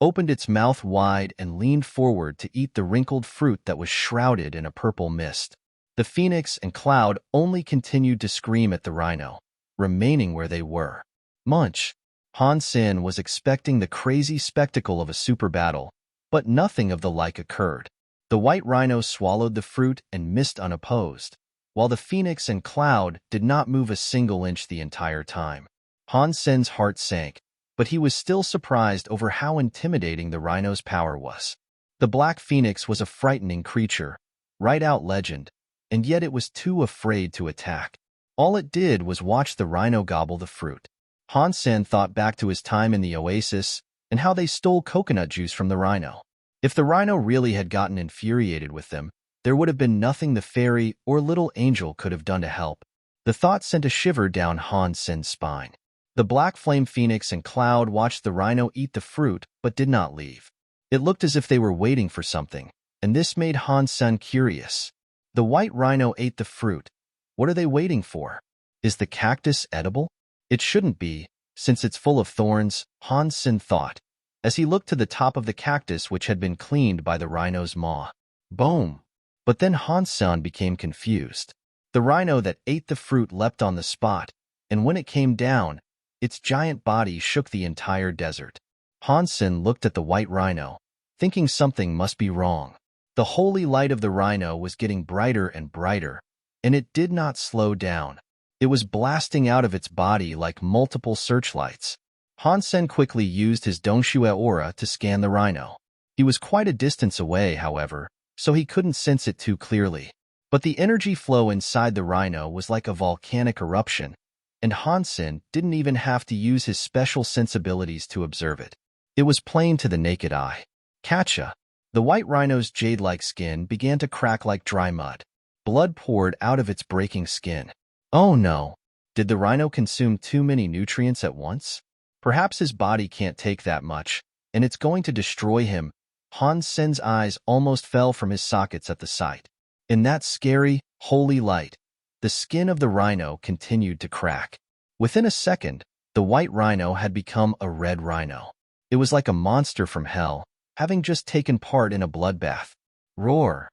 opened its mouth wide and leaned forward to eat the wrinkled fruit that was shrouded in a purple mist. The phoenix and cloud only continued to scream at the rhino, remaining where they were. Munch! Han Sen was expecting the crazy spectacle of a super battle, but nothing of the like occurred. The white rhino swallowed the fruit and missed unopposed, while the phoenix and cloud did not move a single inch the entire time. Han Sen's heart sank, but he was still surprised over how intimidating the rhino's power was. The black phoenix was a frightening creature, right out legend, and yet it was too afraid to attack. All it did was watch the rhino gobble the fruit. Han Sen thought back to his time in the oasis and how they stole coconut juice from the rhino. If the rhino really had gotten infuriated with them, there would have been nothing the fairy or little angel could have done to help. The thought sent a shiver down Han Sen's spine. The black flame phoenix and cloud watched the rhino eat the fruit but did not leave. It looked as if they were waiting for something, and this made Han Sen curious. The white rhino ate the fruit. What are they waiting for? Is the cactus edible? It shouldn't be, since it's full of thorns, Han Sen thought, as he looked to the top of the cactus which had been cleaned by the rhino's maw. Boom! But then Han Sen became confused. The rhino that ate the fruit leapt on the spot, and when it came down, its giant body shook the entire desert. Han Sen looked at the white rhino, thinking something must be wrong. The holy light of the rhino was getting brighter and brighter, and it did not slow down. It was blasting out of its body like multiple searchlights. Han Sen quickly used his Dongxue aura to scan the rhino. He was quite a distance away, however, so he couldn't sense it too clearly. But the energy flow inside the rhino was like a volcanic eruption, and Han Sen didn't even have to use his special sensibilities to observe it. It was plain to the naked eye. Catcha! The white rhino's jade-like skin began to crack like dry mud. Blood poured out of its breaking skin. Oh no! Did the rhino consume too many nutrients at once? Perhaps his body can't take that much, and it's going to destroy him. Han Sen's eyes almost fell from his sockets at the sight. In that scary, holy light, the skin of the rhino continued to crack. Within a second, the white rhino had become a red rhino. It was like a monster from hell, having just taken part in a bloodbath. Roar!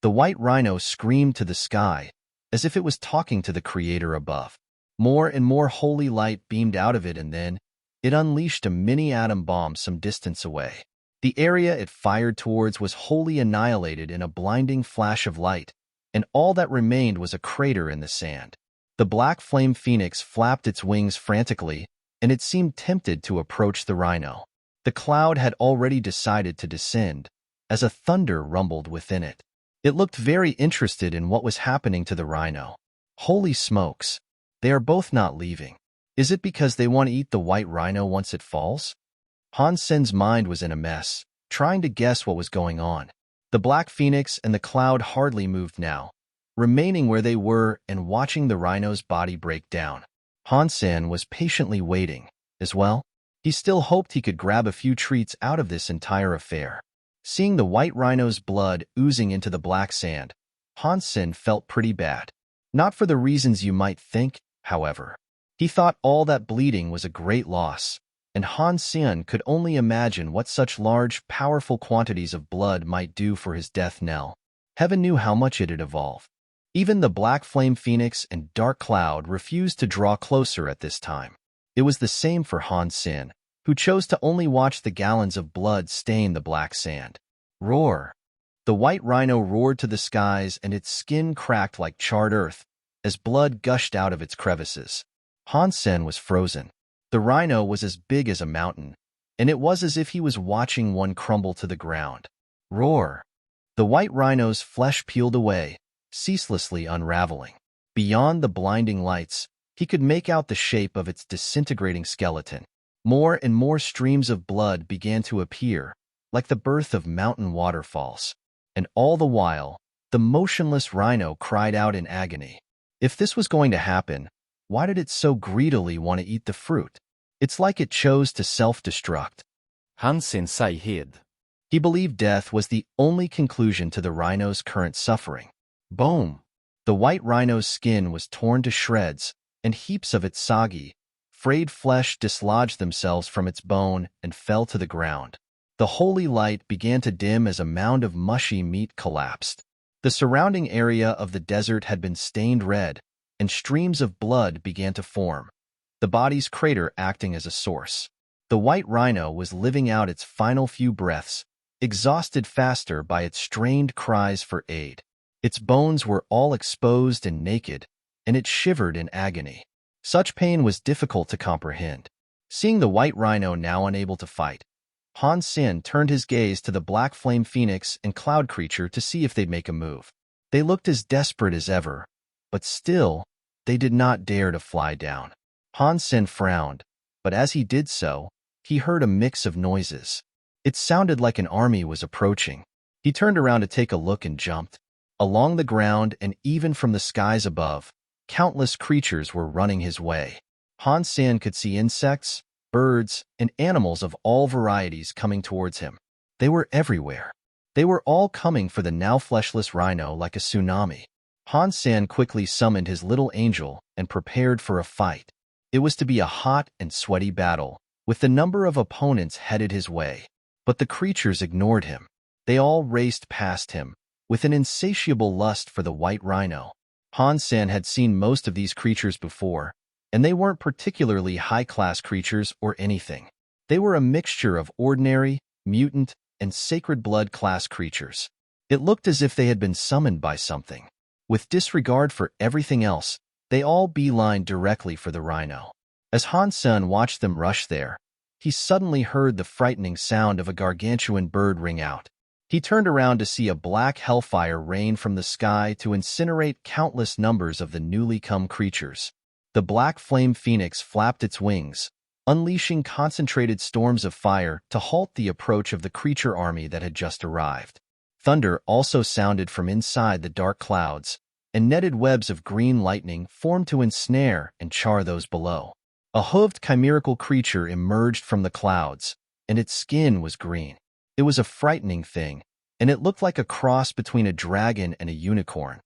The white rhino screamed to the sky, as if it was talking to the creator above. More and more holy light beamed out of it, and then it unleashed a mini atom bomb some distance away. The area it fired towards was wholly annihilated in a blinding flash of light, and all that remained was a crater in the sand. The black flame phoenix flapped its wings frantically, and it seemed tempted to approach the rhino. The cloud had already decided to descend, as a thunder rumbled within it. It looked very interested in what was happening to the rhino. Holy smokes! They are both not leaving. Is it because they want to eat the white rhino once it falls? Han Sen's mind was in a mess, trying to guess what was going on. The black phoenix and the cloud hardly moved now, remaining where they were and watching the rhino's body break down. Han Sen was patiently waiting, as well. He still hoped he could grab a few treats out of this entire affair. Seeing the white rhino's blood oozing into the black sand, Han Sen felt pretty bad. Not for the reasons you might think, however. He thought all that bleeding was a great loss, and Han Sen could only imagine what such large, powerful quantities of blood might do for his death knell. Heaven knew how much it'd evolve. Even the black flame phoenix and dark cloud refused to draw closer at this time. It was the same for Han Sen, who chose to only watch the gallons of blood stain the black sand. Roar! The white rhino roared to the skies, and its skin cracked like charred earth as blood gushed out of its crevices. Han Sen was frozen. The rhino was as big as a mountain, and it was as if he was watching one crumble to the ground. Roar! The white rhino's flesh peeled away, ceaselessly unraveling. Beyond the blinding lights, he could make out the shape of its disintegrating skeleton. More and more streams of blood began to appear, like the birth of mountain waterfalls. And all the while, the motionless rhino cried out in agony. If this was going to happen, why did it so greedily want to eat the fruit? It's like it chose to self-destruct. Han Sen hid. He believed death was the only conclusion to the rhino's current suffering. Boom! The white rhino's skin was torn to shreds, and heaps of its soggy, frayed flesh dislodged themselves from its bone and fell to the ground. The holy light began to dim as a mound of mushy meat collapsed. The surrounding area of the desert had been stained red, and streams of blood began to form, the body's crater acting as a source. The white rhino was living out its final few breaths, exhausted faster by its strained cries for aid. Its bones were all exposed and naked, and it shivered in agony. Such pain was difficult to comprehend. Seeing the white rhino now unable to fight, Han Sen turned his gaze to the black flame phoenix and cloud creature to see if they'd make a move. They looked as desperate as ever, but still, they did not dare to fly down. Han Sen frowned, but as he did so, he heard a mix of noises. It sounded like an army was approaching. He turned around to take a look and jumped. Along the ground and even from the skies above, countless creatures were running his way. Han Sen could see insects, birds, and animals of all varieties coming towards him. They were everywhere. They were all coming for the now fleshless rhino like a tsunami. Han Sen quickly summoned his little angel and prepared for a fight. It was to be a hot and sweaty battle, with the number of opponents headed his way. But the creatures ignored him. They all raced past him, with an insatiable lust for the white rhino. Han Sen had seen most of these creatures before, and they weren't particularly high-class creatures or anything. They were a mixture of ordinary, mutant, and sacred blood class creatures. It looked as if they had been summoned by something. With disregard for everything else, they all beelined directly for the rhino. As Han Sen watched them rush there, he suddenly heard the frightening sound of a gargantuan bird ring out. He turned around to see a black hellfire rain from the sky to incinerate countless numbers of the newly come creatures. The black flame phoenix flapped its wings, unleashing concentrated storms of fire to halt the approach of the creature army that had just arrived. Thunder also sounded from inside the dark clouds, and netted webs of green lightning formed to ensnare and char those below. A hooved chimerical creature emerged from the clouds, and its skin was green. It was a frightening thing, and it looked like a cross between a dragon and a unicorn.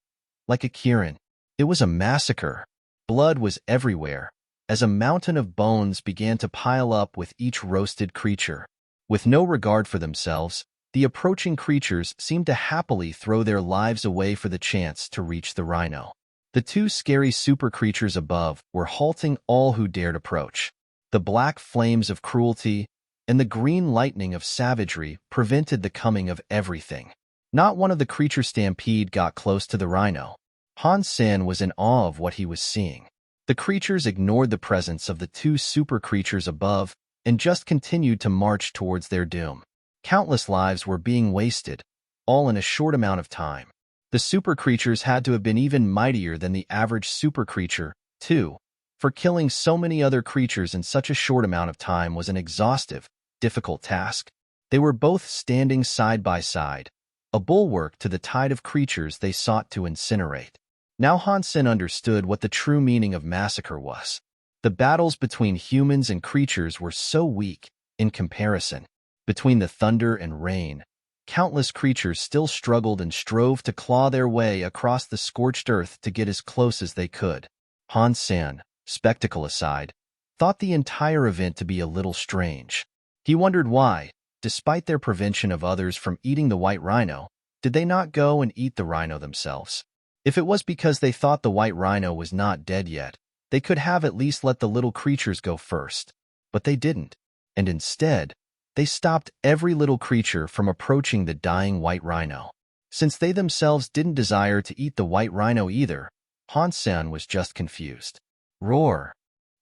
Like a Kirin. It was a massacre. Blood was everywhere, as a mountain of bones began to pile up with each roasted creature. With no regard for themselves, the approaching creatures seemed to happily throw their lives away for the chance to reach the rhino. The two scary super creatures above were halting all who dared approach. The black flames of cruelty and the green lightning of savagery prevented the coming of everything. Not one of the creature stampede got close to the rhino. Han Sen was in awe of what he was seeing. The creatures ignored the presence of the two super creatures above and just continued to march towards their doom. Countless lives were being wasted, all in a short amount of time. The super creatures had to have been even mightier than the average super creature, too, for killing so many other creatures in such a short amount of time was an exhaustive, difficult task. They were both standing side by side, a bulwark to the tide of creatures they sought to incinerate. Now Han Sen understood what the true meaning of massacre was. The battles between humans and creatures were so weak, in comparison. Between the thunder and rain, countless creatures still struggled and strove to claw their way across the scorched earth to get as close as they could. Han Sen, spectacle aside, thought the entire event to be a little strange. He wondered why, despite their prevention of others from eating the white rhino, did they not go and eat the rhino themselves? If it was because they thought the white rhino was not dead yet, they could have at least let the little creatures go first. But they didn't, and instead, they stopped every little creature from approaching the dying white rhino. Since they themselves didn't desire to eat the white rhino either, Han Sen was just confused. Roar!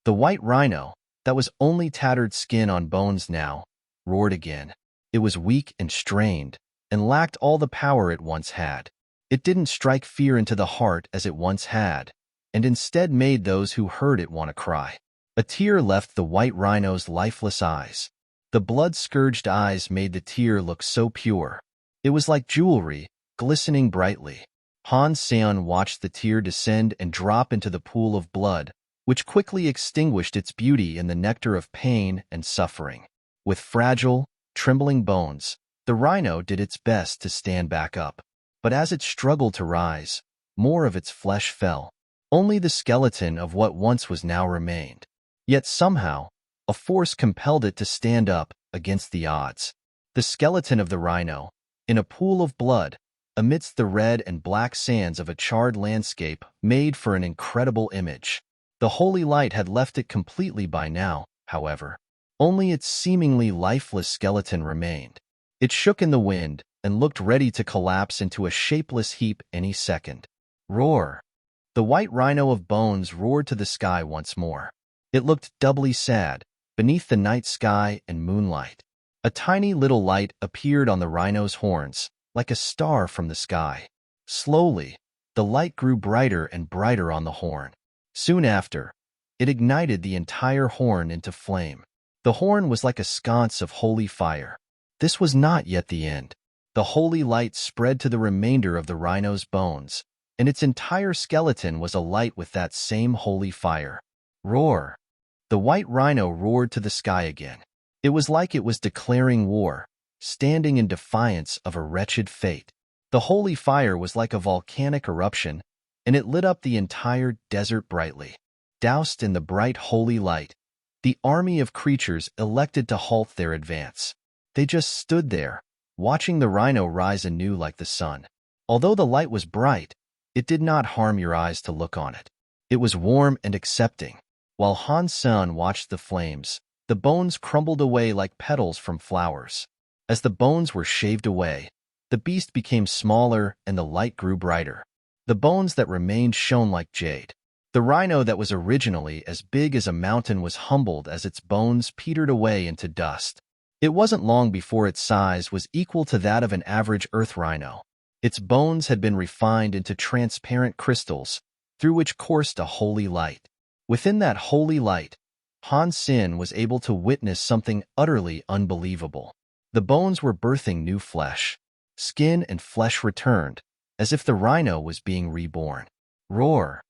The white rhino, that was only tattered skin on bones now, roared again. It was weak and strained, and lacked all the power it once had. It didn't strike fear into the heart as it once had, and instead made those who heard it want to cry. A tear left the white rhino's lifeless eyes. The blood-scourged eyes made the tear look so pure. It was like jewelry, glistening brightly. Han Sen watched the tear descend and drop into the pool of blood, which quickly extinguished its beauty in the nectar of pain and suffering. With fragile, trembling bones, the rhino did its best to stand back up. But as it struggled to rise, more of its flesh fell. Only the skeleton of what once was now remained. Yet somehow, a force compelled it to stand up against the odds. The skeleton of the rhino, in a pool of blood, amidst the red and black sands of a charred landscape, made for an incredible image. The holy light had left it completely by now, however. Only its seemingly lifeless skeleton remained. It shook in the wind and looked ready to collapse into a shapeless heap any second. Roar! The white rhino of bones roared to the sky once more. It looked doubly sad, beneath the night sky and moonlight. A tiny little light appeared on the rhino's horns, like a star from the sky. Slowly, the light grew brighter and brighter on the horn. Soon after, it ignited the entire horn into flame. The horn was like a sconce of holy fire. This was not yet the end. The holy light spread to the remainder of the rhino's bones, and its entire skeleton was alight with that same holy fire. Roar! The white rhino roared to the sky again. It was like it was declaring war, standing in defiance of a wretched fate. The holy fire was like a volcanic eruption, and it lit up the entire desert brightly. Doused in the bright holy light, the army of creatures elected to halt their advance. They just stood there, watching the rhino rise anew like the sun. Although the light was bright, it did not harm your eyes to look on it. It was warm and accepting. While Han Sen watched the flames, the bones crumbled away like petals from flowers. As the bones were shaved away, the beast became smaller and the light grew brighter. The bones that remained shone like jade. The rhino that was originally as big as a mountain was humbled as its bones petered away into dust. It wasn't long before its size was equal to that of an average earth rhino. Its bones had been refined into transparent crystals, through which coursed a holy light. Within that holy light, Han Sen was able to witness something utterly unbelievable. The bones were birthing new flesh. Skin and flesh returned, as if the rhino was being reborn. Roar!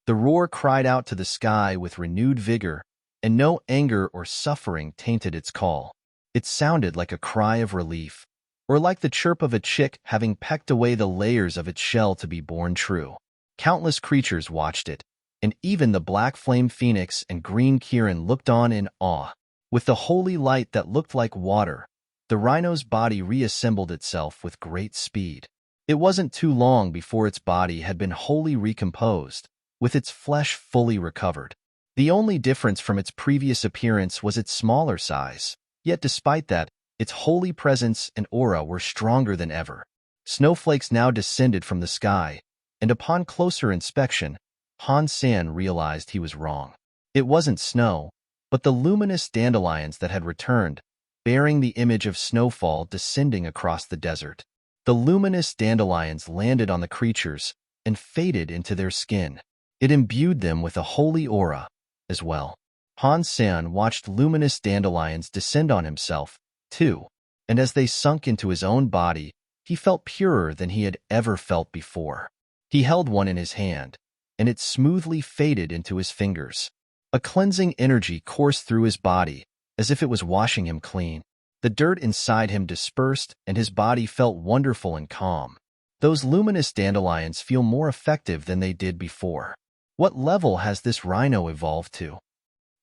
The roar cried out to the sky with renewed vigor, and no anger or suffering tainted its call. It sounded like a cry of relief, or like the chirp of a chick having pecked away the layers of its shell to be born true. Countless creatures watched it, and even the black flame phoenix and green Kirin looked on in awe. With the holy light that looked like water, the rhino's body reassembled itself with great speed. It wasn't too long before its body had been wholly recomposed, with its flesh fully recovered. The only difference from its previous appearance was its smaller size. Yet despite that, its holy presence and aura were stronger than ever. Snowflakes now descended from the sky, and upon closer inspection, Han Sen realized he was wrong. It wasn't snow, but the luminous dandelions that had returned, bearing the image of snowfall descending across the desert. The luminous dandelions landed on the creatures and faded into their skin. It imbued them with a holy aura as well. Han Sen watched luminous dandelions descend on himself, too, and as they sunk into his own body, he felt purer than he had ever felt before. He held one in his hand, and it smoothly faded into his fingers. A cleansing energy coursed through his body, as if it was washing him clean. The dirt inside him dispersed, and his body felt wonderful and calm. Those luminous dandelions feel more effective than they did before. What level has this rhino evolved to?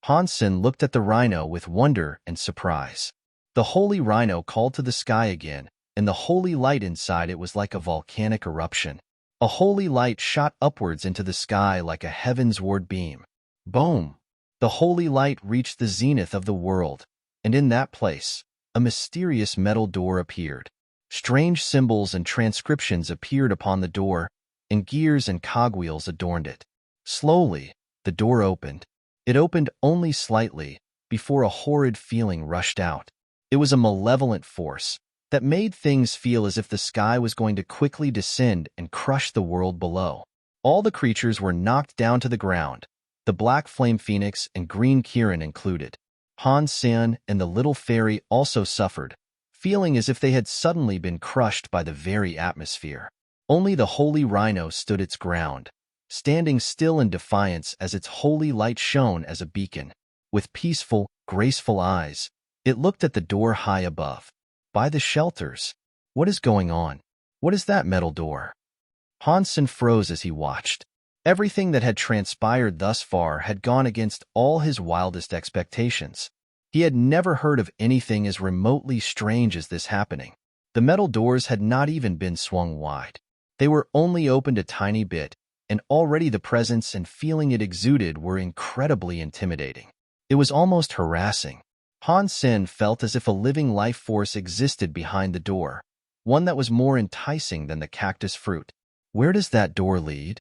Han Sen looked at the rhino with wonder and surprise. The holy rhino called to the sky again, and the holy light inside it was like a volcanic eruption. A holy light shot upwards into the sky like a heavensward beam. Boom! The holy light reached the zenith of the world, and in that place, a mysterious metal door appeared. Strange symbols and transcriptions appeared upon the door, and gears and cogwheels adorned it. Slowly, the door opened. It opened only slightly, before a horrid feeling rushed out. It was a malevolent force that made things feel as if the sky was going to quickly descend and crush the world below. All the creatures were knocked down to the ground, the black flame phoenix and green Kirin included. Han Sen and the little fairy also suffered, feeling as if they had suddenly been crushed by the very atmosphere. Only the holy rhino stood its ground, standing still in defiance as its holy light shone as a beacon. With peaceful, graceful eyes, it looked at the door high above. By the shelters. What is going on? What is that metal door? Han Sen froze as he watched. Everything that had transpired thus far had gone against all his wildest expectations. He had never heard of anything as remotely strange as this happening. The metal doors had not even been swung wide. They were only opened a tiny bit, and already the presence and feeling it exuded were incredibly intimidating. It was almost harassing. Han Sen felt as if a living life force existed behind the door, one that was more enticing than the cactus fruit. Where does that door lead?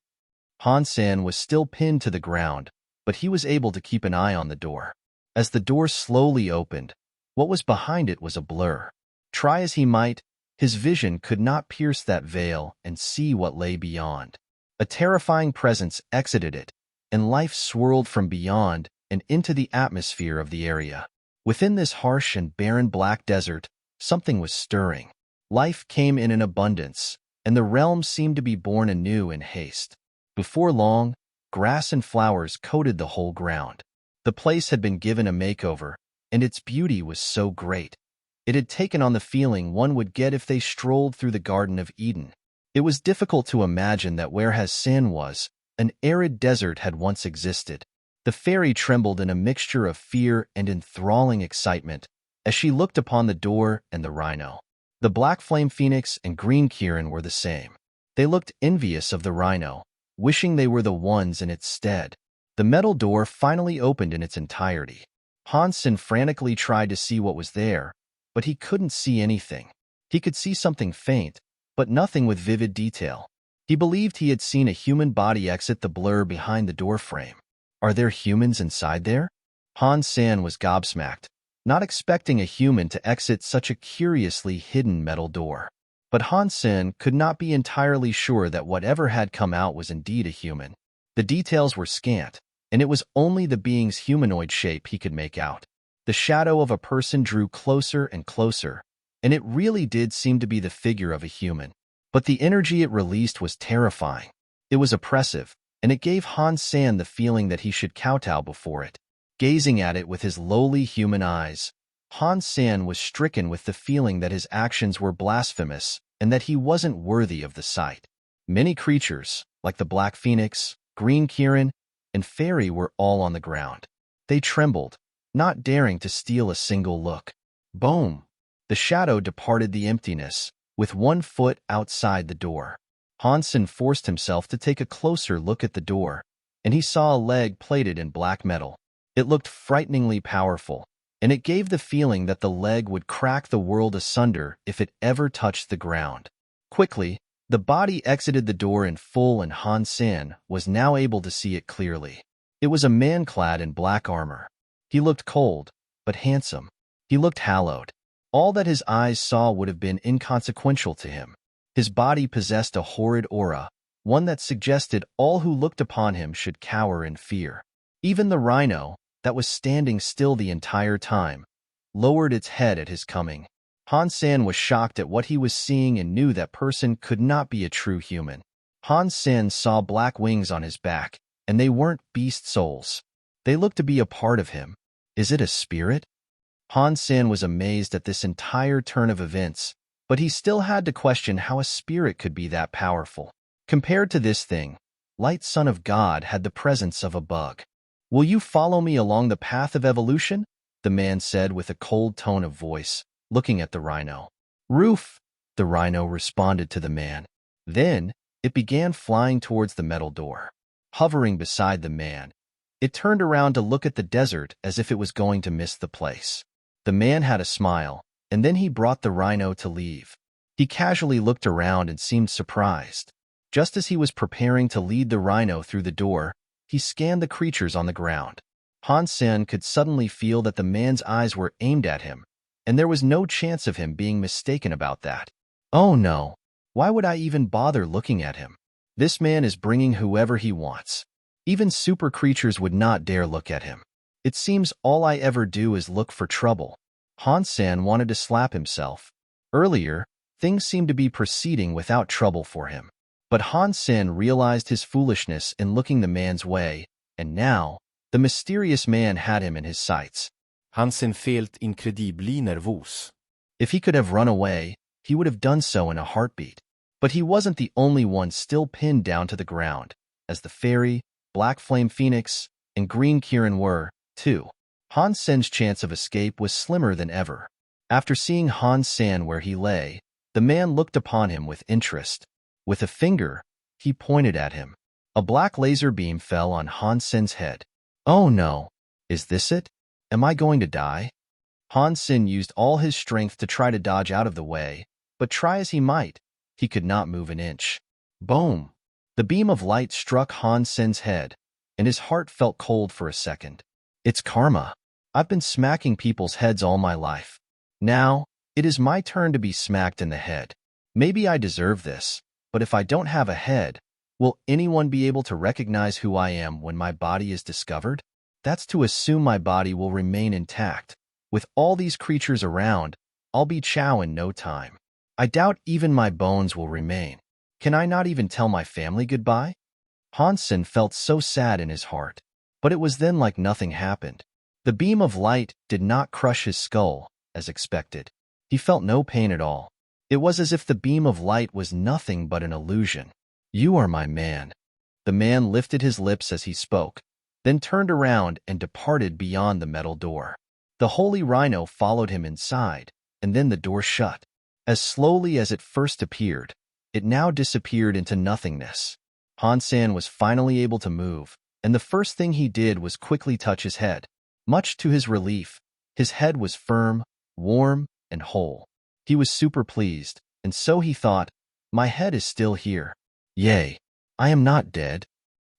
Han Sen was still pinned to the ground, but he was able to keep an eye on the door. As the door slowly opened, what was behind it was a blur. Try as he might, his vision could not pierce that veil and see what lay beyond. A terrifying presence exited it, and life swirled from beyond and into the atmosphere of the area. Within this harsh and barren black desert, something was stirring. Life came in abundance, and the realm seemed to be born anew in haste. Before long, grass and flowers coated the whole ground. The place had been given a makeover, and its beauty was so great. It had taken on the feeling one would get if they strolled through the Garden of Eden. It was difficult to imagine that where Han Sen was, an arid desert had once existed. The fairy trembled in a mixture of fear and enthralling excitement as she looked upon the door and the rhino. The black flame phoenix and green Kirin were the same. They looked envious of the rhino, wishing they were the ones in its stead. The metal door finally opened in its entirety. Han Sen frantically tried to see what was there, but he couldn't see anything. He could see something faint, but nothing with vivid detail. He believed he had seen a human body exit the blur behind the doorframe. Are there humans inside there? Han Sen was gobsmacked, not expecting a human to exit such a curiously hidden metal door. But Han Sen could not be entirely sure that whatever had come out was indeed a human. The details were scant, and it was only the being's humanoid shape he could make out. The shadow of a person drew closer and closer, and it really did seem to be the figure of a human. But the energy it released was terrifying. It was oppressive, and it gave Han Sen the feeling that he should kowtow before it. Gazing at it with his lowly human eyes, Han Sen was stricken with the feeling that his actions were blasphemous and that he wasn't worthy of the sight. Many creatures, like the black phoenix, green Kirin, and fairy were all on the ground. They trembled, not daring to steal a single look. Boom! The shadow departed the emptiness, with one foot outside the door. Han Sen forced himself to take a closer look at the door, and he saw a leg plated in black metal. It looked frighteningly powerful, and it gave the feeling that the leg would crack the world asunder if it ever touched the ground. Quickly, the body exited the door in full and Han Sen was now able to see it clearly. It was a man clad in black armor. He looked cold, but handsome. He looked hallowed. All that his eyes saw would have been inconsequential to him. His body possessed a horrid aura, one that suggested all who looked upon him should cower in fear. Even the rhino, that was standing still the entire time, lowered its head at his coming. Han Sen was shocked at what he was seeing and knew that person could not be a true human. Han Sen saw black wings on his back, and they weren't beast souls. They looked to be a part of him. Is it a spirit? Han Sen was amazed at this entire turn of events, but he still had to question how a spirit could be that powerful. Compared to this thing, Light Son of God had the presence of a bug. "Will you follow me along the path of evolution?" the man said with a cold tone of voice, looking at the rhino. "Roof," the rhino responded to the man. Then, it began flying towards the metal door. Hovering beside the man, it turned around to look at the desert as if it was going to miss the place. The man had a smile, and then he brought the rhino to leave. He casually looked around and seemed surprised. Just as he was preparing to lead the rhino through the door, he scanned the creatures on the ground. Han Sen could suddenly feel that the man's eyes were aimed at him, and there was no chance of him being mistaken about that. Oh no, why would I even bother looking at him? This man is bringing whoever he wants. Even super creatures would not dare look at him. It seems all I ever do is look for trouble. Han Sen wanted to slap himself. Earlier, things seemed to be proceeding without trouble for him. But Han Sen realized his foolishness in looking the man's way, and now, the mysterious man had him in his sights. Han Sen felt incredibly nervös. If he could have run away, he would have done so in a heartbeat. But he wasn't the only one still pinned down to the ground, as the fairy, Black Flame Phoenix, and Green Kirin were, too. Han Sen's chance of escape was slimmer than ever. After seeing Han Sen where he lay, the man looked upon him with interest. With a finger, he pointed at him. A black laser beam fell on Han Sen's head. Oh no, is this it? Am I going to die? Han Sen used all his strength to try to dodge out of the way, but try as he might, he could not move an inch. Boom! The beam of light struck Han Sen's head, and his heart felt cold for a second. It's karma. I've been smacking people's heads all my life. Now, it is my turn to be smacked in the head. Maybe I deserve this, but if I don't have a head, will anyone be able to recognize who I am when my body is discovered? That's to assume my body will remain intact. With all these creatures around, I'll be chow in no time. I doubt even my bones will remain. Can I not even tell my family goodbye? Han Sen felt so sad in his heart, but it was then like nothing happened. The beam of light did not crush his skull, as expected. He felt no pain at all. It was as if the beam of light was nothing but an illusion. You are my man. The man lifted his lips as he spoke, then turned around and departed beyond the metal door. The holy rhino followed him inside, and then the door shut. As slowly as it first appeared, it now disappeared into nothingness. Han Sen was finally able to move, and the first thing he did was quickly touch his head. Much to his relief, his head was firm, warm, and whole. He was super pleased, and so he thought, my head is still here. Yay, I am not dead.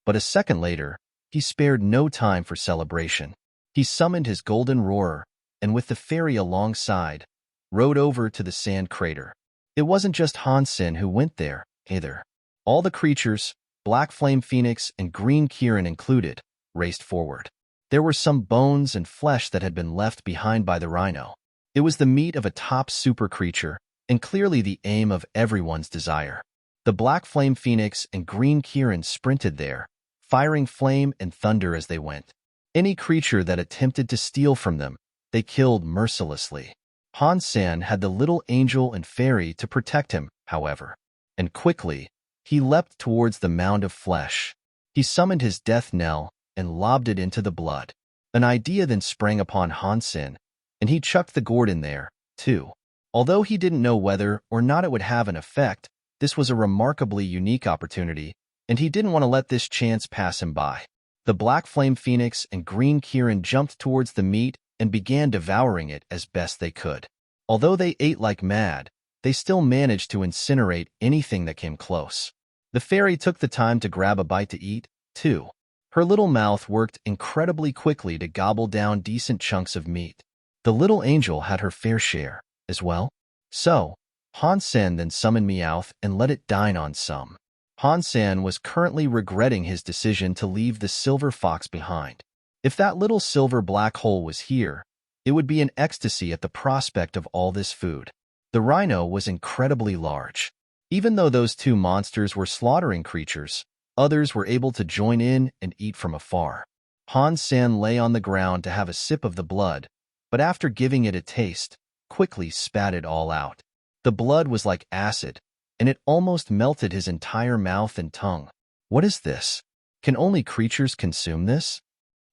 But a second later, he spared no time for celebration. He summoned his golden roarer, and with the fairy alongside, rode over to the sand crater. It wasn't just Han Sen who went there, either. All the creatures, Black Flame Phoenix and Green Kirin included, raced forward. There were some bones and flesh that had been left behind by the rhino. It was the meat of a top super creature, and clearly the aim of everyone's desire. The Black Flame Phoenix and Green Kirin sprinted there, firing flame and thunder as they went. Any creature that attempted to steal from them, they killed mercilessly. Han Sen had the little angel and fairy to protect him, however, and quickly, he leapt towards the mound of flesh. He summoned his death knell and lobbed it into the blood. An idea then sprang upon Han Sen, and he chucked the gourd in there, too. Although he didn't know whether or not it would have an effect, this was a remarkably unique opportunity, and he didn't want to let this chance pass him by. The Black Flame Phoenix and Green Kirin jumped towards the meat and began devouring it as best they could. Although they ate like mad, they still managed to incinerate anything that came close. The fairy took the time to grab a bite to eat, too. Her little mouth worked incredibly quickly to gobble down decent chunks of meat. The little angel had her fair share, as well. So, Han Sen then summoned Meowth and let it dine on some. Han Sen was currently regretting his decision to leave the silver fox behind. If that little silver black hole was here, it would be an ecstasy at the prospect of all this food. The rhino was incredibly large. Even though those two monsters were slaughtering creatures, others were able to join in and eat from afar. Han Sen lay on the ground to have a sip of the blood, but after giving it a taste, quickly spat it all out. The blood was like acid, and it almost melted his entire mouth and tongue. What is this? Can only creatures consume this?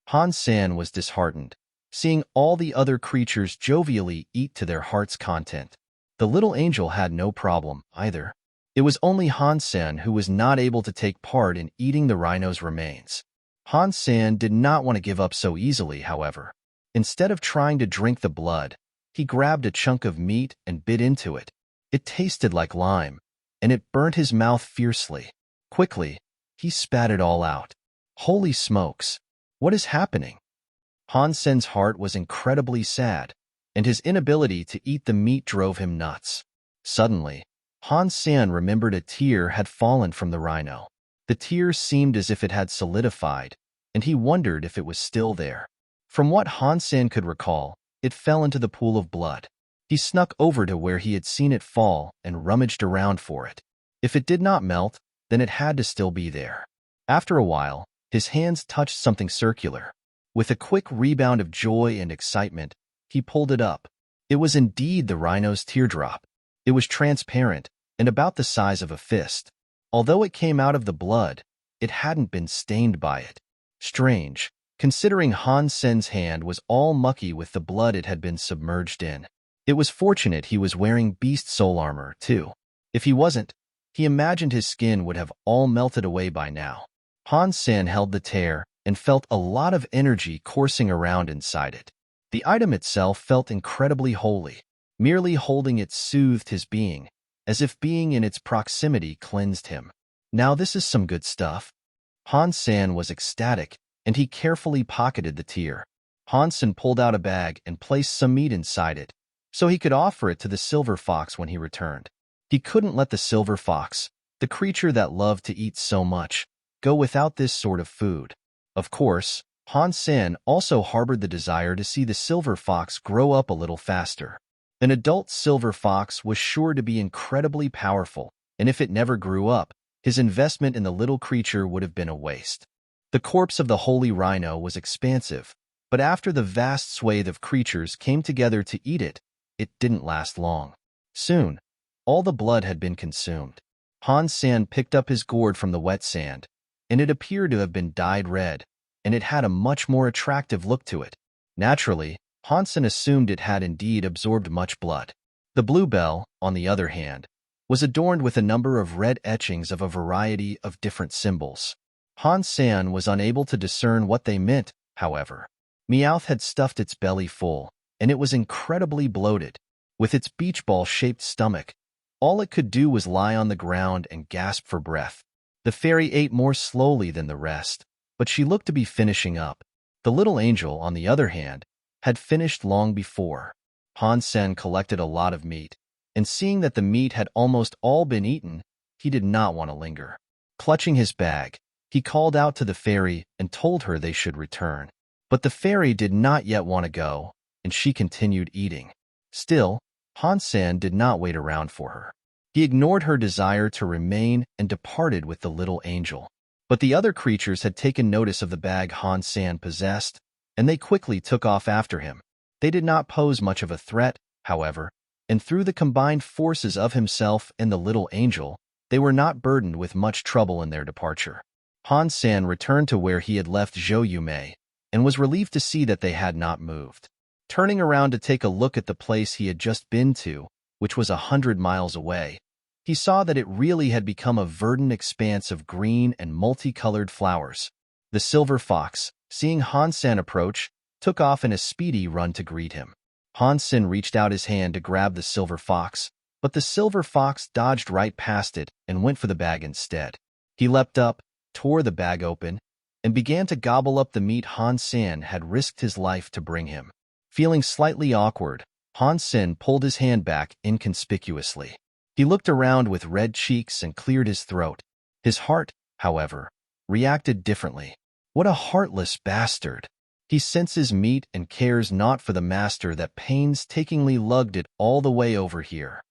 Han Sen was disheartened, seeing all the other creatures jovially eat to their heart's content. The little angel had no problem, either. It was only Han Sen who was not able to take part in eating the rhino's remains. Han Sen did not want to give up so easily, however. Instead of trying to drink the blood, he grabbed a chunk of meat and bit into it. It tasted like lime, and it burnt his mouth fiercely. Quickly, he spat it all out. Holy smokes! What is happening? Han Sen's heart was incredibly sad, and his inability to eat the meat drove him nuts. Suddenly, Han Sen remembered a tear had fallen from the rhino. The tear seemed as if it had solidified, and he wondered if it was still there. From what Han Sen could recall, it fell into the pool of blood. He snuck over to where he had seen it fall and rummaged around for it. If it did not melt, then it had to still be there. After a while, his hands touched something circular. With a quick rebound of joy and excitement, he pulled it up. It was indeed the rhino's teardrop. It was transparent and about the size of a fist. Although it came out of the blood, it hadn't been stained by it. Strange, considering Han Sen's hand was all mucky with the blood it had been submerged in. It was fortunate he was wearing beast soul armor, too. If he wasn't, he imagined his skin would have all melted away by now. Han Sen held the tear and felt a lot of energy coursing around inside it. The item itself felt incredibly holy. Merely holding it soothed his being, as if being in its proximity cleansed him. Now this is some good stuff. Han Sen was ecstatic, and he carefully pocketed the tear. Han Sen pulled out a bag and placed some meat inside it, so he could offer it to the silver fox when he returned. He couldn't let the silver fox, the creature that loved to eat so much, go without this sort of food. Of course, Han Sen also harbored the desire to see the silver fox grow up a little faster. An adult silver fox was sure to be incredibly powerful, and if it never grew up, his investment in the little creature would have been a waste. The corpse of the holy rhino was expansive, but after the vast swathe of creatures came together to eat it, it didn't last long. Soon, all the blood had been consumed. Han Sen picked up his gourd from the wet sand, and it appeared to have been dyed red, and it had a much more attractive look to it. Naturally, Han Sen assumed it had indeed absorbed much blood. The bluebell, on the other hand, was adorned with a number of red etchings of a variety of different symbols. Han Sen was unable to discern what they meant, however. Meowth had stuffed its belly full, and it was incredibly bloated. With its beach ball-shaped stomach, all it could do was lie on the ground and gasp for breath. The fairy ate more slowly than the rest, but she looked to be finishing up. The little angel, on the other hand, had finished long before. Han Sen collected a lot of meat, and seeing that the meat had almost all been eaten, he did not want to linger. Clutching his bag, he called out to the fairy and told her they should return. But the fairy did not yet want to go, and she continued eating. Still, Han Sen did not wait around for her. He ignored her desire to remain and departed with the little angel. But the other creatures had taken notice of the bag Han Sen possessed, and they quickly took off after him. They did not pose much of a threat, however, and through the combined forces of himself and the little angel, they were not burdened with much trouble in their departure. Han Sen returned to where he had left Zhou Yumei, and was relieved to see that they had not moved. Turning around to take a look at the place he had just been to, which was 100 miles away, he saw that it really had become a verdant expanse of green and multicolored flowers. The silver fox, seeing Han Sen approach, took off in a speedy run to greet him. Han Sen reached out his hand to grab the silver fox, But the silver fox dodged right past it and went for the bag instead. He leapt up, tore the bag open, and began to gobble up the meat Han Sen had risked his life to bring him. Feeling slightly awkward, Han Sen pulled his hand back inconspicuously. He looked around with red cheeks and cleared his throat. His heart, however, reacted differently. What a heartless bastard! He senses meat and cares not for the master that painstakingly lugged it all the way over here.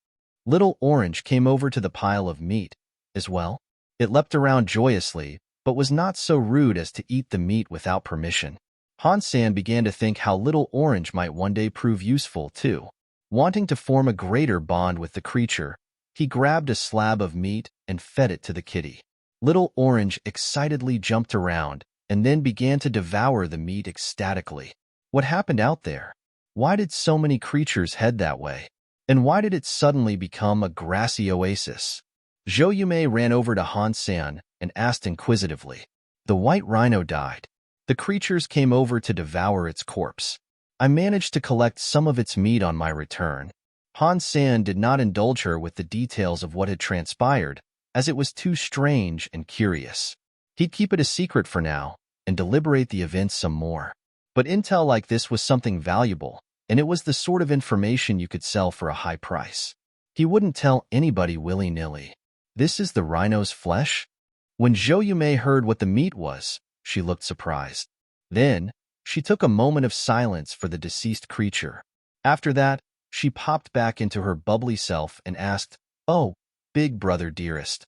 Little Orange came over to the pile of meat as well. It leapt around joyously, but was not so rude as to eat the meat without permission. Han Sen began to think how Little Orange might one day prove useful too. Wanting to form a greater bond with the creature, he grabbed a slab of meat and fed it to the kitty. Little Orange excitedly jumped around and then began to devour the meat ecstatically. What happened out there? Why did so many creatures head that way? And why did it suddenly become a grassy oasis? Zhou Yumei ran over to Han Sen and asked inquisitively. The white rhino died. The creatures came over to devour its corpse. I managed to collect some of its meat on my return. Han Sen did not indulge her with the details of what had transpired, as it was too strange and curious. He'd keep it a secret for now and deliberate the events some more. But intel like this was something valuable, and it was the sort of information you could sell for a high price. He wouldn't tell anybody willy-nilly. This is the rhino's flesh? When Zhou Yumei heard what the meat was, she looked surprised. Then, she took a moment of silence for the deceased creature. After that, she popped back into her bubbly self and asked, "Oh, big brother dearest,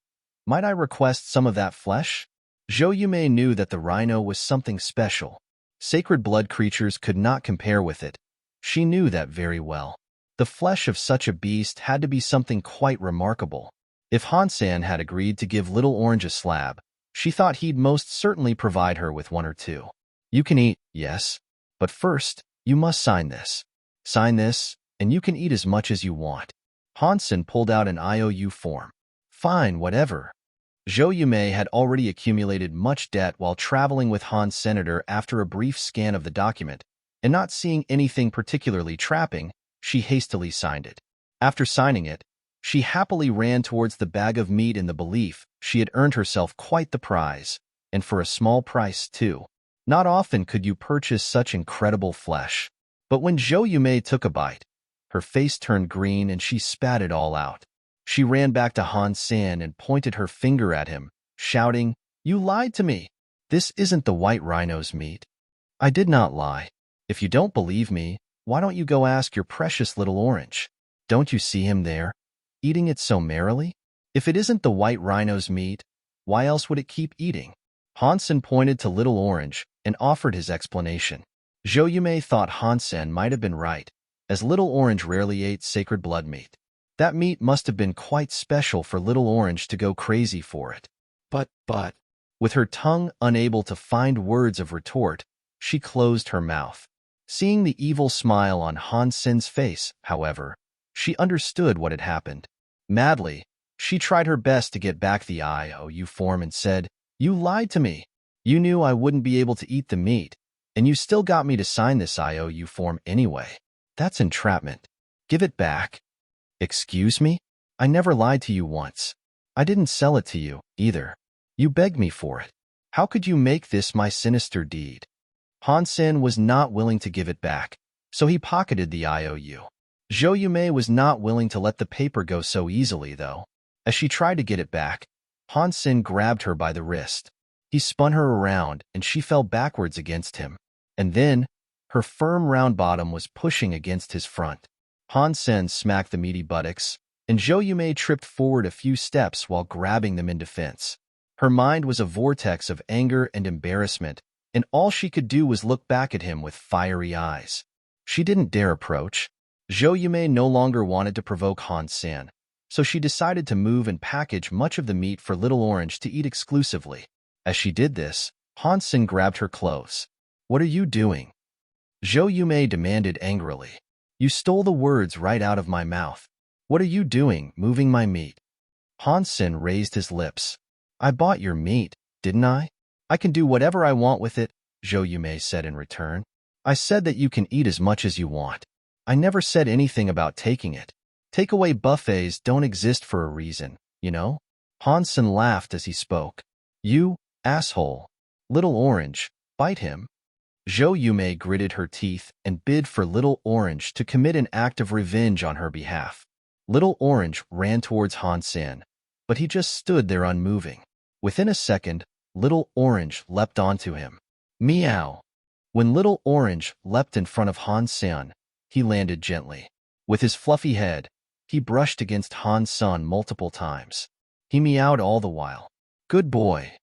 might I request some of that flesh?" Zhou Yumei knew that the rhino was something special. Sacred blood creatures could not compare with it. She knew that very well. The flesh of such a beast had to be something quite remarkable. If Han Sen had agreed to give Little Orange a slab, she thought he'd most certainly provide her with one or two. You can eat, yes, but first, you must sign this. Sign this, and you can eat as much as you want. Han Sen pulled out an IOU form. Fine, whatever. Zhou Yumei had already accumulated much debt while traveling with Han's senator. After a brief scan of the document, and not seeing anything particularly trapping, she hastily signed it. After signing it, she happily ran towards the bag of meat in the belief she had earned herself quite the prize, and for a small price, too. Not often could you purchase such incredible flesh. But when Zhou Yumei took a bite, her face turned green and she spat it all out. She ran back to Han Sen and pointed her finger at him, shouting, "You lied to me! This isn't the white rhino's meat." "I did not lie. If you don't believe me, why don't you go ask your precious Little Orange? Don't you see him there, eating it so merrily? If it isn't the white rhino's meat, why else would it keep eating?" Han Sen pointed to Little Orange and offered his explanation. Zhou Yumei thought Han Sen might have been right, as Little Orange rarely ate sacred blood meat. That meat must have been quite special for Little Orange to go crazy for it. But, with her tongue unable to find words of retort, she closed her mouth. Seeing the evil smile on Han Sen's face, however, she understood what had happened. Madly, she tried her best to get back the IOU form and said, "You lied to me. You knew I wouldn't be able to eat the meat, and you still got me to sign this IOU form anyway. That's entrapment. Give it back." "Excuse me? I never lied to you once. I didn't sell it to you, either. You begged me for it. How could you make this my sinister deed?" Han Sen was not willing to give it back, so he pocketed the IOU. Zhou Yumei was not willing to let the paper go so easily, though. As she tried to get it back, Han Sen grabbed her by the wrist. He spun her around, and she fell backwards against him. And then, her firm round bottom was pushing against his front. Han Sen smacked the meaty buttocks, and Zhou Yumei tripped forward a few steps while grabbing them in defense. Her mind was a vortex of anger and embarrassment, and all she could do was look back at him with fiery eyes. She didn't dare approach. Zhou Yumei no longer wanted to provoke Han Sen, so she decided to move and package much of the meat for Little Orange to eat exclusively. As she did this, Han Sen grabbed her clothes. "What are you doing?" Zhou Yumei demanded angrily. "You stole the words right out of my mouth. What are you doing, moving my meat?" Han Sen raised his lips. "I bought your meat, didn't I? I can do whatever I want with it," Zhou Yumei said in return. "I said that you can eat as much as you want. I never said anything about taking it. Takeaway buffets don't exist for a reason, you know? Han Sen laughed as he spoke. You, asshole. Little Orange, bite him. Zhou Yumei gritted her teeth and bid for Little Orange to commit an act of revenge on her behalf. Little Orange ran towards Han Sen, but he just stood there unmoving. Within a second, Little Orange leapt onto him. Meow. When Little Orange leapt in front of Han Sen, he landed gently. With his fluffy head, he brushed against Han Sen multiple times. He meowed all the while. Good boy.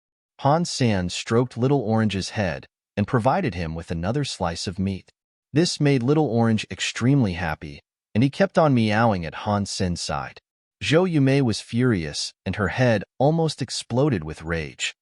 Han Sen stroked Little Orange's head and provided him with another slice of meat. This made Little Orange extremely happy, and he kept on meowing at Han Sen's side. Zhou Yumei was furious, and her head almost exploded with rage.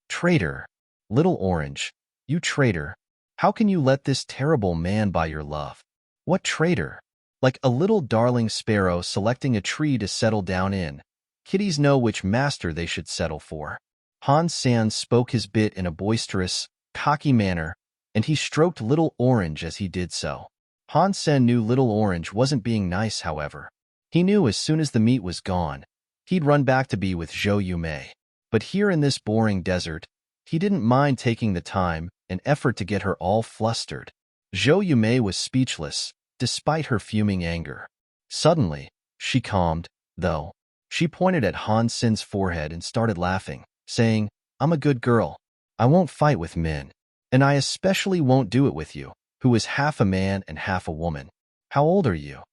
Traitor! Little Orange, you traitor! How can you let this terrible man buy your love? What traitor? Like a little darling sparrow selecting a tree to settle down in, kitties know which master they should settle for. Han Sen spoke his bit in a boisterous, cocky manner, and he stroked Little Orange as he did so. Han Sen knew Little Orange wasn't being nice, however. He knew as soon as the meat was gone, he'd run back to be with Zhou Yumei. But here in this boring desert, he didn't mind taking the time and effort to get her all flustered. Zhou Yumei was speechless, despite her fuming anger. Suddenly, she calmed, though. She pointed at Han Sen's forehead and started laughing, saying, I'm a good girl. I won't fight with men. And I especially won't do it with you, who is half a man and half a woman. How old are you?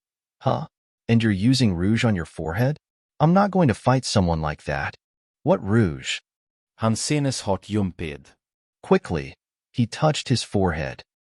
Huh? And you're using rouge on your forehead? I'm not going to fight someone like that. What rouge? Han Senes heart jumped. Quickly, he touched his forehead.